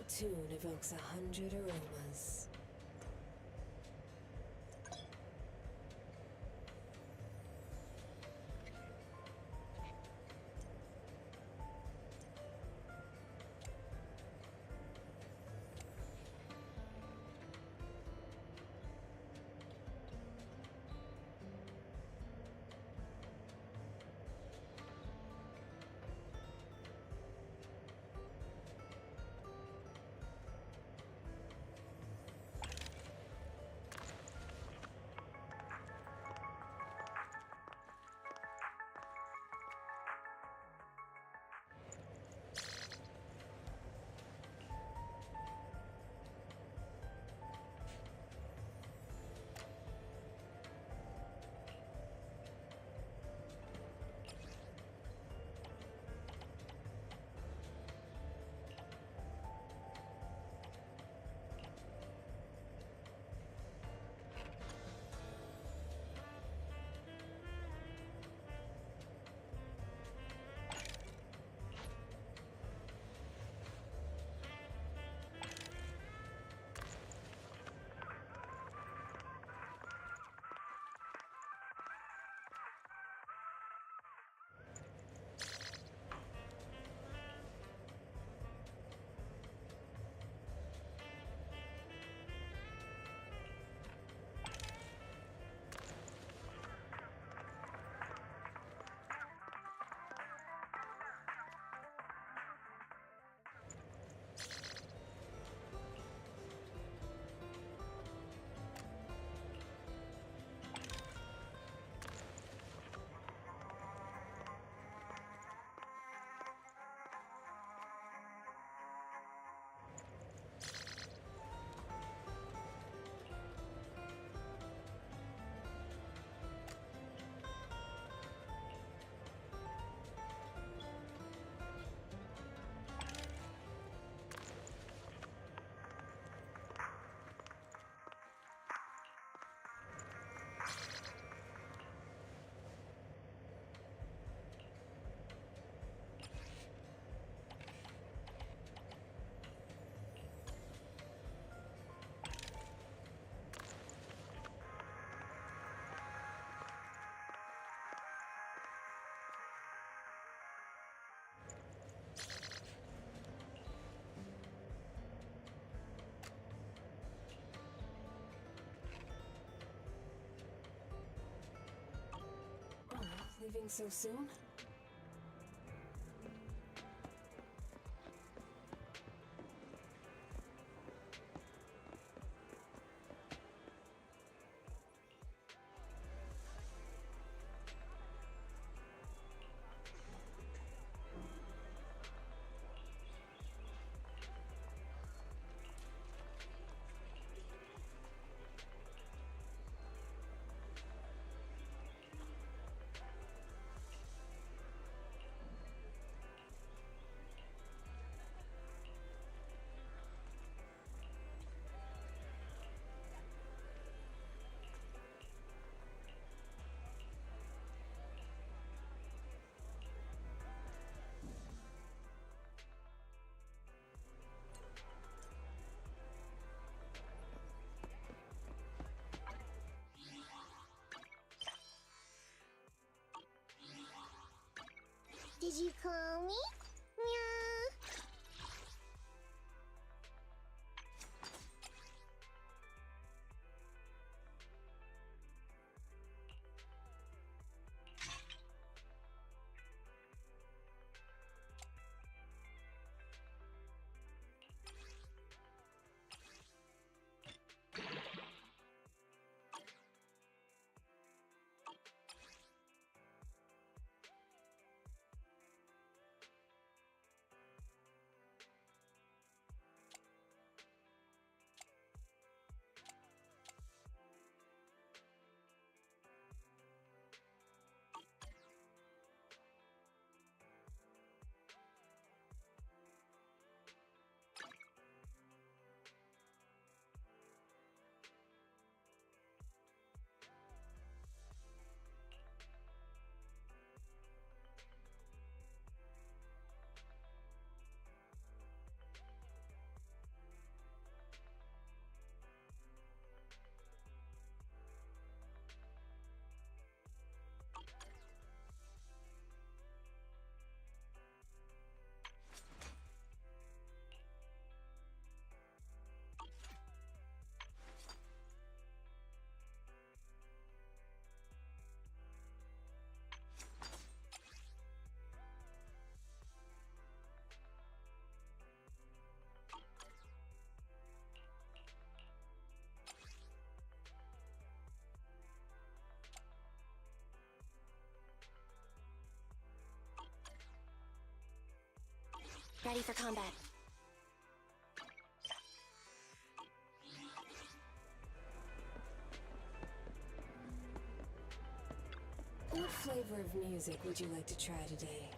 tune evokes 100 aromas. Leaving so soon? Did you call me? Meow. Ready for combat. What flavor of music would you like to try today?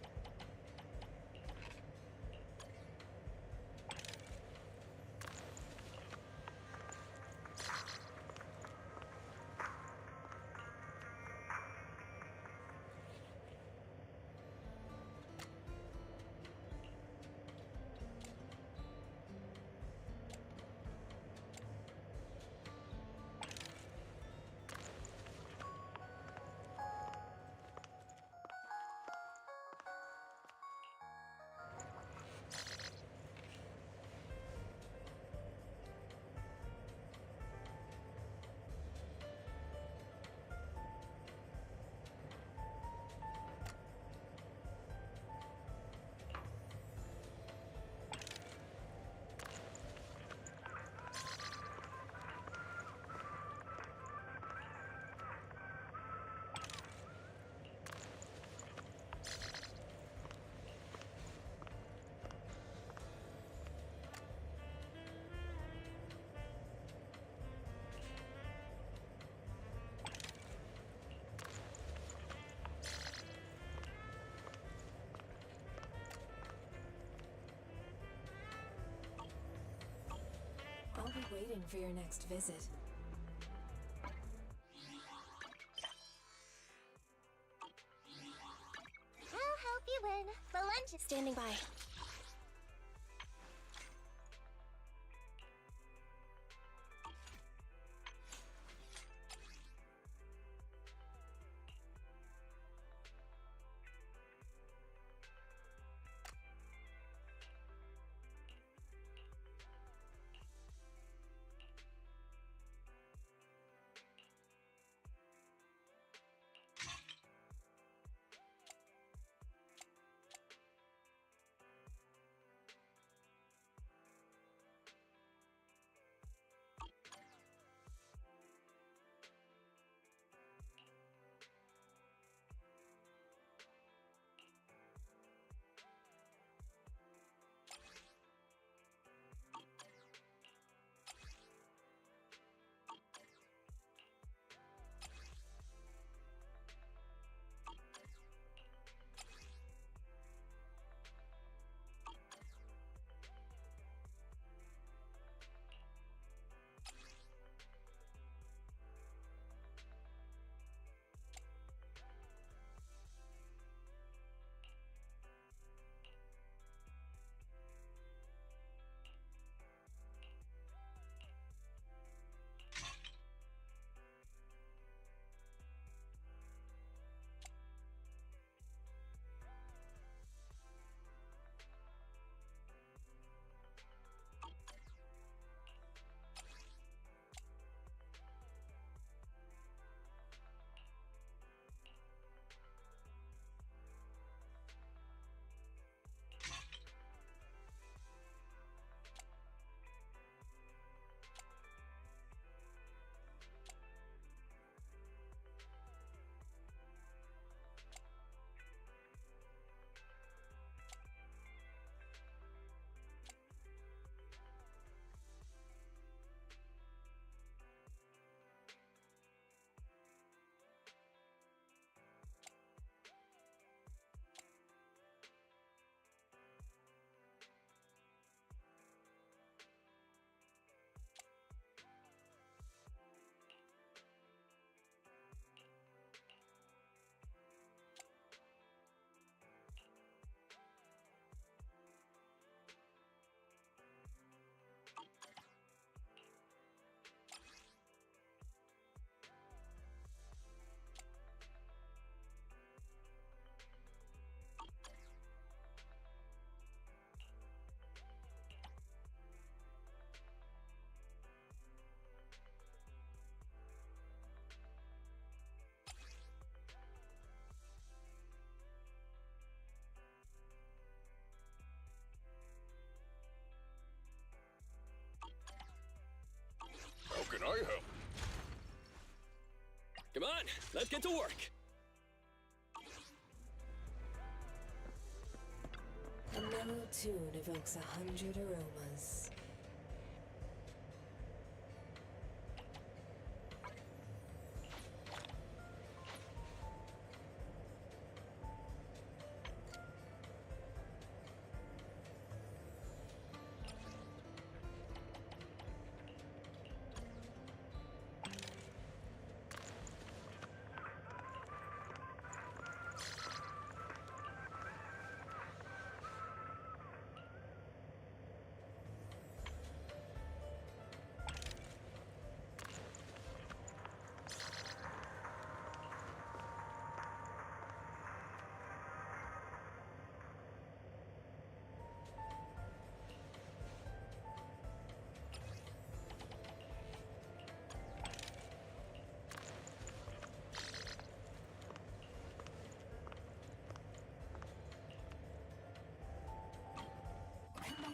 I'll be waiting for your next visit. I'll help you win. The lunch is Standing by. How can I help? Come on, let's get to work. A mellow tune evokes 100 aromas.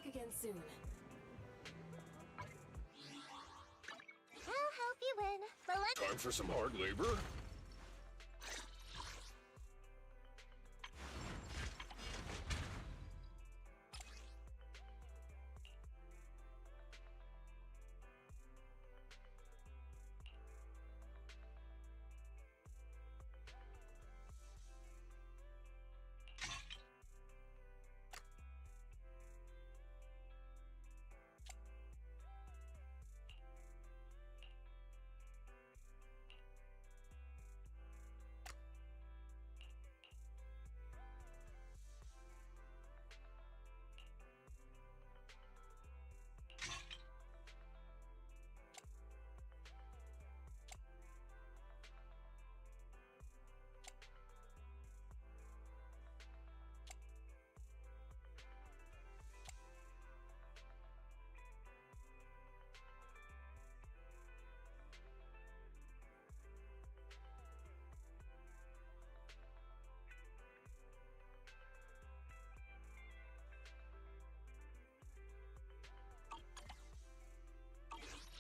Again soon. I'll help you win, but let's... Time for some hard labor?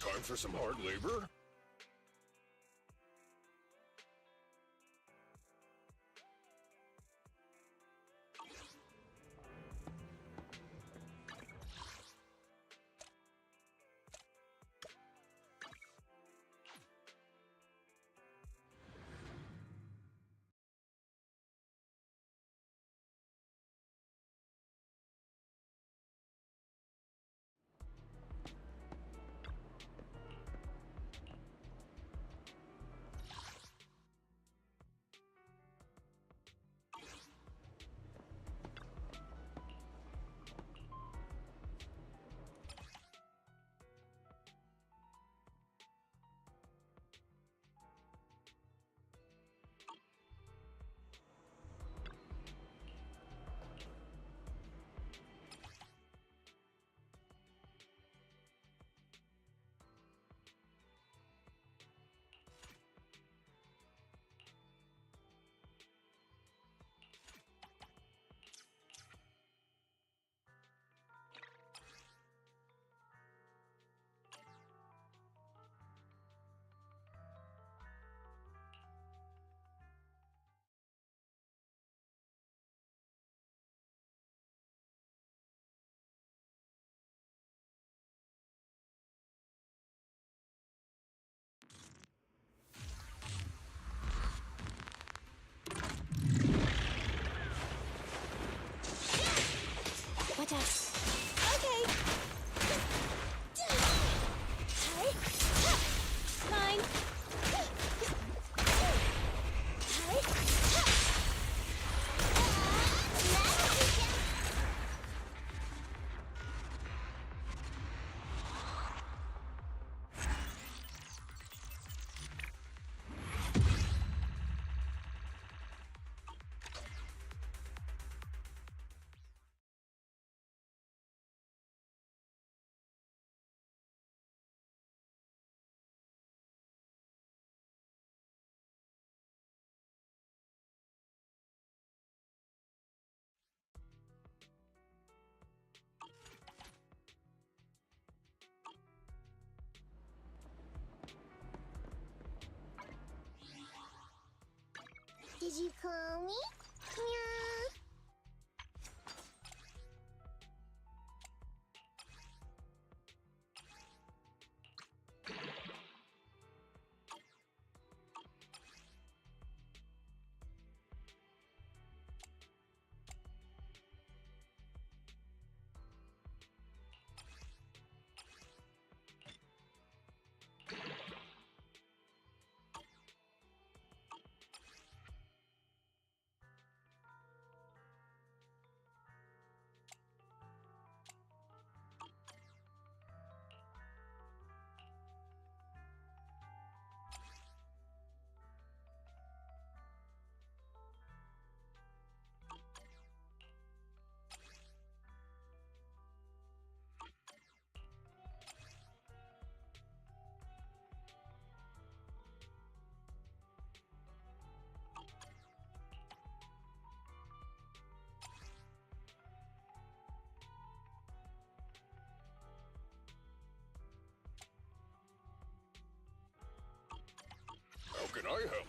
Time for some hard labor? Watch out. Okay. Mine. Did you call me? can I help?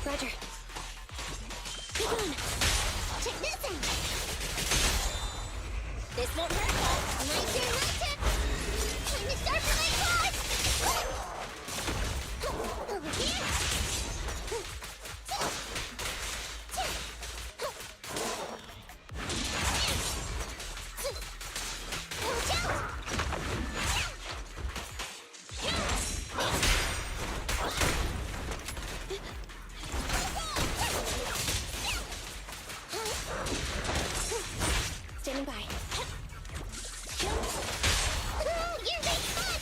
Roger. Come on. Check this out. This won't hurt. Right there, right tip. Time to start for my class. Over here. Watch out. Standing by. You're big fun!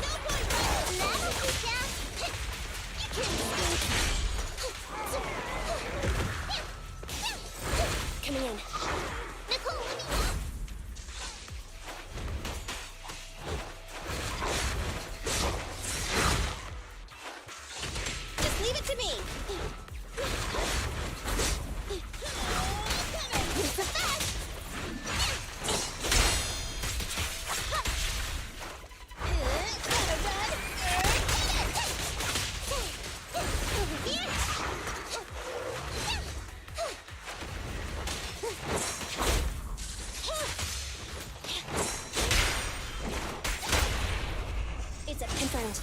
No more trouble! That'll be down! You can't escape! Coming in. Nicole, let me help! Just leave it to me! It's the best! It's a confirmed.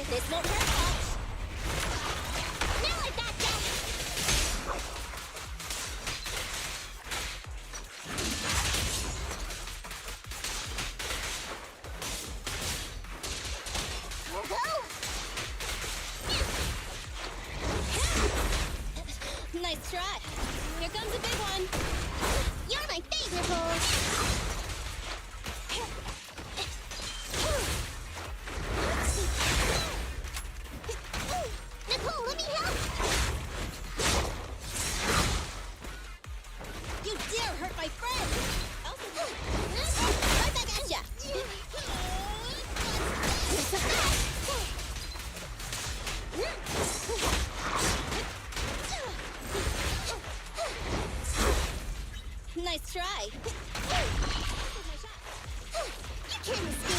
This won't hurt much. Now I back down. Nice try. Here comes a big one. You're my favorite hole. Nicole, let me help. You dare hurt my friend. Right back at ya. It's a fact. Nice try. You can't escape.